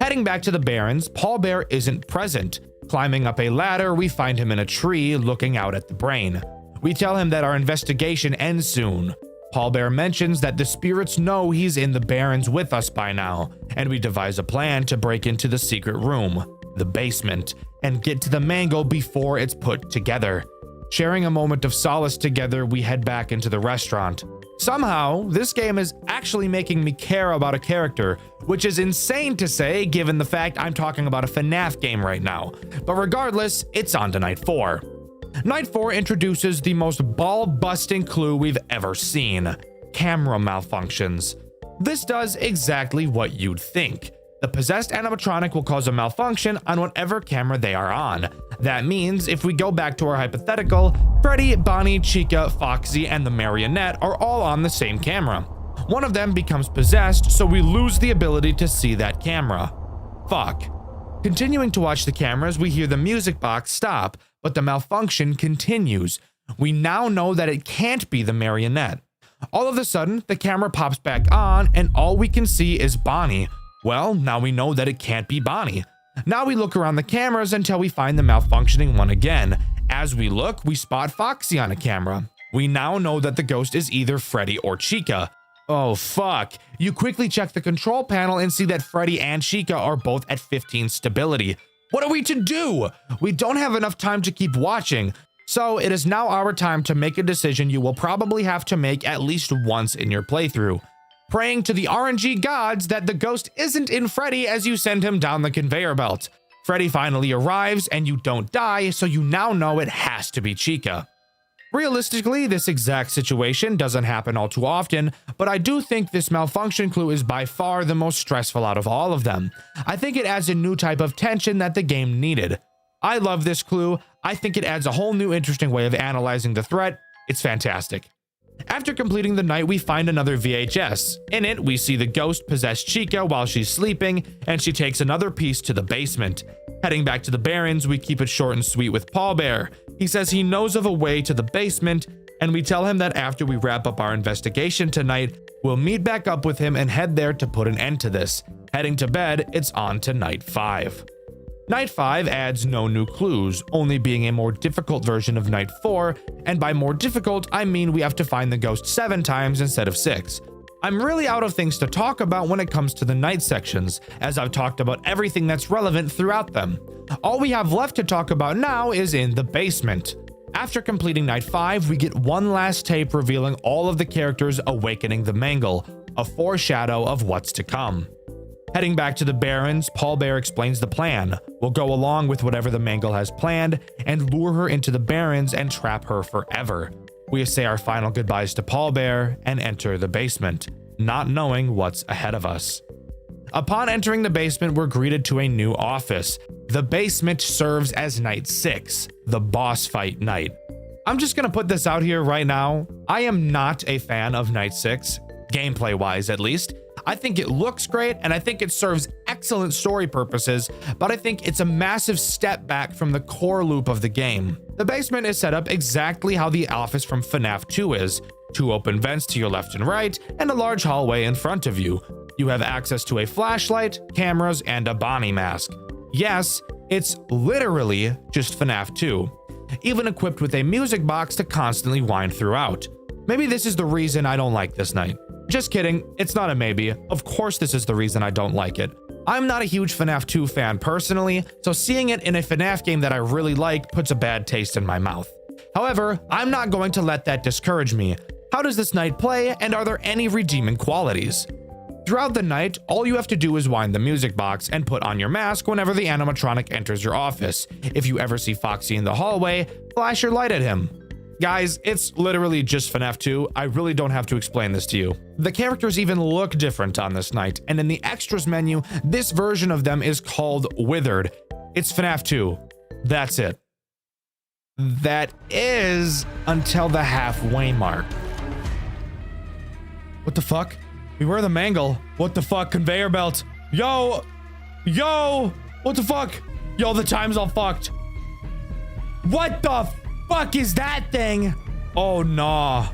Heading back to the Barrens, Paul Bear isn't present. Climbing up a ladder, we find him in a tree looking out at the brain. We tell him that our investigation ends soon. Paul Bear mentions that the spirits know he's in the Barrens with us by now, and we devise a plan to break into the secret room, the basement, and get to the mangle before it's put together. Sharing a moment of solace together, we head back into the restaurant. Somehow, this game is actually making me care about a character, which is insane to say given the fact I'm talking about a FNAF game right now. But regardless, it's on to Night 4. Night 4 introduces the most ball-busting clue we've ever seen: camera malfunctions. This does exactly what you'd think. The possessed animatronic will cause a malfunction on whatever camera they are on. That means if we go back to our hypothetical, Freddy, Bonnie, Chica, Foxy, and the marionette are all on the same camera. One of them becomes possessed, so we lose the ability to see that camera. Fuck. Continuing to watch the cameras, we hear the music box stop, but the malfunction continues. We now know that it can't be the marionette. All of a sudden, the camera pops back on, and all we can see is Bonnie. Well, now we know that it can't be Bonnie. Now we look around the cameras until we find the malfunctioning one again. As we look, we spot Foxy on a camera. We now know that the ghost is either Freddy or Chica. Oh fuck. You quickly check the control panel and see that Freddy and Chica are both at 15 stability. What are we to do? We don't have enough time to keep watching. So it is now our time to make a decision you will probably have to make at least once in your playthrough. Praying to the RNG gods that the ghost isn't in Freddy as you send him down the conveyor belt. Freddy finally arrives and you don't die, so you now know it has to be Chica. Realistically, this exact situation doesn't happen all too often, but I do think this malfunction clue is by far the most stressful out of all of them. I think it adds a new type of tension that the game needed. I love this clue. I think it adds a whole new interesting way of analyzing the threat. It's fantastic. After completing the night, we find another VHS. In it, we see the ghost possess Chica while she's sleeping, and she takes another piece to the basement. Heading back to the Barrens, we keep it short and sweet with Paul Bear. He says he knows of a way to the basement, and we tell him that after we wrap up our investigation tonight, we'll meet back up with him and head there to put an end to this. Heading to bed, it's on to Night 5. Night 5 adds no new clues, only being a more difficult version of Night 4, and by more difficult, I mean we have to find the ghost 7 times instead of 6. I'm really out of things to talk about when it comes to the night sections, as I've talked about everything that's relevant throughout them. All we have left to talk about now is in the basement. After completing Night 5, we get one last tape revealing all of the characters awakening the mangle, a foreshadow of what's to come. Heading back to the Barrens, Paul Bear explains the plan. We'll go along with whatever the mangle has planned and lure her into the Barrens and trap her forever. We say our final goodbyes to Paul Bear and enter the basement, not knowing what's ahead of us. Upon entering the basement, we're greeted to a new office. The basement serves as Night 6, the boss fight night. I'm just gonna put this out here right now. I am not a fan of Night 6, gameplay-wise at least. I think it looks great, and I think it serves excellent story purposes, but I think it's a massive step back from the core loop of the game. The basement is set up exactly how the office from FNAF 2 is. 2 open vents to your left and right, and a large hallway in front of you. You have access to a flashlight, cameras, and a Bonnie mask. Yes, it's literally just FNAF 2, even equipped with a music box to constantly wind throughout. Maybe this is the reason I don't like this night. Just kidding, it's not a maybe. Of course this is the reason I don't like it. I'm not a huge FNAF 2 fan personally, so seeing it in a FNAF game that I really like puts a bad taste in my mouth. However, I'm not going to let that discourage me. How does this night play, and are there any redeeming qualities? Throughout the night, all you have to do is wind the music box and put on your mask whenever the animatronic enters your office. If you ever see Foxy in the hallway, flash your light at him. Guys, it's literally just FNAF 2. I really don't have to explain this to you. The characters even look different on this night, and in the extras menu, this version of them is called Withered. It's FNAF 2. That's it. That is until the halfway mark. What the fuck? We were the mangle. What the fuck? Conveyor belt. Yo! Yo, what the fuck? Yo, the time's all fucked. What the fuck is that thing? Oh, nah.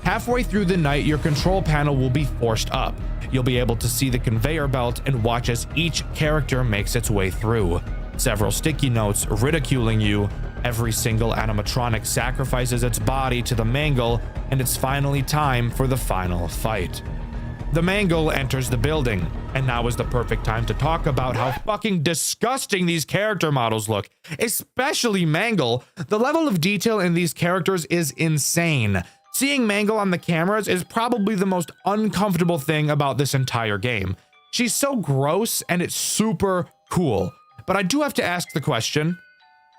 Halfway through the night, your control panel will be forced up. You'll be able to see the conveyor belt and watch as each character makes its way through. Several sticky notes ridiculing you. Every single animatronic sacrifices its body to the mangle, and it's finally time for the final fight. The mangle enters the building, and now is the perfect time to talk about how fucking disgusting these character models look, especially Mangle. The level of detail in these characters is insane. Seeing Mangle on the cameras is probably the most uncomfortable thing about this entire game. She's so gross and it's super cool. But I do have to ask the question,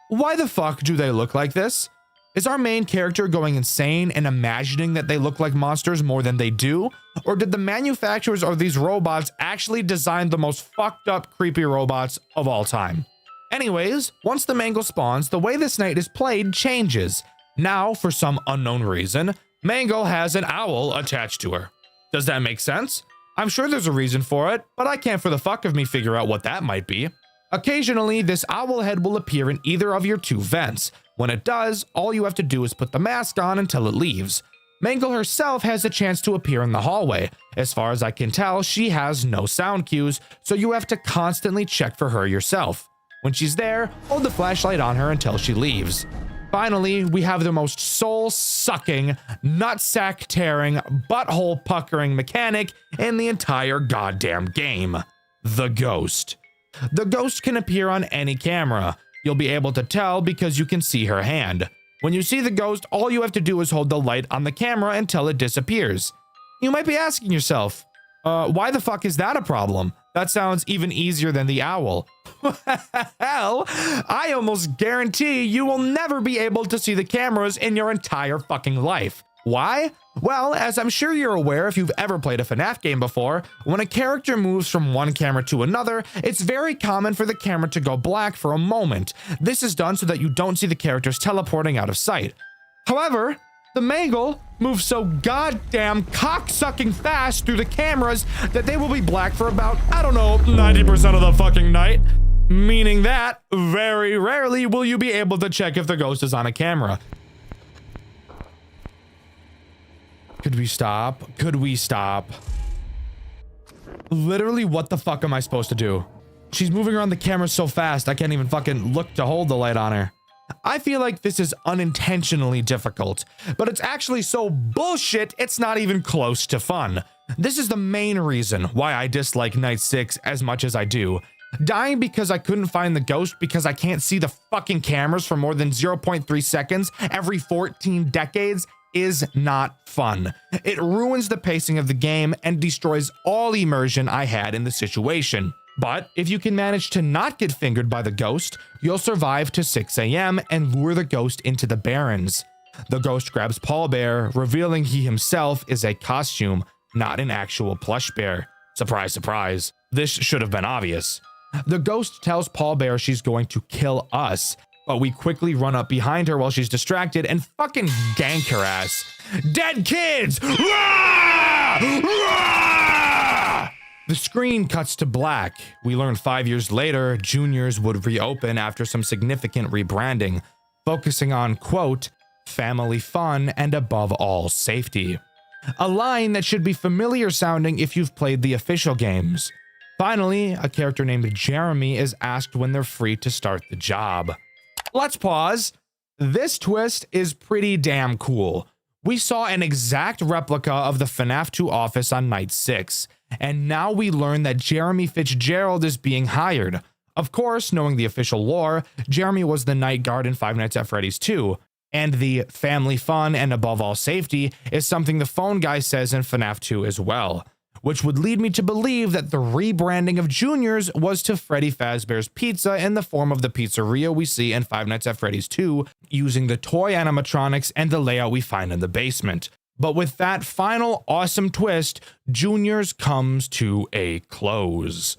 why the fuck do they look like this? Is our main character going insane and imagining that they look like monsters more than they do? Or did the manufacturers of these robots actually design the most fucked up, creepy robots of all time? Anyways, once the Mangle spawns, the way this night is played changes. Now, for some unknown reason, Mangle has an owl attached to her. Does that make sense? I'm sure there's a reason for it, but I can't for the fuck of me figure out what that might be. Occasionally, this owl head will appear in either of your two vents. When it does, all you have to do is put the mask on until it leaves. Mangle herself has a chance to appear in the hallway. As far as I can tell, she has no sound cues, so you have to constantly check for her yourself. When she's there, hold the flashlight on her until she leaves. Finally, we have the most soul-sucking, nutsack-tearing, butthole-puckering mechanic in the entire goddamn game. The Ghost. The Ghost can appear on any camera. You'll be able to tell because you can see her hand. When you see the Ghost, all you have to do is hold the light on the camera until it disappears. You might be asking yourself, why the fuck is that a problem? That sounds even easier than the owl. Hell, I almost guarantee you will never be able to see the cameras in your entire fucking life. Why? Well, as I'm sure you're aware if you've ever played a FNAF game before, when a character moves from one camera to another, it's very common for the camera to go black for a moment. This is done so that you don't see the characters teleporting out of sight. However, the Mangle moves so goddamn cocksucking fast through the cameras that they will be black for about, I don't know, 90% of the fucking night. Meaning that, very rarely will you be able to check if the Ghost is on a camera. Could we stop? Could we stop? Literally, what the fuck am I supposed to do? She's moving around the camera so fast, I can't even fucking look to hold the light on her. I feel like this is unintentionally difficult, but it's actually so bullshit, it's not even close to fun. This is the main reason why I dislike Night 6 as much as I do. Dying because I couldn't find the Ghost because I can't see the fucking cameras for more than 0.3 seconds every 14 decades is not fun. It ruins the pacing of the game and destroys all immersion I had in the situation. But if you can manage to not get fingered by the Ghost, you'll survive to 6 AM and lure the Ghost into the Barrens. The Ghost grabs Paul Bear, revealing he himself is a costume, not an actual plush bear. Surprise, surprise. This should have been obvious. The Ghost tells Paul Bear she's going to kill us, but we quickly run up behind her while she's distracted and fucking gank her ass. Dead kids! Rah! Rah! The screen cuts to black. We learn 5 years later, Juniors would reopen after some significant rebranding, focusing on, quote, family fun and above all safety. A line that should be familiar sounding if you've played the official games. Finally, a character named Jeremy is asked when they're free to start the job. Let's pause. This twist is pretty damn cool. We saw an exact replica of the FNAF 2 office on Night 6, and now we learn that Jeremy Fitzgerald is being hired. Of course, knowing the official lore, Jeremy was the night guard in Five Nights at Freddy's 2, and the family fun and above all safety is something the phone guy says in FNAF 2 as well. Which would lead me to believe that the rebranding of Juniors was to Freddy Fazbear's Pizza in the form of the pizzeria we see in Five Nights at Freddy's 2, using the toy animatronics and the layout we find in the basement. But with that final awesome twist, Juniors comes to a close.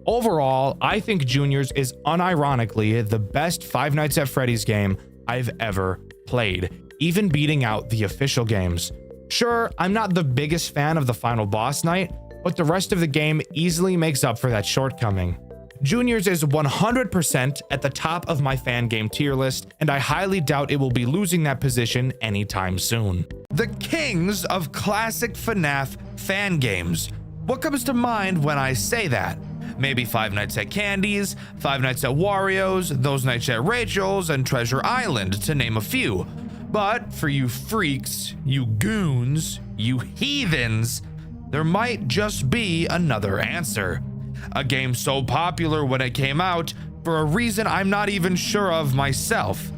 Overall, I think Juniors is unironically the best Five Nights at Freddy's game I've ever played, even beating out the official games. Sure, I'm not the biggest fan of the final boss night, but the rest of the game easily makes up for that shortcoming. Juniors is 100% at the top of my fan game tier list, and I highly doubt it will be losing that position anytime soon. The kings of classic FNAF fan games. What comes to mind when I say that? Maybe Five Nights at Candy's, Five Nights at Wario's, Those Nights at Rachel's, and Treasure Island, to name a few. But for you freaks, you goons, you heathens, there might just be another answer. A game so popular when it came out for a reason I'm not even sure of myself.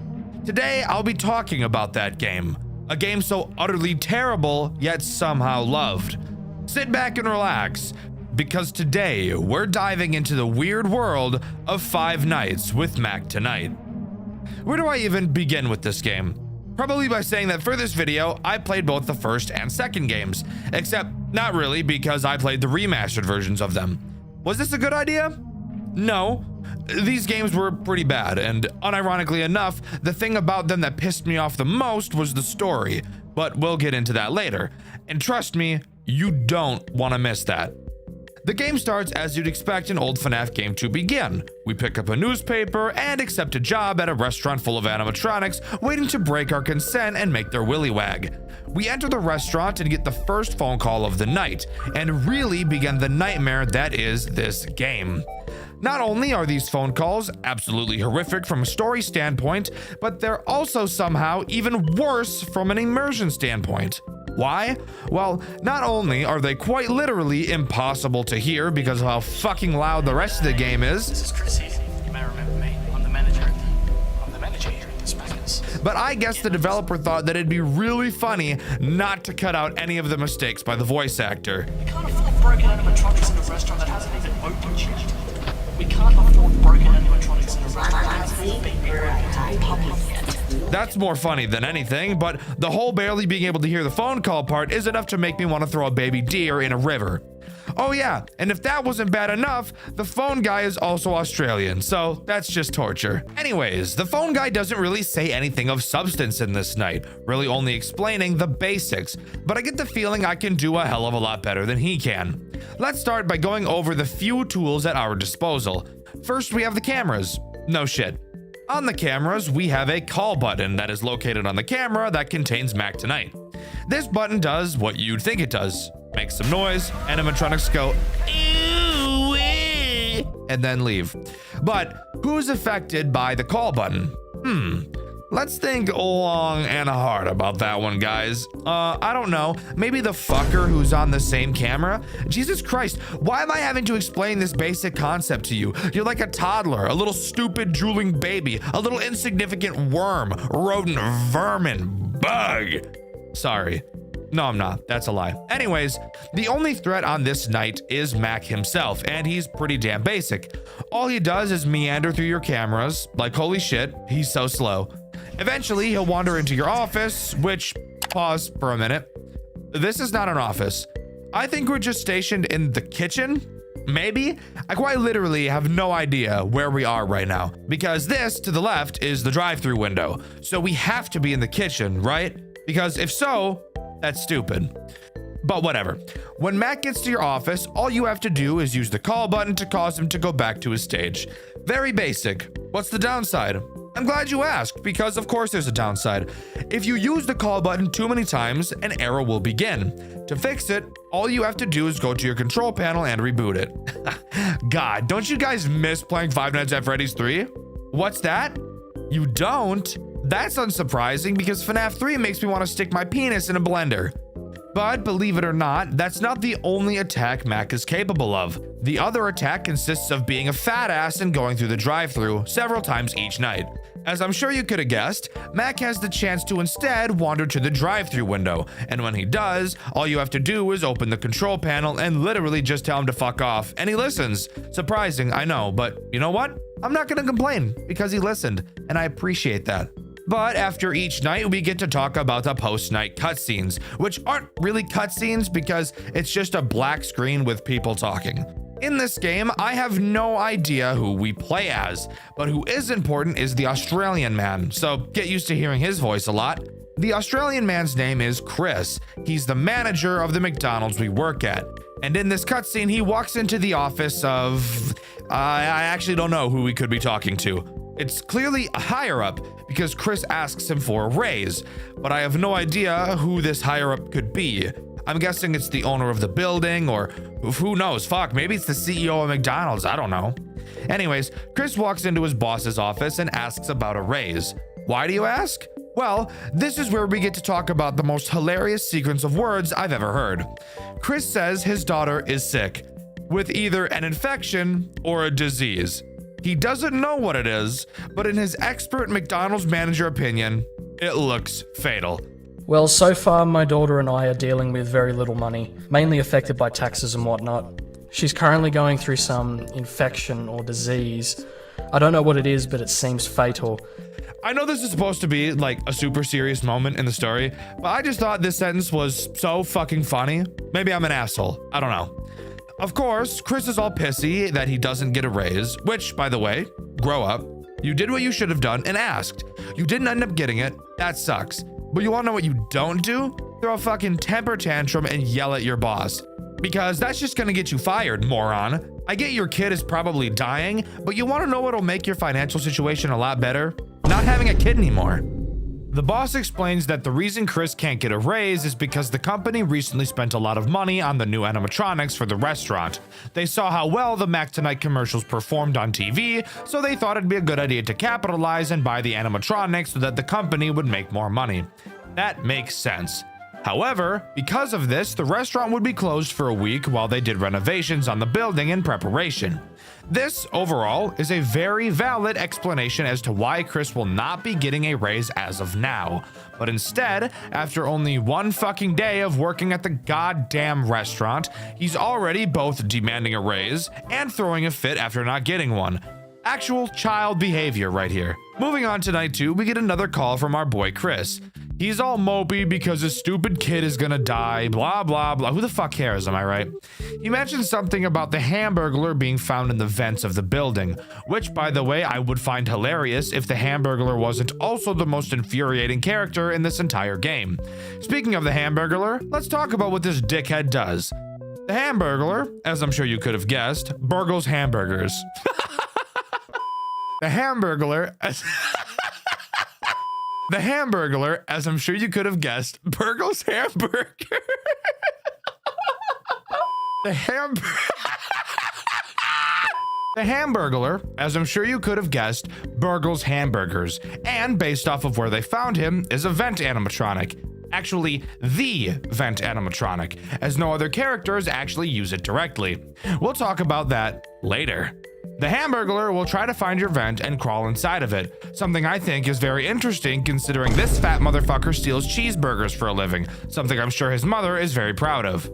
Today, I'll be talking about that game. A game so utterly terrible, yet somehow loved. Sit back and relax, because today we're diving into the weird world of Five Nights with Mac tonight. Where do I even begin with this game? Probably by saying that for this video, I played both the first and second games, except not really because I played the remastered versions of them. Was this a good idea? No. These games were pretty bad, and unironically enough, the thing about them that pissed me off the most was the story, but we'll get into that later. And trust me, you don't want to miss that. The game starts as you'd expect an old FNAF game to begin. We pick up a newspaper and accept a job at a restaurant full of animatronics waiting to break our consent and make their willy wag. We enter the restaurant and get the first phone call of the night, and really begin the nightmare that is this game. Not only are these phone calls absolutely horrific from a story standpoint, but they're also somehow even worse from an immersion standpoint. Why? Well, not only are they quite literally impossible to hear because of how fucking loud the rest of the game is. This is Chrissy. You may remember me. I'm the manager here at this business. But I guess the developer thought that it'd be really funny not to cut out any of the mistakes by the voice actor. We can't afford broken animatronics in a restaurant that hasn't even opened yet. We can't afford broken animatronics in a restaurant that hasn't even been broken to the public yet. That's more funny than anything, but the whole barely being able to hear the phone call part is enough to make me want to throw a baby deer in a river. Oh yeah, and if that wasn't bad enough, the phone guy is also Australian, so that's just torture. Anyways, the phone guy doesn't really say anything of substance in this night, really only explaining the basics, but I get the feeling I can do a hell of a lot better than he can. Let's start by going over the few tools at our disposal. First, we have the cameras. No shit. On the cameras, we have a call button that is located on the camera that contains Mac tonight. This button does what you'd think it does. Makes some noise, animatronics go, "Ew," and then leave. But who's affected by the call button? Let's think long and hard about that one, guys. I don't know. Maybe the fucker who's on the same camera? Jesus Christ, why am I having to explain this basic concept to you? You're like a toddler, a little stupid drooling baby, a little insignificant worm, rodent, vermin, bug. Sorry. No, I'm not. That's a lie. Anyways, the only threat on this night is Mac himself, and he's pretty damn basic. All he does is meander through your cameras, like holy shit, he's so slow. Eventually, he'll wander into your office, which, pause for a minute. This is not an office. I think we're just stationed in the kitchen? Maybe? I quite literally have no idea where we are right now, because this, to the left, is the drive-through window. So we have to be in the kitchen, right? Because if so, that's stupid. But whatever. When Mac gets to your office, all you have to do is use the call button to cause him to go back to his stage. Very basic. What's the downside? I'm glad you asked, because of course there's a downside. If you use the call button too many times, an error will begin. To fix it, all you have to do is go to your control panel and reboot it. God, don't you guys miss playing Five Nights at Freddy's 3? What's that? You don't? That's unsurprising because FNAF 3 makes me want to stick my penis in a blender. But believe it or not, that's not the only attack Mac is capable of. The other attack consists of being a fat ass and going through the drive-thru several times each night. As I'm sure you could have guessed, Mac has the chance to instead wander to the drive-thru window, and when he does, all you have to do is open the control panel and literally just tell him to fuck off, and he listens. Surprising, I know, but you know what? I'm not gonna complain, because he listened, and I appreciate that. But after each night, we get to talk about the post-night cutscenes, which aren't really cutscenes because it's just a black screen with people talking. In this game, I have no idea who we play as, but who is important is the Australian man, so get used to hearing his voice a lot. The Australian man's name is Chris. He's the manager of the McDonald's we work at, And in this cutscene, he walks into the office of... I actually don't know who we could be talking to. It's clearly a higher up because Chris asks him for a raise, but I have no idea who this higher up could be. I'm guessing it's the owner of the building, or who knows, fuck, maybe it's the CEO of McDonald's, I don't know. Anyways, Chris walks into his boss's office and asks about a raise. Why do you ask? Well, this is where we get to talk about the most hilarious sequence of words I've ever heard. Chris says his daughter is sick, with either an infection or a disease. He doesn't know what it is, but in his expert McDonald's manager opinion, it looks fatal. Well, so far my daughter and I are dealing with very little money, mainly affected by taxes and whatnot. She's currently going through some infection or disease. I don't know what it is, but it seems fatal. I know this is supposed to be like a super serious moment in the story, but I just thought this sentence was so fucking funny. Maybe I'm an asshole. I don't know. Of course, Chris is all pissy that he doesn't get a raise, which, by the way, grow up. You did what you should have done and asked. You didn't end up getting it. That sucks. But you wanna know what you don't do? Throw a fucking temper tantrum and yell at your boss. Because that's just gonna get you fired, moron. I get your kid is probably dying, but you wanna know what'll make your financial situation a lot better? Not having a kid anymore. The boss explains that the reason Chris can't get a raise is because the company recently spent a lot of money on the new animatronics for the restaurant. They saw how well the Mac Tonight commercials performed on TV, so they thought it'd be a good idea to capitalize and buy the animatronics so that the company would make more money. That makes sense. However, because of this, the restaurant would be closed for a week while they did renovations on the building in preparation. This, overall, is a very valid explanation as to why Chris will not be getting a raise as of now. But instead, after only one fucking day of working at the goddamn restaurant, he's already both demanding a raise and throwing a fit after not getting one. Actual child behavior right here. Moving on to night 2, we get another call from our boy Chris. He's all mopey because his stupid kid is gonna die, blah, blah, blah. Who the fuck cares, am I right? He mentions something about the Hamburglar being found in the vents of the building, which, by the way, I would find hilarious if the Hamburglar wasn't also the most infuriating character in this entire game. Speaking of the Hamburglar, let's talk about what this dickhead does. The Hamburglar, as I'm sure you could have guessed, burgles hamburgers. The Hamburglar, the Hamburglar, as I'm sure you could have guessed, burgles hamburger. The Hamburglar, as I'm sure you could have guessed, burgles hamburgers, and based off of where they found him, is a vent animatronic. Actually, the vent animatronic, as no other characters actually use it directly. We'll talk about that later. The Hamburglar will try to find your vent and crawl inside of it, something I think is very interesting considering this fat motherfucker steals cheeseburgers for a living, something I'm sure his mother is very proud of.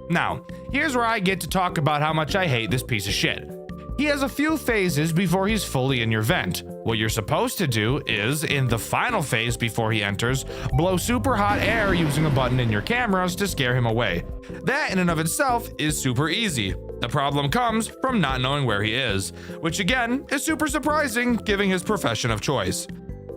Now, here's where I get to talk about how much I hate this piece of shit. He has a few phases before he's fully in your vent. What you're supposed to do is, in the final phase before he enters, blow super hot air using a button in your cameras to scare him away. That in and of itself is super easy. The problem comes from not knowing where he is, which again is super surprising given his profession of choice.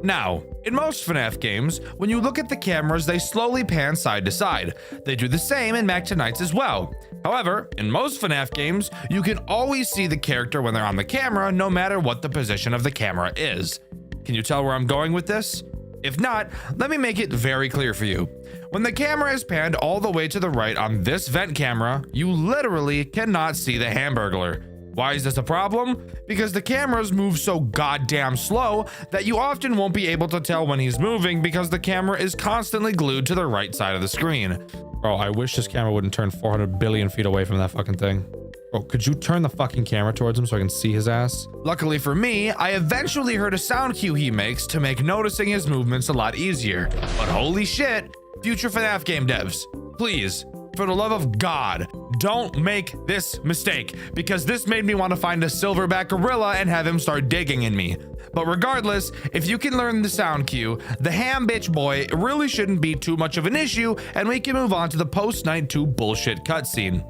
Now, in most FNAF games, when you look at the cameras, they slowly pan side to side. They do the same in Mac Tonight's as well. However, in most FNAF games, you can always see the character when they're on the camera, no matter what the position of the camera is. Can you tell where I'm going with this? If not, let me make it very clear for you. When the camera is panned all the way to the right on this vent camera, you literally cannot see the Hamburglar. Why is this a problem? Because the cameras move so goddamn slow that you often won't be able to tell when he's moving because the camera is constantly glued to the right side of the screen. Bro, I wish this camera wouldn't turn 400 billion feet away from that fucking thing. Bro, could you turn the fucking camera towards him so I can see his ass? Luckily for me, I eventually heard a sound cue he makes to make noticing his movements a lot easier. But holy shit, future FNAF game devs, please, for the love of God, don't make this mistake, because this made me want to find a silverback gorilla and have him start digging in me. But regardless, if you can learn the sound cue, the ham bitch boy really shouldn't be too much of an issue, and we can move on to the post-night 2 bullshit cutscene.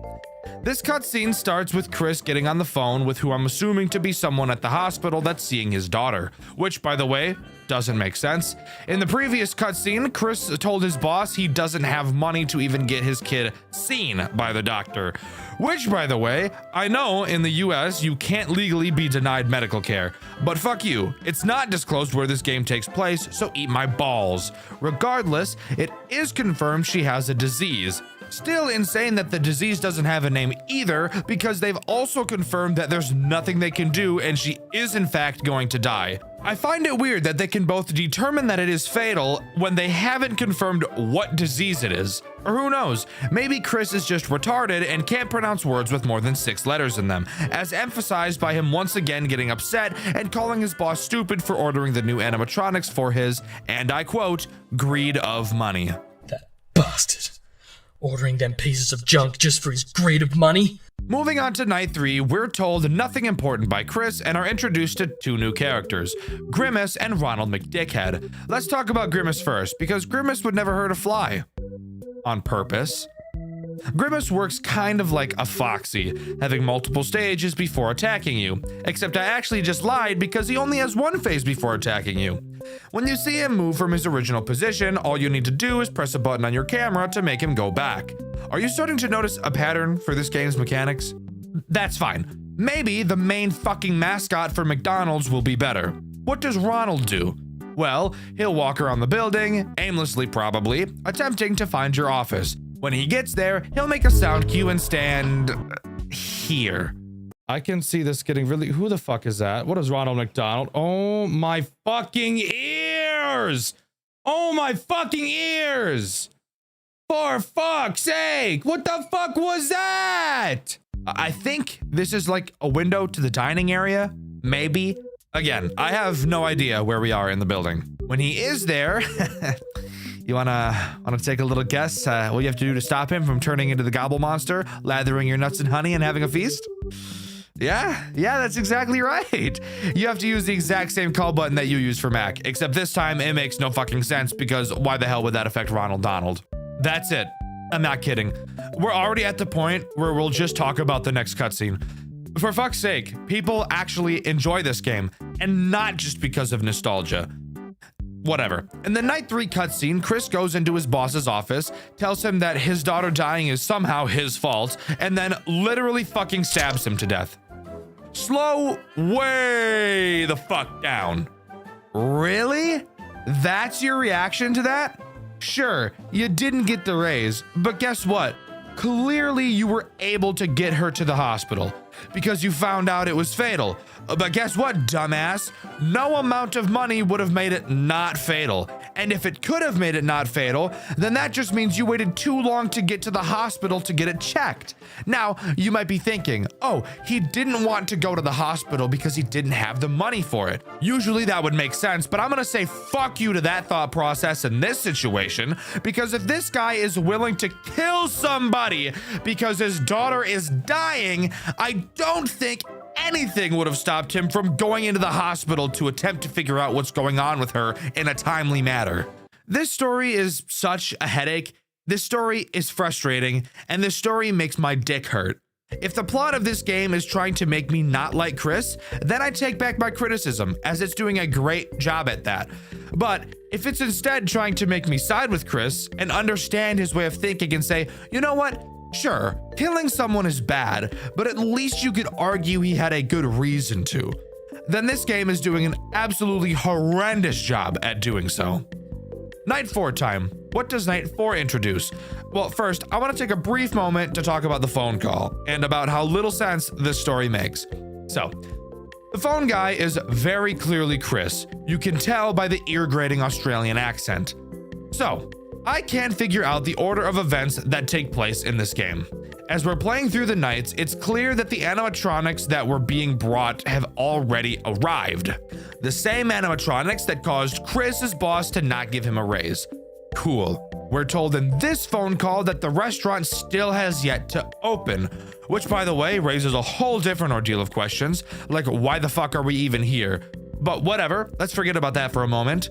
This cutscene starts with Chris getting on the phone with who I'm assuming to be someone at the hospital that's seeing his daughter, which, by the way, doesn't make sense. In the previous cutscene, Chris told his boss he doesn't have money to even get his kid seen by the doctor, which, by the way, I know in the US you can't legally be denied medical care, but fuck you, it's not disclosed where this game takes place, so eat my balls. Regardless, it is confirmed she has a disease. Still insane that the disease doesn't have a name either, because they've also confirmed that there's nothing they can do and she is in fact going to die. I find it weird that they can both determine that it is fatal when they haven't confirmed what disease it is. Or who knows, maybe Chris is just retarded and can't pronounce words with more than 6 letters in them, as emphasized by him once again getting upset and calling his boss stupid for ordering the new animatronics for his, and I quote, greed of money. That bastard. Ordering them pieces of junk just for his greed of money? Moving on to night 3, we're told nothing important by Chris and are introduced to 2 new characters, Grimace and Ronald McDickhead. Let's talk about Grimace first, because Grimace would never hurt a fly. On purpose. Grimace works kind of like a foxy, having multiple stages before attacking you, except I actually just lied because he only has 1 phase before attacking you. When you see him move from his original position, all you need to do is press a button on your camera to make him go back. Are you starting to notice a pattern for this game's mechanics? That's fine. Maybe the main fucking mascot for McDonald's will be better. What does Ronald do? Well, he'll walk around the building, aimlessly probably, attempting to find your office. When he gets there, he'll make a sound cue and stand here. I can see this getting really... Who the fuck is that? What is Ronald McDonald? Oh my fucking ears! Oh my fucking ears! For fuck's sake! What the fuck was that? I think this is like a window to the dining area. Maybe. Again, I have no idea where we are in the building. When he is there... You wanna take a little guess what you have to do to stop him from turning into the gobble monster, lathering your nuts in honey and having a feast? Yeah, that's exactly right. You have to use the exact same call button that you use for Mac, except this time it makes no fucking sense because why the hell would that affect Ronald Donald? That's it. I'm not kidding. We're already at the point where we'll just talk about the next cutscene. For fuck's sake, people actually enjoy this game, and not just because of nostalgia. Whatever. In the night 3 cutscene, Chris goes into his boss's office, tells him that his daughter dying is somehow his fault, and then literally fucking stabs him to death. Slow way the fuck down. Really? That's your reaction to that? Sure, you didn't get the raise, but guess what? Clearly you were able to get her to the hospital because you found out it was fatal. But guess what, dumbass? No amount of money would have made it not fatal. And if it could have made it not fatal, then that just means you waited too long to get to the hospital to get it checked. Now, you might be thinking, oh, he didn't want to go to the hospital because he didn't have the money for it. Usually that would make sense, but I'm gonna say fuck you to that thought process in this situation, because if this guy is willing to kill somebody because his daughter is dying, I don't think anything would have stopped him from going into the hospital to attempt to figure out what's going on with her in a timely manner. This story is such a headache. This story is frustrating, and this story makes my dick hurt. If the plot of this game is trying to make me not like Chris, then I take back my criticism, as it's doing a great job at that. But if it's instead trying to make me side with Chris and understand his way of thinking and say, you know what? Sure, killing someone is bad, but at least you could argue he had a good reason to. Then this game is doing an absolutely horrendous job at doing so. Night 4 time. What does Night 4 introduce? Well, first, I want to take a brief moment to talk about the phone call and about how little sense this story makes. So, the phone guy is very clearly Chris. You can tell by the ear-grating Australian accent. So, I can't figure out the order of events that take place in this game. As we're playing through the nights, it's clear that the animatronics that were being brought have already arrived. The same animatronics that caused Chris's boss to not give him a raise. Cool. We're told in this phone call that the restaurant still has yet to open, which by the way raises a whole different ordeal of questions, like why the fuck are we even here? But whatever, let's forget about that for a moment.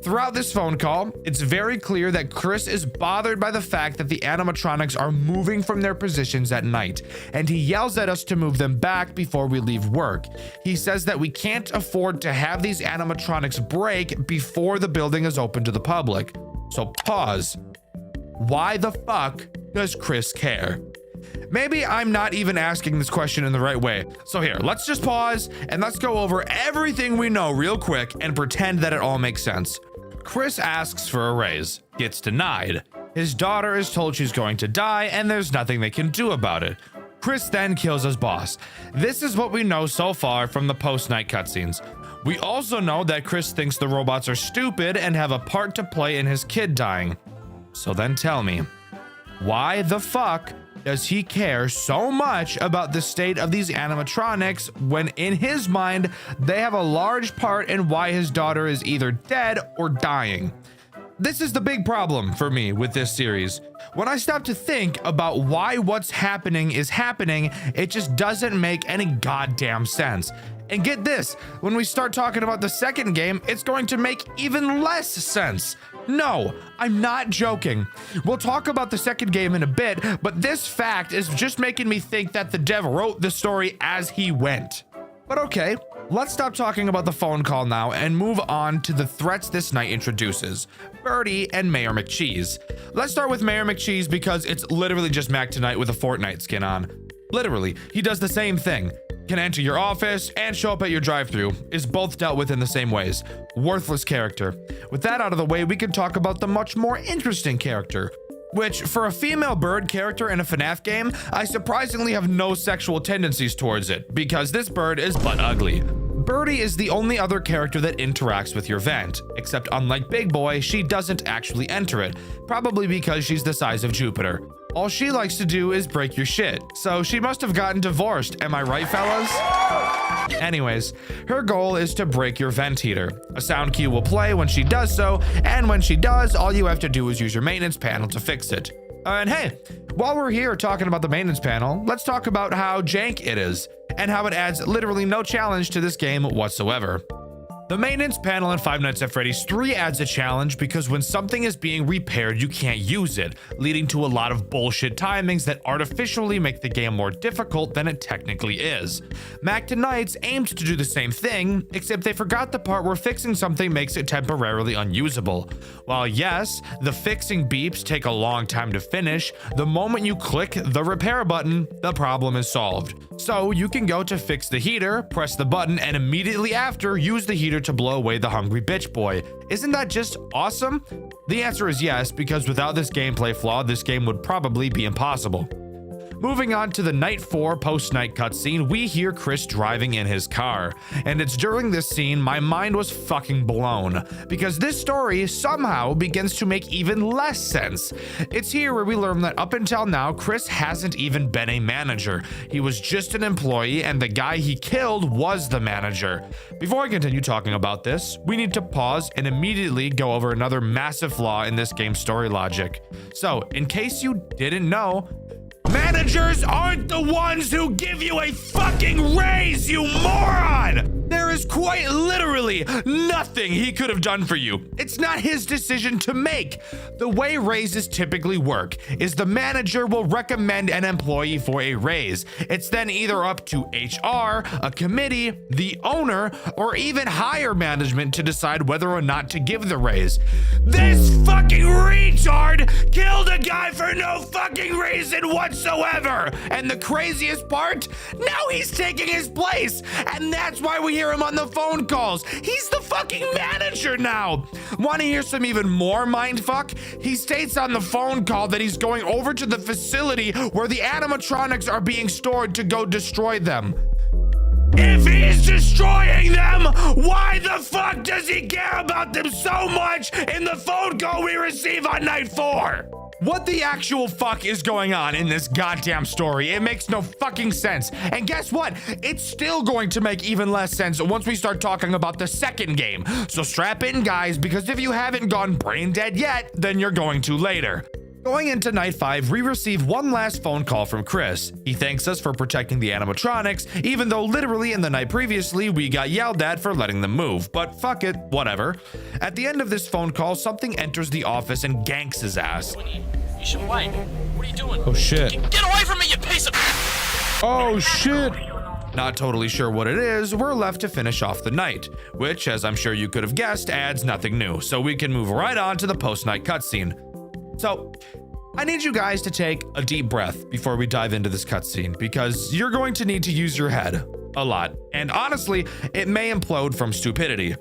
Throughout this phone call, it's very clear that Chris is bothered by the fact that the animatronics are moving from their positions at night, and he yells at us to move them back before we leave work. He says that we can't afford to have these animatronics break before the building is open to the public. So pause. Why the fuck does Chris care? Maybe I'm not even asking this question in the right way. So here, let's just pause and let's go over everything we know real quick and pretend that it all makes sense. Chris asks for a raise, gets denied. His daughter is told she's going to die and there's nothing they can do about it. Chris then kills his boss. This is what we know so far from the post-night cutscenes. We also know that Chris thinks the robots are stupid and have a part to play in his kid dying. So then tell me, why the fuck does he care so much about the state of these animatronics when in his mind they have a large part in why his daughter is either dead or dying? This is the big problem for me with this series. When I stop to think about why what's happening is happening, it just doesn't make any goddamn sense. And get this, when we start talking about the second game, it's going to make even less sense. No, I'm not joking. We'll talk about the second game in a bit, but this fact is just making me think that the dev wrote the story as he went. But okay, let's stop talking about the phone call now and move on to the threats this night introduces. Birdie and Mayor McCheese. Let's start with Mayor McCheese because it's literally just Mac tonight with a Fortnite skin on. Literally, he does the same thing. Can enter your office and show up at your drive-thru, is both dealt with in the same ways. Worthless character. With that out of the way, we can talk about the much more interesting character, which for a female bird character in a FNAF game, I surprisingly have no sexual tendencies towards it, because this bird is butt ugly. Birdie is the only other character that interacts with your vent, except unlike Big Boy, she doesn't actually enter it, probably because she's the size of Jupiter. All she likes to do is break your shit, so she must have gotten divorced, am I right, fellas? Anyways, her goal is to break your vent heater. A sound cue will play when she does so, and when she does, all you have to do is use your maintenance panel to fix it. And hey, while we're here talking about the maintenance panel, let's talk about how jank it is, and how it adds literally no challenge to this game whatsoever. The maintenance panel in Five Nights at Freddy's 3 adds a challenge because when something is being repaired, you can't use it, leading to a lot of bullshit timings that artificially make the game more difficult than it technically is. Mac Tonight's aimed to do the same thing, except they forgot the part where fixing something makes it temporarily unusable. While yes, the fixing beeps take a long time to finish, the moment you click the repair button, the problem is solved. So you can go to fix the heater, press the button, and immediately after use the heater to blow away the hungry bitch boy. Isn't that just awesome? The answer is yes, because without this gameplay flaw, this game would probably be impossible. Moving on to the Night 4 post-night cutscene, we hear Chris driving in his car. And it's during this scene my mind was fucking blown, because this story somehow begins to make even less sense. It's here where we learn that up until now, Chris hasn't even been a manager. He was just an employee, and the guy he killed was the manager. Before I continue talking about this, we need to pause and immediately go over another massive flaw in this game's story logic. So, in case you didn't know, managers aren't the ones who give you a fucking raise, you moron! There is quite literally nothing he could have done for you. It's not his decision to make. The way raises typically work is the manager will recommend an employee for a raise. It's then either up to HR, a committee, the owner, or even higher management to decide whether or not to give the raise. This fucking retard killed a guy for no fucking reason whatsoever. And the craziest part, now he's taking his place. And that's why we hear him on the phone calls. He's the fucking manager now. Want to hear some even more mindfuck? He states on the phone call that he's going over to the facility where the animatronics are being stored to go destroy them. If he's destroying them, why the fuck does he care about them so much in the phone call we receive on Night 4? What the actual fuck is going on in this goddamn story? It makes no fucking sense. And guess what? It's still going to make even less sense once we start talking about the second game. So strap in, guys, because if you haven't gone brain dead yet, then you're going to later. Going into night 5, we receive one last phone call from Chris. He thanks us for protecting the animatronics, even though literally in the night previously we got yelled at for letting them move, but fuck it, whatever. At the end of this phone call, something enters the office and ganks his ass. You should wait. What are you doing? Oh shit. Get away from me, you piece of... Oh shit. Not totally sure what it is, we're left to finish off the night, which, as I'm sure you could have guessed, adds nothing new, so we can move right on to the post-night cutscene. So, I need you guys to take a deep breath before we dive into this cutscene, because you're going to need to use your head a lot, and honestly, it may implode from stupidity.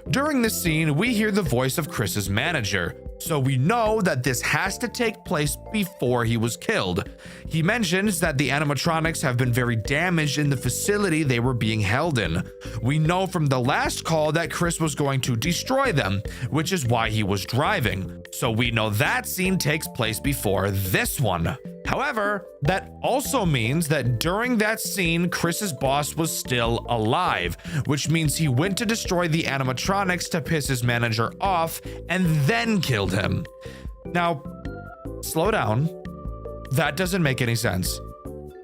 During this scene, we hear the voice of Chris's manager, so we know that this has to take place before he was killed. He mentions that the animatronics have been very damaged in the facility they were being held in. We know from the last call that Chris was going to destroy them, which is why he was driving. So we know that scene takes place before this one. However, that also means that during that scene, Chris's boss was still alive, which means he went to destroy the animatronics to piss his manager off and then killed him. Now, slow down. That doesn't make any sense.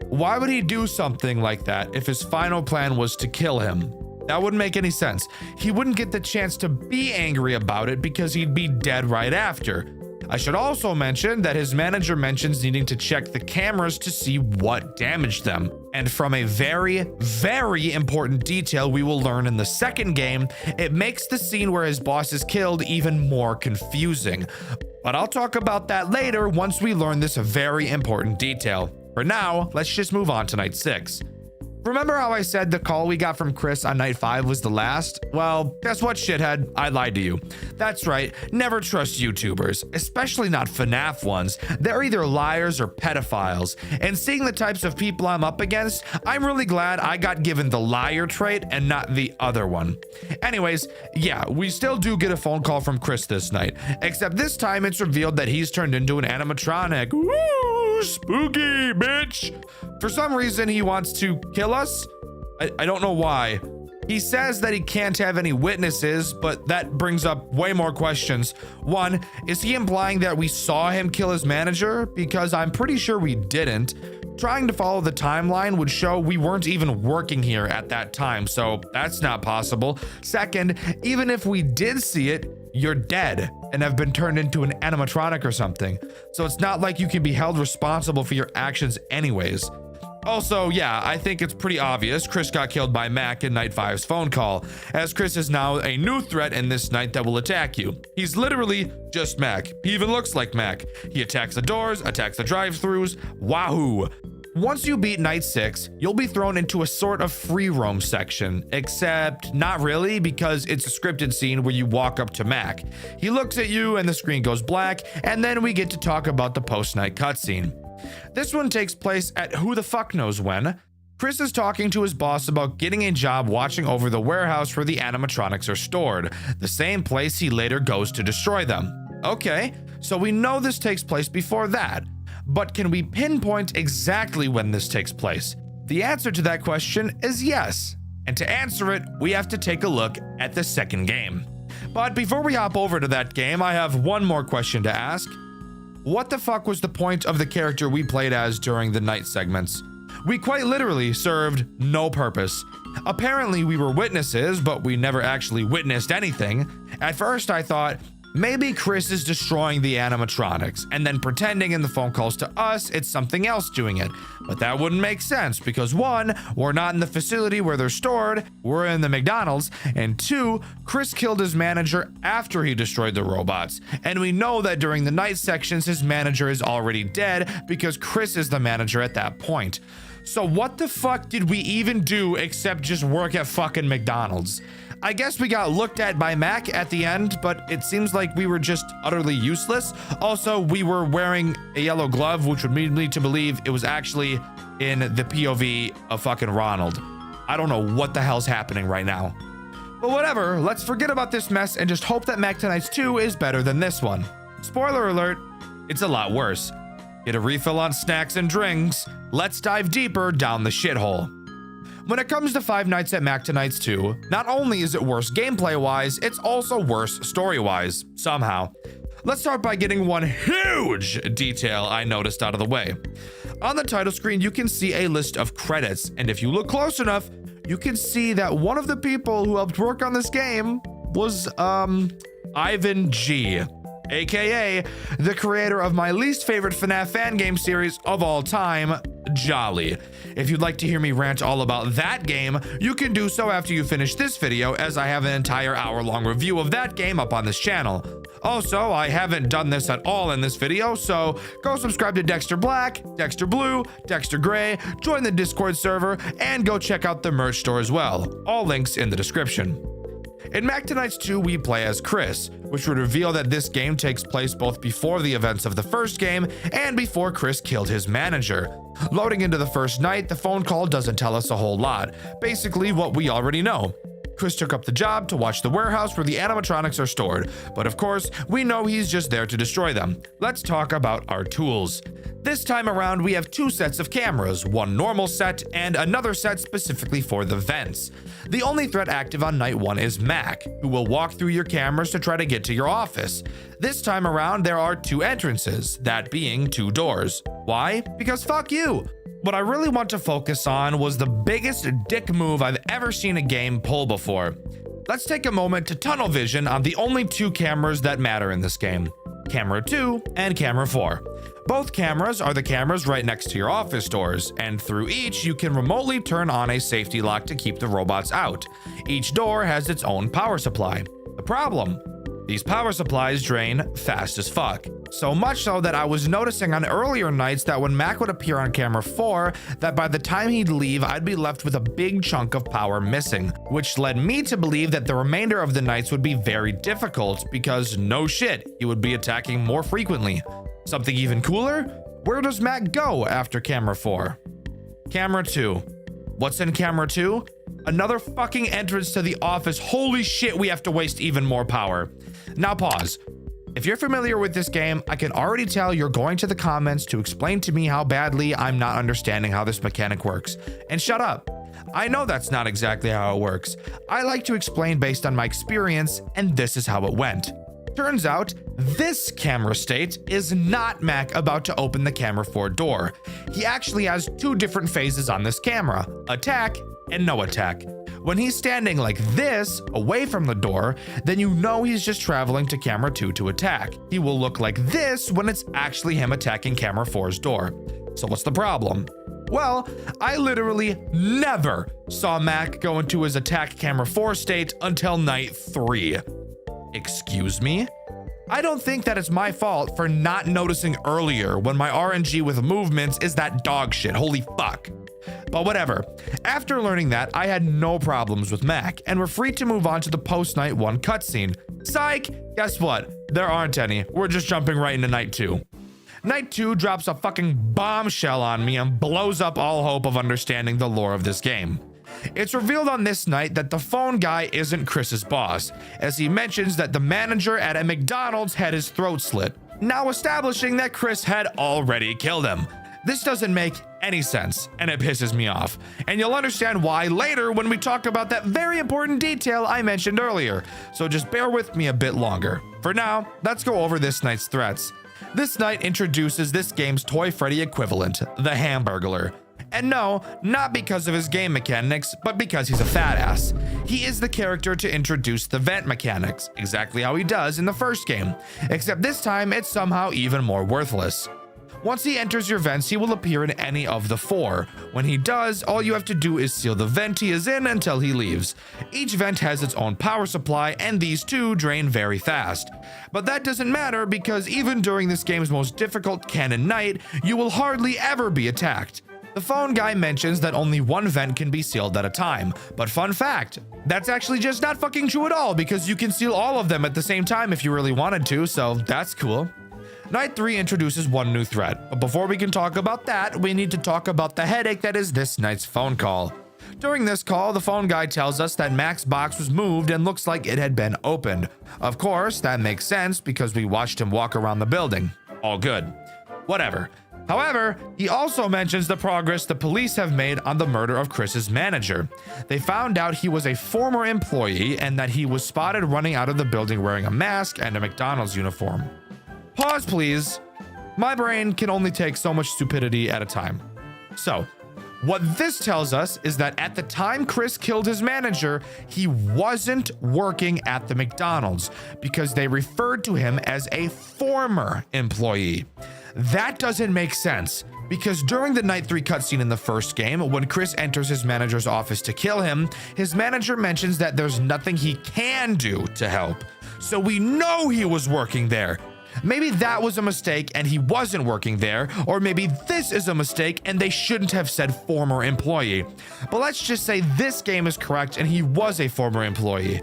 Why would he do something like that if his final plan was to kill him? That wouldn't make any sense. He wouldn't get the chance to be angry about it because he'd be dead right after. I should also mention that his manager mentions needing to check the cameras to see what damaged them. And from a very, very important detail we will learn in the second game, it makes the scene where his boss is killed even more confusing. But I'll talk about that later once we learn this very important detail. For now, let's just move on to night 6. Remember how I said the call we got from Chris on night 5 was the last? Well, guess what, shithead? I lied to you. That's right, never trust YouTubers, especially not FNAF ones. They're either liars or pedophiles. And seeing the types of people I'm up against, I'm really glad I got given the liar trait and not the other one. Anyways, yeah, we still do get a phone call from Chris this night, except this time it's revealed that he's turned into an animatronic. Woo! Spooky, bitch! For some reason, he wants to kill us. I don't know why. He says that he can't have any witnesses, but that brings up way more questions. One, is he implying that we saw him kill his manager? Because I'm pretty sure we didn't. Trying to follow the timeline would show we weren't even working here at that time, so that's not possible. Second, even if we did see it, you're dead and have been turned into an animatronic or something. So it's not like you can be held responsible for your actions anyways. Also, yeah, I think it's pretty obvious Chris got killed by Mac in Night 5's phone call, as Chris is now a new threat in this night that will attack you. He's literally just Mac. He even looks like Mac. He attacks the doors, attacks the drive-thrus. Wahoo! Once you beat Night 6, you'll be thrown into a sort of free roam section, except not really, because it's a scripted scene where you walk up to Mac. He looks at you and the screen goes black, and then we get to talk about the post-night cutscene. This one takes place at who the fuck knows when. Chris is talking to his boss about getting a job watching over the warehouse where the animatronics are stored, the same place he later goes to destroy them. Okay, so we know this takes place before that, but can we pinpoint exactly when this takes place? The answer to that question is yes, and to answer it, we have to take a look at the second game. But before we hop over to that game, I have one more question to ask. What the fuck was the point of the character we played as during the night segments? We quite literally served no purpose. Apparently we were witnesses, but we never actually witnessed anything. At first I thought, maybe Chris is destroying the animatronics and then pretending in the phone calls to us it's something else doing it. But that wouldn't make sense because one, we're not in the facility where they're stored, we're in the McDonald's, and two, Chris killed his manager after he destroyed the robots. And we know that during the night sections his manager is already dead because Chris is the manager at that point. So what the fuck did we even do except just work at fucking McDonald's? I guess we got looked at by Mac at the end, but it seems like we were just utterly useless. Also, we were wearing a yellow glove, which would lead me to believe it was actually in the POV of fucking Ronald. I don't know what the hell's happening right now. But whatever, let's forget about this mess and just hope that Mac Tonight's 2 is better than this one. Spoiler alert, it's a lot worse. Get a refill on snacks and drinks. Let's dive deeper down the shithole. When it comes to Five Nights at Mac Tonight's 2, not only is it worse gameplay-wise, it's also worse story-wise, somehow. Let's start by getting one huge detail I noticed out of the way. On the title screen, you can see a list of credits, and if you look close enough, you can see that one of the people who helped work on this game was, Ivan G, aka the creator of my least favorite FNAF fan game series of all time, Jolly. If you'd like to hear me rant all about that game, you can do so after you finish this video, as I have an entire hour-long review of that game up on this channel. Also, I haven't done this at all in this video, so go subscribe to Dexter Black, Dexter Blue, Dexter Gray, join the Discord server, and go check out the merch store as well. All links in the description. In Mac Tonight's 2, we play as Chris, which would reveal that this game takes place both before the events of the first game and before Chris killed his manager. Loading into the first night, the phone call doesn't tell us a whole lot, basically what we already know. Chris took up the job to watch the warehouse where the animatronics are stored, but of course, we know he's just there to destroy them. Let's talk about our tools. This time around, we have two sets of cameras, one normal set and another set specifically for the vents. The only threat active on night 1 is Mac, who will walk through your cameras to try to get to your office. This time around, there are 2 entrances, that being 2 doors. Why? Because fuck you! What I really want to focus on was the biggest dick move I've ever seen a game pull before. Let's take a moment to tunnel vision on the only 2 cameras that matter in this game, Camera 2 and Camera 4. Both cameras are the cameras right next to your office doors, and through each you can remotely turn on a safety lock to keep the robots out. Each door has its own power supply. The problem? These power supplies drain fast as fuck. So much so that I was noticing on earlier nights that when Mac would appear on camera 4, that by the time he'd leave, I'd be left with a big chunk of power missing, which led me to believe that the remainder of the nights would be very difficult because no shit, he would be attacking more frequently. Something even cooler? Where does Mac go after camera 4? Camera 2. What's in camera 2? Another fucking entrance to the office. Holy shit, we have to waste even more power. Now pause. If you're familiar with this game, I can already tell you're going to the comments to explain to me how badly I'm not understanding how this mechanic works. And shut up. I know that's not exactly how it works. I like to explain based on my experience, and this is how it went. Turns out, this camera state is not Mac about to open the camera 4 door. He actually has 2 different phases on this camera, attack and no attack. When he's standing like this, away from the door, then you know he's just traveling to camera 2 to attack. He will look like this when it's actually him attacking camera 4's door. So what's the problem? Well, I literally never saw Mac go into his attack camera 4 state until night 3. Excuse me? I don't think that it's my fault for not noticing earlier when my RNG with movements is that dog shit. Holy fuck. But whatever. After learning that, I had no problems with Mac, and we're free to move on to the post-night 1 cutscene. Psych! Guess what? There aren't any. We're just jumping right into night 2. Night 2 drops a fucking bombshell on me and blows up all hope of understanding the lore of this game. It's revealed on this night that the phone guy isn't Chris's boss, as he mentions that the manager at a McDonald's had his throat slit, now establishing that Chris had already killed him. This doesn't make any sense, and it pisses me off. And you'll understand why later when we talk about that very important detail I mentioned earlier, so just bear with me a bit longer. For now, let's go over this night's threats. This night introduces this game's Toy Freddy equivalent, the Hamburglar. And no, not because of his game mechanics, but because he's a fat ass. He is the character to introduce the vent mechanics, exactly how he does in the first game, except this time it's somehow even more worthless. Once he enters your vents, he will appear in any of the 4. When he does, all you have to do is seal the vent he is in until he leaves. Each vent has its own power supply, and these 2 drain very fast. But that doesn't matter because even during this game's most difficult canon night, you will hardly ever be attacked. The phone guy mentions that only 1 vent can be sealed at a time, but fun fact, that's actually just not fucking true at all because you can seal all of them at the same time if you really wanted to, so that's cool. Night 3 introduces 1 new threat, but before we can talk about that, we need to talk about the headache that is this night's phone call. During this call, the phone guy tells us that Mac's box was moved and looks like it had been opened. Of course, that makes sense because we watched him walk around the building. All good. Whatever. However, he also mentions the progress the police have made on the murder of Chris's manager. They found out he was a former employee and that he was spotted running out of the building wearing a mask and a McDonald's uniform. Pause, please. My brain can only take so much stupidity at a time. So, what this tells us is that at the time Chris killed his manager, he wasn't working at the McDonald's because they referred to him as a former employee. That doesn't make sense because during the night 3 cutscene in the first game, when Chris enters his manager's office to kill him, his manager mentions that there's nothing he can do to help. So we know he was working there. Maybe that was a mistake and he wasn't working there, or maybe this is a mistake and they shouldn't have said former employee. But let's just say this game is correct and he was a former employee.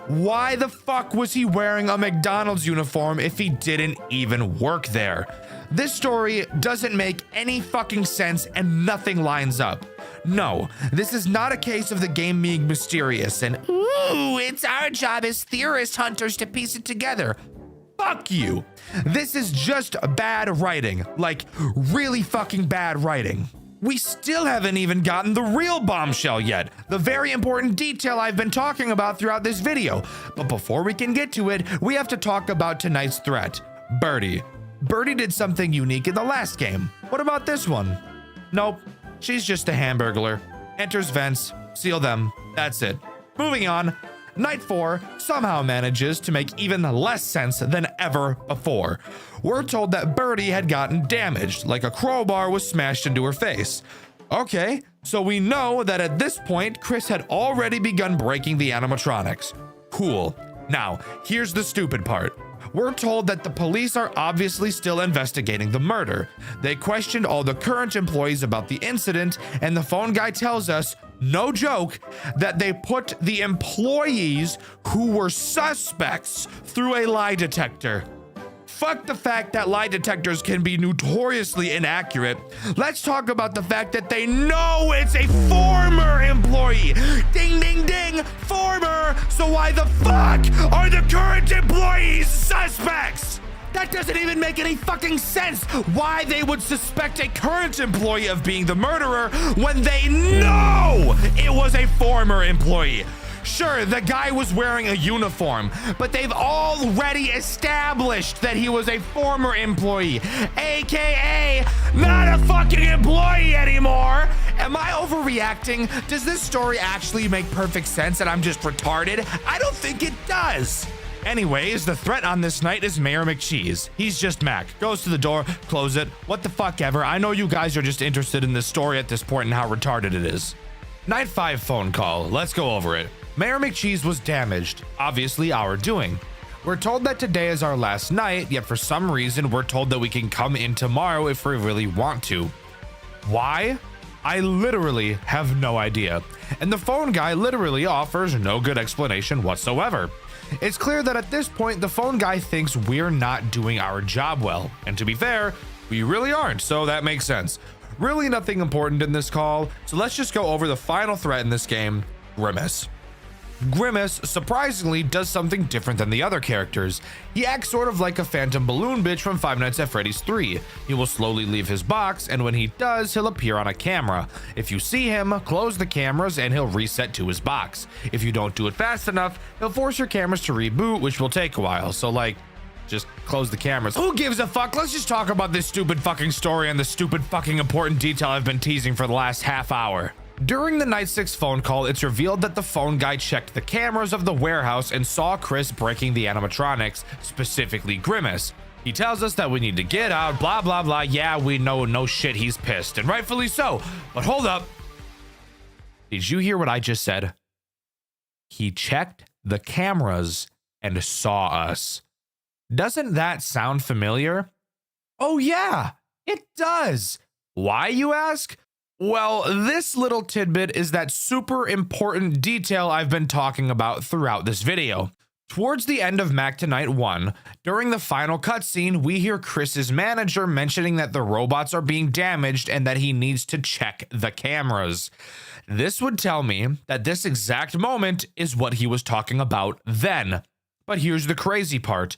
Why the fuck was he wearing a McDonald's uniform if he didn't even work there? This story doesn't make any fucking sense and nothing lines up. No, this is not a case of the game being mysterious and, ooh, it's our job as theorist hunters to piece it together. Fuck you. This is just bad writing, like really fucking bad writing. We still haven't even gotten the real bombshell yet, the very important detail I've been talking about throughout this video. But before we can get to it, we have to talk about tonight's threat, Birdie. Birdie did something unique in the last game. What about this one? Nope, she's just a hamburglar. Enters vents, seal them, that's it. Moving on. Night 4 somehow manages to make even less sense than ever before. We're told that Birdie had gotten damaged, like a crowbar was smashed into her face. Okay, so we know that at this point, Chris had already begun breaking the animatronics. Cool. Now, here's the stupid part. We're told that the police are obviously still investigating the murder. They questioned all the current employees about the incident, and the phone guy tells us, no joke, that they put the employees who were suspects through a lie detector. Fuck the fact that lie detectors can be notoriously inaccurate. Let's talk about the fact that they know it's a former employee. Ding, ding, ding, former. So why the fuck are the current employees suspects? That doesn't even make any fucking sense why they would suspect a current employee of being the murderer when they know it was a former employee. Sure, the guy was wearing a uniform, but they've already established that he was a former employee, aka not a fucking employee anymore. Am I overreacting? Does this story actually make perfect sense and I'm just retarded? I don't think it does. Anyways, the threat on this night is Mayor McCheese. He's just Mac. Goes to the door, close it, what the fuck ever. I know you guys are just interested in this story at this point and how retarded it is. Night 5 phone call. Let's go over it. Mayor McCheese was damaged, obviously our doing. We're told that today is our last night, yet for some reason we're told that we can come in tomorrow if we really want to. Why? I literally have no idea. And the phone guy literally offers no good explanation whatsoever. It's clear that at this point, the phone guy thinks we're not doing our job well. And to be fair, we really aren't, so that makes sense. Really nothing important in this call, so let's just go over the final threat in this game, Grimace. Grimace, surprisingly, does something different than the other characters. He acts sort of like a phantom balloon bitch from Five Nights at Freddy's 3. He will slowly leave his box, and when he does, he'll appear on a camera. If you see him, close the cameras and he'll reset to his box. If you don't do it fast enough, he'll force your cameras to reboot, which will take a while. So like, just close the cameras. Who gives a fuck? Let's just talk about this stupid fucking story and the stupid fucking important detail I've been teasing for the last half hour. During the night 6 phone call, it's revealed that the phone guy checked the cameras of the warehouse and saw Chris breaking the animatronics, specifically Grimace. He tells us that we need to get out, blah, blah, blah. Yeah, we know, no shit, he's pissed, and rightfully so. But hold up. Did you hear what I just said? He checked the cameras and saw us. Doesn't that sound familiar? Oh yeah, it does. Why, you ask? Well, this little tidbit is that super important detail I've been talking about throughout this video. Towards the end of Mac Tonight 1, during the final cutscene, we hear Chris's manager mentioning that the robots are being damaged and that he needs to check the cameras. This would tell me that this exact moment is what he was talking about then. But here's the crazy part.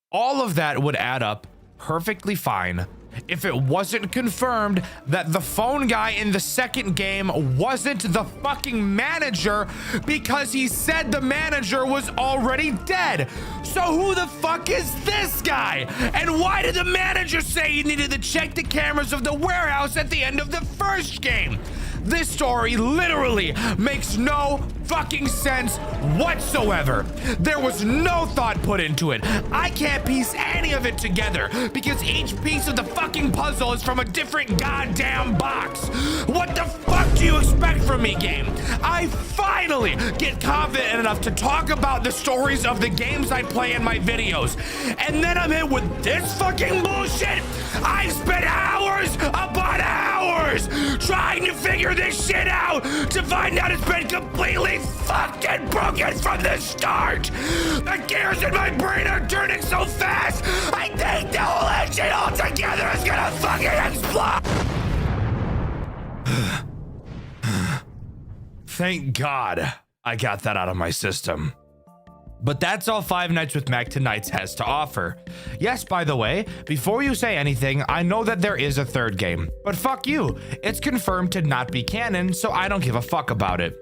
All of that would add up perfectly fine if it wasn't confirmed that the phone guy in the second game wasn't the fucking manager, because he said the manager was already dead. So who the fuck is this guy? And why did the manager say he needed to check the cameras of the warehouse at the end of the first game? This story literally makes no fucking sense whatsoever. There was no thought put into it. I can't piece any of it together because each piece of the fucking puzzle is from a different goddamn box. What the fuck do you expect from me, game? I finally get confident enough to talk about the stories of the games I play in my videos, and then I'm hit with this fucking bullshit. I've spent hours upon hours trying to figure this shit out to find out it's been completely fucking broken from the start. The gears in my brain are turning so fast, I think the whole engine altogether is gonna fucking explode. Thank God I got that out of my system. But that's all Five Nights with Mac Tonight's has to offer. Yes, by the way, before you say anything, I know that there is a third game, but fuck you. It's confirmed to not be canon, so I don't give a fuck about it.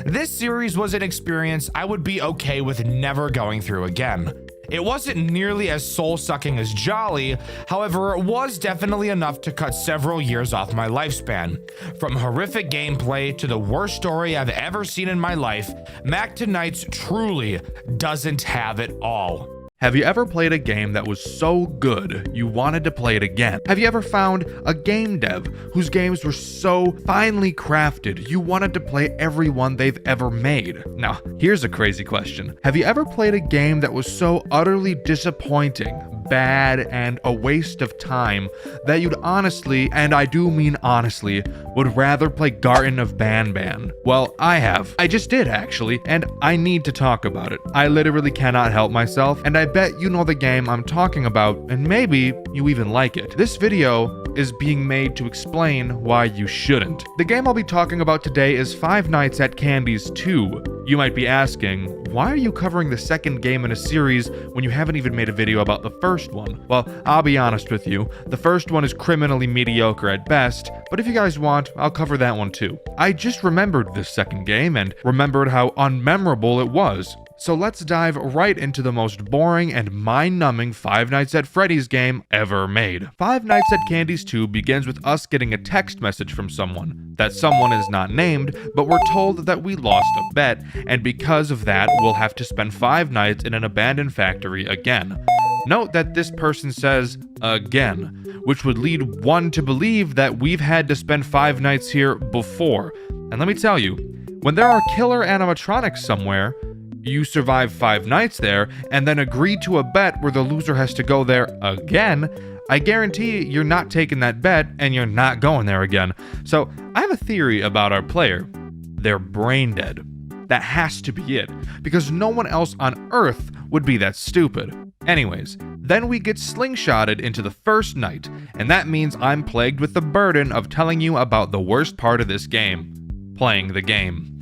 This series was an experience I would be okay with never going through again. It wasn't nearly as soul-sucking as Jolly, however, it was definitely enough to cut several years off my lifespan. From horrific gameplay to the worst story I've ever seen in my life, Mac Tonight's truly doesn't have it all. Have you ever played a game that was so good you wanted to play it again? Have you ever found a game dev whose games were so finely crafted you wanted to play every one they've ever made? Now, here's a crazy question. Have you ever played a game that was so utterly disappointing, bad, and a waste of time that you'd honestly, and I do mean honestly, would rather play Garten of Banban? Well, I have. I just did, actually, and I need to talk about it. I literally cannot help myself, and I bet you know the game I'm talking about, and maybe you even like it. This video is being made to explain why you shouldn't. The game I'll be talking about today is Five Nights at Candy's 2. You might be asking, why are you covering the second game in a series when you haven't even made a video about the first one? Well, I'll be honest with you, the first one is criminally mediocre at best, but if you guys want, I'll cover that one too. I just remembered this second game and remembered how unmemorable it was. So let's dive right into the most boring and mind-numbing Five Nights at Freddy's game ever made. Five Nights at Candy's 2 begins with us getting a text message from someone. That someone is not named, but we're told that we lost a bet, and because of that, we'll have to spend 5 nights in an abandoned factory again. Note that this person says, again, which would lead one to believe that we've had to spend 5 nights here before. And let me tell you, when there are killer animatronics somewhere, you survive 5 nights there, and then agree to a bet where the loser has to go there again, I guarantee you're not taking that bet and you're not going there again. So I have a theory about our player. They're brain dead. That has to be it, because no one else on Earth would be that stupid. Anyways, then we get slingshotted into the first night, and that means I'm plagued with the burden of telling you about the worst part of this game, playing the game.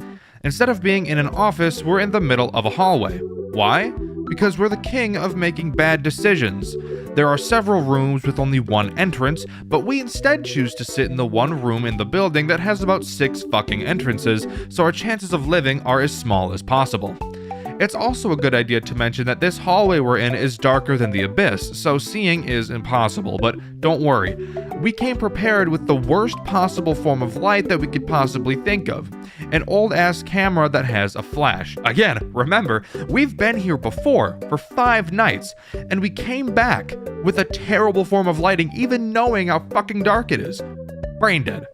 Instead of being in an office, we're in the middle of a hallway. Why? Because we're the king of making bad decisions. There are several rooms with only one entrance, but we instead choose to sit in the one room in the building that has about 6 fucking entrances, so our chances of living are as small as possible. It's also a good idea to mention that this hallway we're in is darker than the abyss, so seeing is impossible, but don't worry. We came prepared with the worst possible form of light that we could possibly think of. An old-ass camera that has a flash. Again, remember, we've been here before, for 5 nights, and we came back with a terrible form of lighting even knowing how fucking dark it is. Brain dead.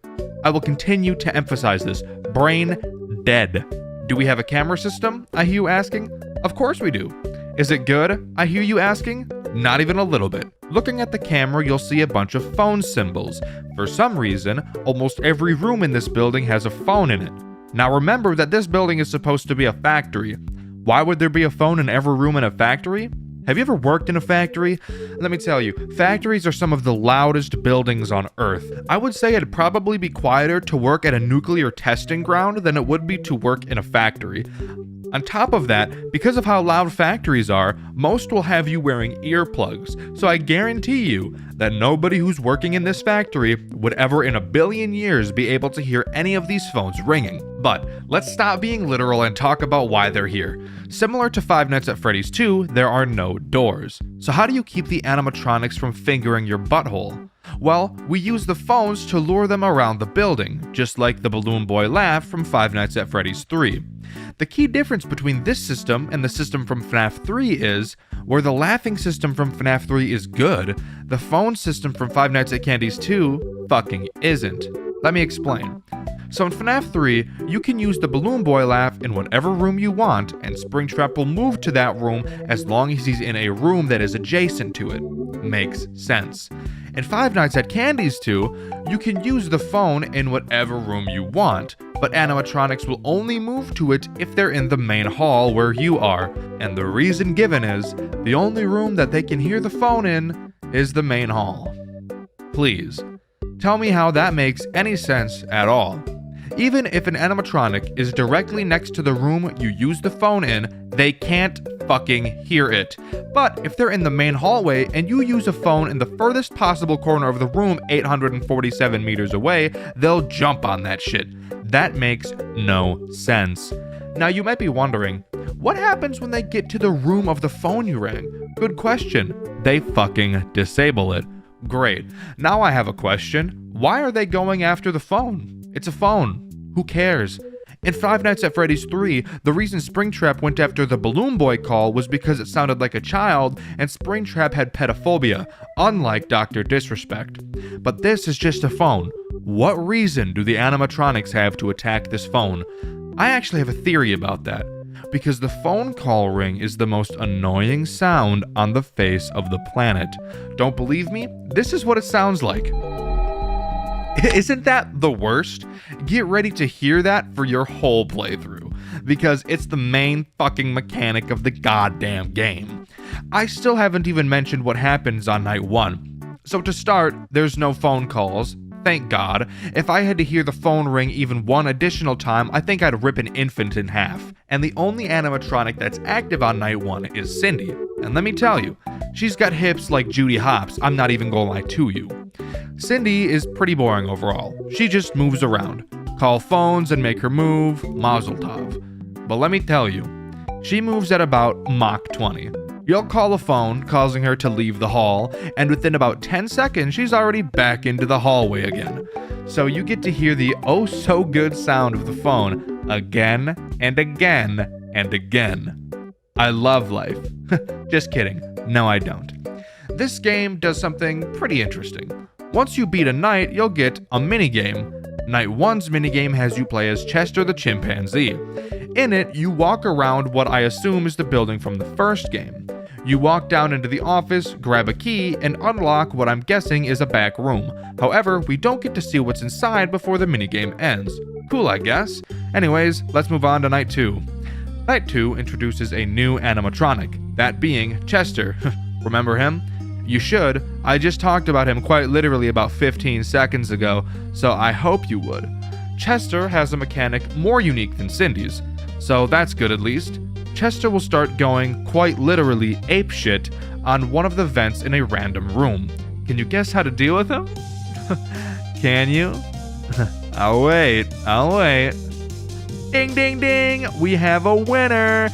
I will continue to emphasize this. Brain dead. Do we have a camera system? I hear you asking. Of course we do. Is it good? I hear you asking. Not even a little bit. Looking at the camera, you'll see a bunch of phone symbols. For some reason, almost every room in this building has a phone in it. Now remember that this building is supposed to be a factory. Why would there be a phone in every room in a factory? Have you ever worked in a factory? Let me tell you, factories are some of the loudest buildings on Earth. I would say it'd probably be quieter to work at a nuclear testing ground than it would be to work in a factory. On top of that, because of how loud factories are, most will have you wearing earplugs, so I guarantee you that nobody who's working in this factory would ever in a billion years be able to hear any of these phones ringing. But let's stop being literal and talk about why they're here. Similar to Five Nights at Freddy's 2, there are no doors. So how do you keep the animatronics from fingering your butthole? Well, we use the phones to lure them around the building, just like the Balloon Boy laugh from Five Nights at Freddy's 3. The key difference between this system and the system from FNAF 3 is, where the laughing system from FNAF 3 is good, the phone system from Five Nights at Candy's 2 fucking isn't. Let me explain. So in FNAF 3, you can use the Balloon Boy laugh in whatever room you want, and Springtrap will move to that room as long as he's in a room that is adjacent to it. Makes sense. In Five Nights at Candy's 2, you can use the phone in whatever room you want, but animatronics will only move to it if they're in the main hall where you are, and the reason given is, the only room that they can hear the phone in is the main hall. Please, tell me how that makes any sense at all. Even if an animatronic is directly next to the room you use the phone in, they can't fucking hear it. But if they're in the main hallway and you use a phone in the furthest possible corner of the room 847 meters away, they'll jump on that shit. That makes no sense. Now you might be wondering, what happens when they get to the room of the phone you rang? Good question. They fucking disable it. Great. Now I have a question. Why are they going after the phone? It's a phone. Who cares? In Five Nights at Freddy's 3, the reason Springtrap went after the Balloon Boy call was because it sounded like a child, and Springtrap had pedophobia, unlike Dr. Disrespect. But this is just a phone. What reason do the animatronics have to attack this phone? I actually have a theory about that. Because the phone call ring is the most annoying sound on the face of the planet. Don't believe me? This is what it sounds like. Isn't that the worst? Get ready to hear that for your whole playthrough, because it's the main fucking mechanic of the goddamn game. I still haven't even mentioned what happens on night 1. So to start, there's no phone calls. Thank God. If I had to hear the phone ring even one additional time, I think I'd rip an infant in half. And the only animatronic that's active on night 1 is Cindy. And let me tell you, she's got hips like Judy Hopps, I'm not even gonna lie to you. Cindy is pretty boring overall. She just moves around. Call phones and make her move, mazel tov. But let me tell you, she moves at about Mach 20. You'll call a phone, causing her to leave the hall, and within about 10 seconds, she's already back into the hallway again. So you get to hear the oh so good sound of the phone again and again and again. I love life. Just kidding. No, I don't. This game does something pretty interesting. Once you beat a night, you'll get a minigame. Night 1's minigame has you play as Chester the chimpanzee. In it, you walk around what I assume is the building from the first game. You walk down into the office, grab a key, and unlock what I'm guessing is a back room. However, we don't get to see what's inside before the minigame ends. Cool, I guess. Anyways, let's move on to Night 2. Night 2 introduces a new animatronic, that being Chester. Remember him? You should. I just talked about him quite literally about 15 seconds ago, so I hope you would. Chester has a mechanic more unique than Cindy's, so that's good at least. Chester will start going quite literally apeshit on one of the vents in a random room. Can you guess how to deal with him? Can you? I'll wait. Ding ding ding! We have a winner!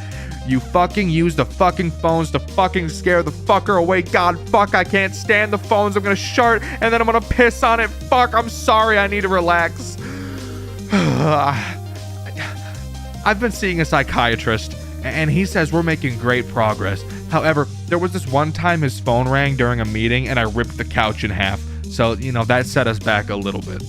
You fucking use the fucking phones to fucking scare the fucker away. God, fuck, I can't stand the phones. I'm gonna shart and then I'm gonna piss on it. Fuck, I'm sorry, I need to relax. I've been seeing a psychiatrist, and he says we're making great progress. However, there was this one time his phone rang during a meeting and I ripped the couch in half. So, that set us back a little bit.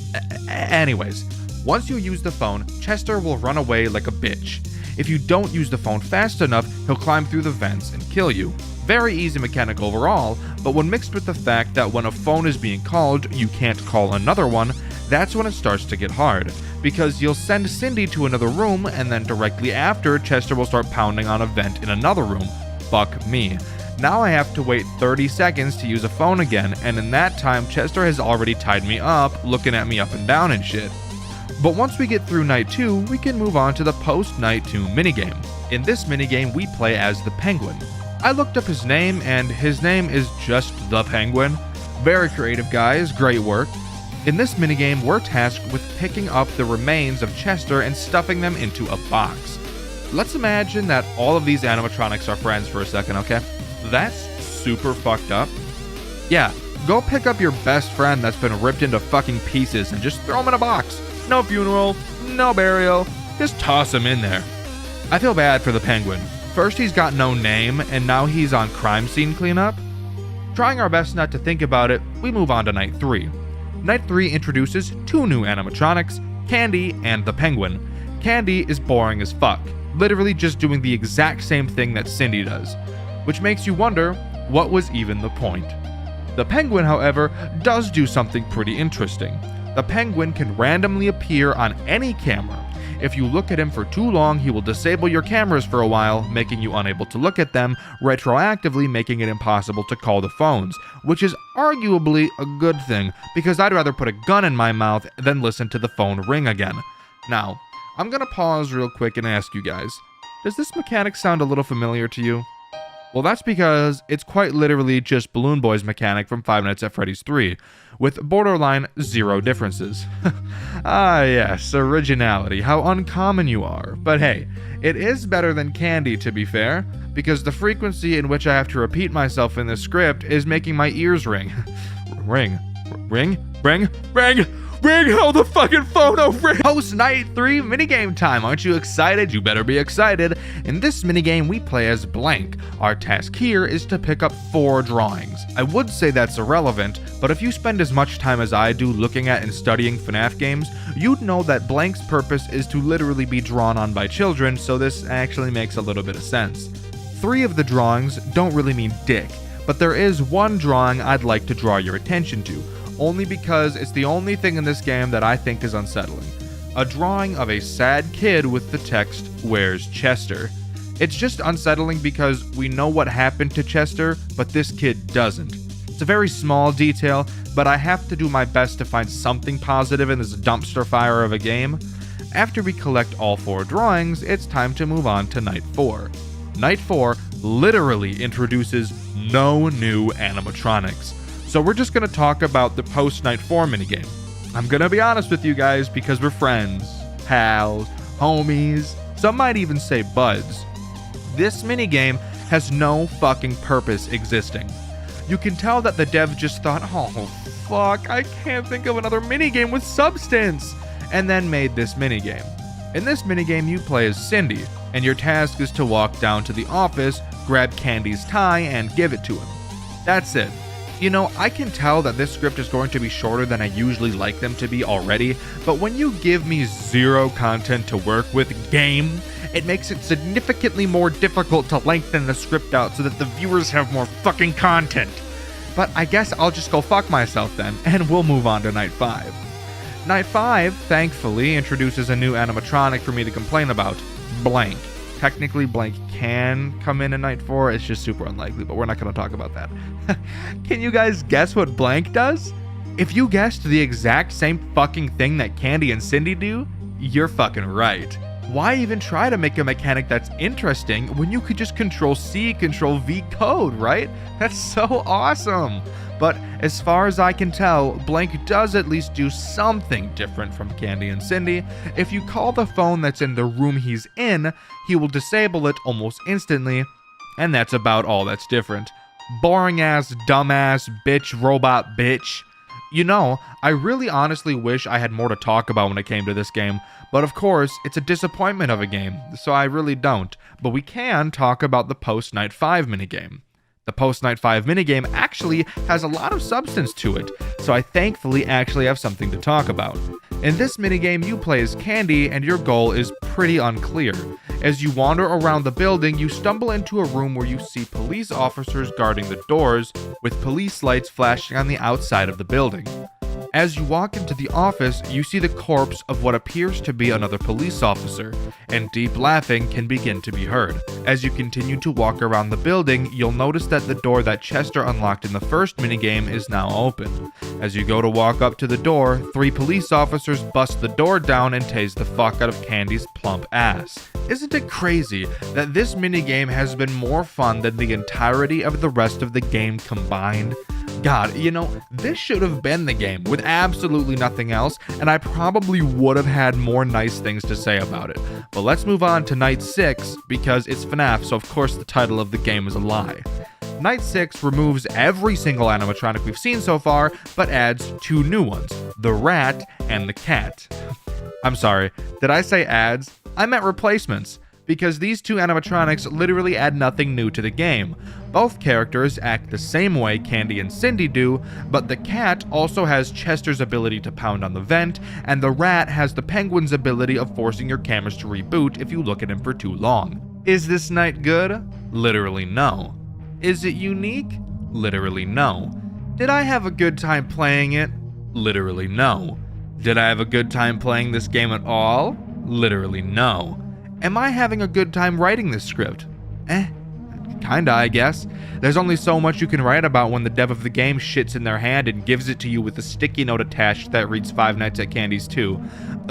Anyways, once you use the phone, Chester will run away like a bitch. If you don't use the phone fast enough, he'll climb through the vents and kill you. Very easy mechanic overall, but when mixed with the fact that when a phone is being called, you can't call another one, that's when it starts to get hard. Because you'll send Cindy to another room, and then directly after, Chester will start pounding on a vent in another room. Fuck me. Now I have to wait 30 seconds to use a phone again, and in that time, Chester has already tied me up, looking at me up and down and shit. But once we get through night 2, we can move on to the post-night 2 minigame. In this minigame, we play as the Penguin. I looked up his name, and his name is just the Penguin. Very creative, guys, great work. In this minigame, we're tasked with picking up the remains of Chester and stuffing them into a box. Let's imagine that all of these animatronics are friends for a second, okay? That's super fucked up. Yeah, go pick up your best friend that's been ripped into fucking pieces and just throw him in a box. No funeral, no burial, just toss him in there. I feel bad for the Penguin. First he's got no name, and now he's on crime scene cleanup. Trying our best not to think about it, we move on to night 3. Night 3 introduces 2 new animatronics, Candy and the Penguin. Candy is boring as fuck, literally just doing the exact same thing that Cindy does, which makes you wonder, what was even the point? The Penguin, however, does do something pretty interesting. The Penguin can randomly appear on any camera. If you look at him for too long, he will disable your cameras for a while, making you unable to look at them, retroactively making it impossible to call the phones, which is arguably a good thing, because I'd rather put a gun in my mouth than listen to the phone ring again. Now, I'm gonna pause real quick and ask you guys, does this mechanic sound a little familiar to you? Well, that's because it's quite literally just Balloon Boy's mechanic from Five Nights at Freddy's 3, with borderline 0 differences. Ah yes, originality, how uncommon you are. But hey, it is better than Candy, to be fair, because the frequency in which I have to repeat myself in this script is making my ears ring. Ring. Hold the fucking phone over. Post night 3 minigame time. Aren't you excited? You better be excited. In this minigame, we play as Blank. Our task here is to pick up 4 drawings. I would say that's irrelevant, but if you spend as much time as I do looking at and studying FNAF games, you'd know that Blank's purpose is to literally be drawn on by children, so this actually makes a little bit of sense. 3 of the drawings don't really mean dick, but there is one drawing I'd like to draw your attention to, only because it's the only thing in this game that I think is unsettling. A drawing of a sad kid with the text, "Where's Chester?" It's just unsettling because we know what happened to Chester, but this kid doesn't. It's a very small detail, but I have to do my best to find something positive in this dumpster fire of a game. After we collect all 4 drawings, it's time to move on to Night 4. Night 4 literally introduces no new animatronics. So we're just going to talk about the post-Night 4 minigame. I'm going to be honest with you guys because we're friends, pals, homies, some might even say buds. This minigame has no fucking purpose existing. You can tell that the devs just thought, oh fuck, I can't think of another minigame with substance, and then made this minigame. In this minigame, you play as Cindy, and your task is to walk down to the office, grab Candy's tie, and give it to him. That's it. You know, I can tell that this script is going to be shorter than I usually like them to be already, but when you give me 0 content to work with game, it makes it significantly more difficult to lengthen the script out so that the viewers have more fucking content. But I guess I'll just go fuck myself then, and we'll move on to Night 5. Night 5, thankfully, introduces a new animatronic for me to complain about, Blank. Technically, Blank can come in Night 4, it's just super unlikely, but we're not going to talk about that. Can you guys guess what Blank does? If you guessed the exact same fucking thing that Candy and Cindy do, you're fucking right. Why even try to make a mechanic that's interesting when you could just Control-C, Control-V code, right? That's so awesome! But as far as I can tell, Blank does at least do something different from Candy and Cindy. If you call the phone that's in the room he's in, he will disable it almost instantly, and that's about all that's different. Boring ass, dumbass, bitch, robot, bitch. You know, I really honestly wish I had more to talk about when it came to this game, but of course, it's a disappointment of a game, so I really don't. But we can talk about the post-Night 5 minigame. The post-Night 5 minigame actually has a lot of substance to it, so I thankfully actually have something to talk about. In this minigame, you play as Candy, and your goal is pretty unclear. As you wander around the building, you stumble into a room where you see police officers guarding the doors, with police lights flashing on the outside of the building. As you walk into the office, you see the corpse of what appears to be another police officer, and deep laughing can begin to be heard. As you continue to walk around the building, you'll notice that the door that Chester unlocked in the first minigame is now open. As you go to walk up to the door, 3 police officers bust the door down and tase the fuck out of Candy's plump ass. Isn't it crazy that this minigame has been more fun than the entirety of the rest of the game combined? God, you know, this should have been the game with absolutely nothing else, and I probably would have had more nice things to say about it. But let's move on to Night 6, because it's FNAF, so of course the title of the game is a lie. Night 6 removes every single animatronic we've seen so far, but adds 2 new ones, the rat and the cat. I'm sorry, did I say adds? I meant replacements, because these 2 animatronics literally add nothing new to the game. Both characters act the same way Candy and Cindy do, but the cat also has Chester's ability to pound on the vent, and the rat has the penguin's ability of forcing your cameras to reboot if you look at him for too long. Is this night good? Literally no. Is it unique? Literally no. Did I have a good time playing it? Literally no. Did I have a good time playing this game at all? Literally no. Am I having a good time writing this script? Kinda, I guess. There's only so much you can write about when the dev of the game shits in their hand and gives it to you with a sticky note attached that reads Five Nights at Candy's 2.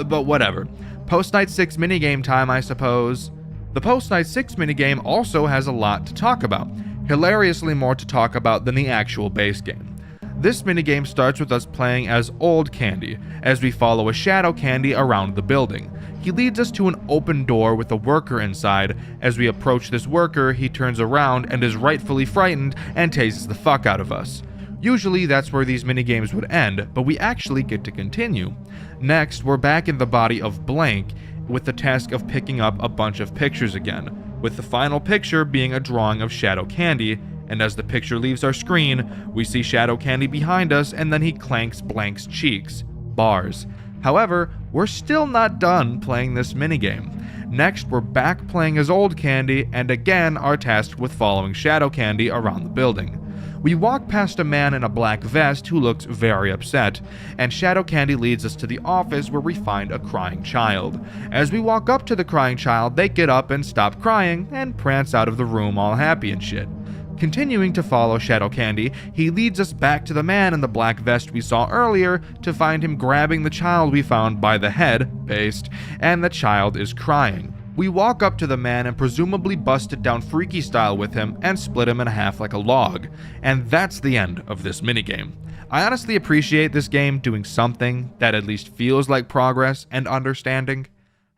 But whatever. Post-Night 6 minigame time, I suppose. The Post-Night 6 minigame also has a lot to talk about. Hilariously more to talk about than the actual base game. This minigame starts with us playing as Old Candy, as we follow a Shadow Candy around the building. He leads us to an open door with a worker inside. As we approach this worker, he turns around and is rightfully frightened and tases the fuck out of us. Usually that's where these minigames would end, but we actually get to continue. Next, we're back in the body of Blank, with the task of picking up a bunch of pictures again, with the final picture being a drawing of Shadow Candy, and as the picture leaves our screen, we see Shadow Candy behind us and then he clanks Blank's cheeks. Bars. However, we're still not done playing this minigame. Next, we're back playing as Old Candy and again are tasked with following Shadow Candy around the building. We walk past a man in a black vest who looks very upset, and Shadow Candy leads us to the office where we find a crying child. As we walk up to the crying child, they get up and stop crying and prance out of the room all happy and shit. Continuing to follow Shadow Candy, he leads us back to the man in the black vest we saw earlier to find him grabbing the child we found by the head, based, and the child is crying. We walk up to the man and presumably bust it down freaky style with him and split him in half like a log. And that's the end of this minigame. I honestly appreciate this game doing something that at least feels like progress and understanding.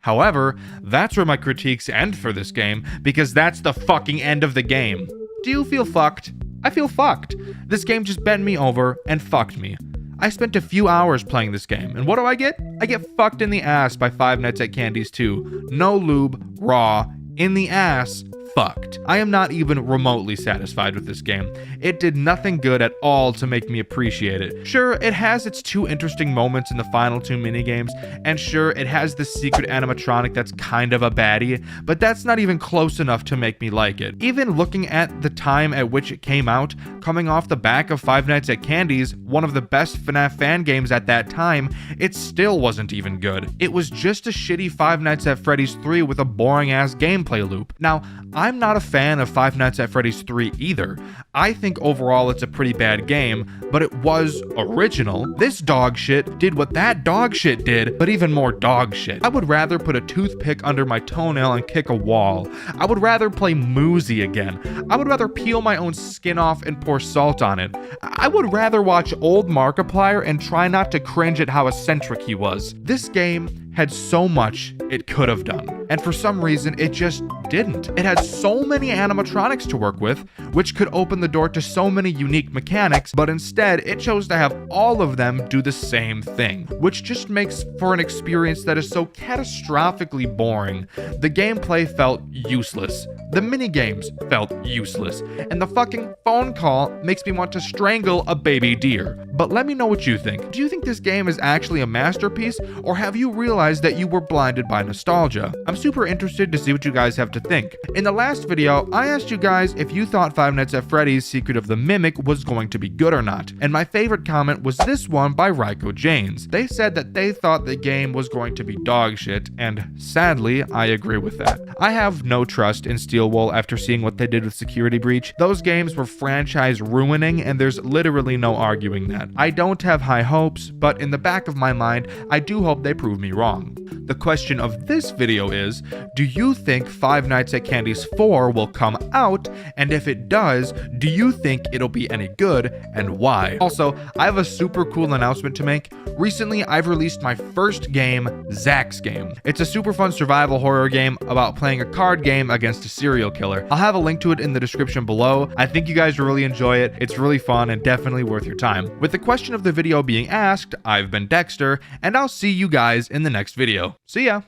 However, that's where my critiques end for this game, because that's the fucking end of the game. Do you feel fucked? I feel fucked. This game just bent me over and fucked me. I spent a few hours playing this game, and what do I get? I get fucked in the ass by Five Nights at Candy's 2. No lube, raw, in the ass, fucked. I am not even remotely satisfied with this game. It did nothing good at all to make me appreciate it. Sure, it has its 2 interesting moments in the final 2 minigames, and sure, it has the secret animatronic that's kind of a baddie, but that's not even close enough to make me like it. Even looking at the time at which it came out, coming off the back of Five Nights at Candy's, one of the best FNAF fan games at that time, it still wasn't even good. It was just a shitty Five Nights at Freddy's 3 with a boring ass gameplay loop. Now, I'm not a fan of Five Nights at Freddy's 3 either. I think overall it's a pretty bad game, but it was original. This dog shit did what that dog shit did, but even more dog shit. I would rather put a toothpick under my toenail and kick a wall. I would rather play Moozy again. I would rather peel my own skin off and pour salt on it. I would rather watch old Markiplier and try not to cringe at how eccentric he was. This game had so much it could have done, and for some reason it just didn't. It had so many animatronics to work with, which could open the door to so many unique mechanics, but instead it chose to have all of them do the same thing, which just makes for an experience that is so catastrophically boring. The gameplay felt useless, the minigames felt useless, and the fucking phone call makes me want to strangle a baby deer. but let me know what you think. Do you think this game is actually a masterpiece, or have you realized that you were blinded by nostalgia? I'm super interested to see what you guys have to think. In the last video, I asked you guys if you thought Five Nights at Freddy's Secret of the Mimic was going to be good or not, and my favorite comment was this one by Ryko Janes. They said that they thought the game was going to be dog shit, and sadly, I agree with that. I have no trust in Steelwool after seeing what they did with Security Breach. Those games were franchise ruining, and there's literally no arguing that. I don't have high hopes, but in the back of my mind, I do hope they prove me wrong. The question of this video is, do you think Five Nights at Candy's 4 will come out? And if it does, do you think it'll be any good, and why? Also, I have a super cool announcement to make. Recently, I've released my first game, Zach's Game. It's a super fun survival horror game about playing a card game against a serial killer. I'll have a link to it in the description below. I think you guys will really enjoy it. It's really fun and definitely worth your time. With the question of the video being asked, I've been Dexter, and I'll see you guys in the next video. See ya!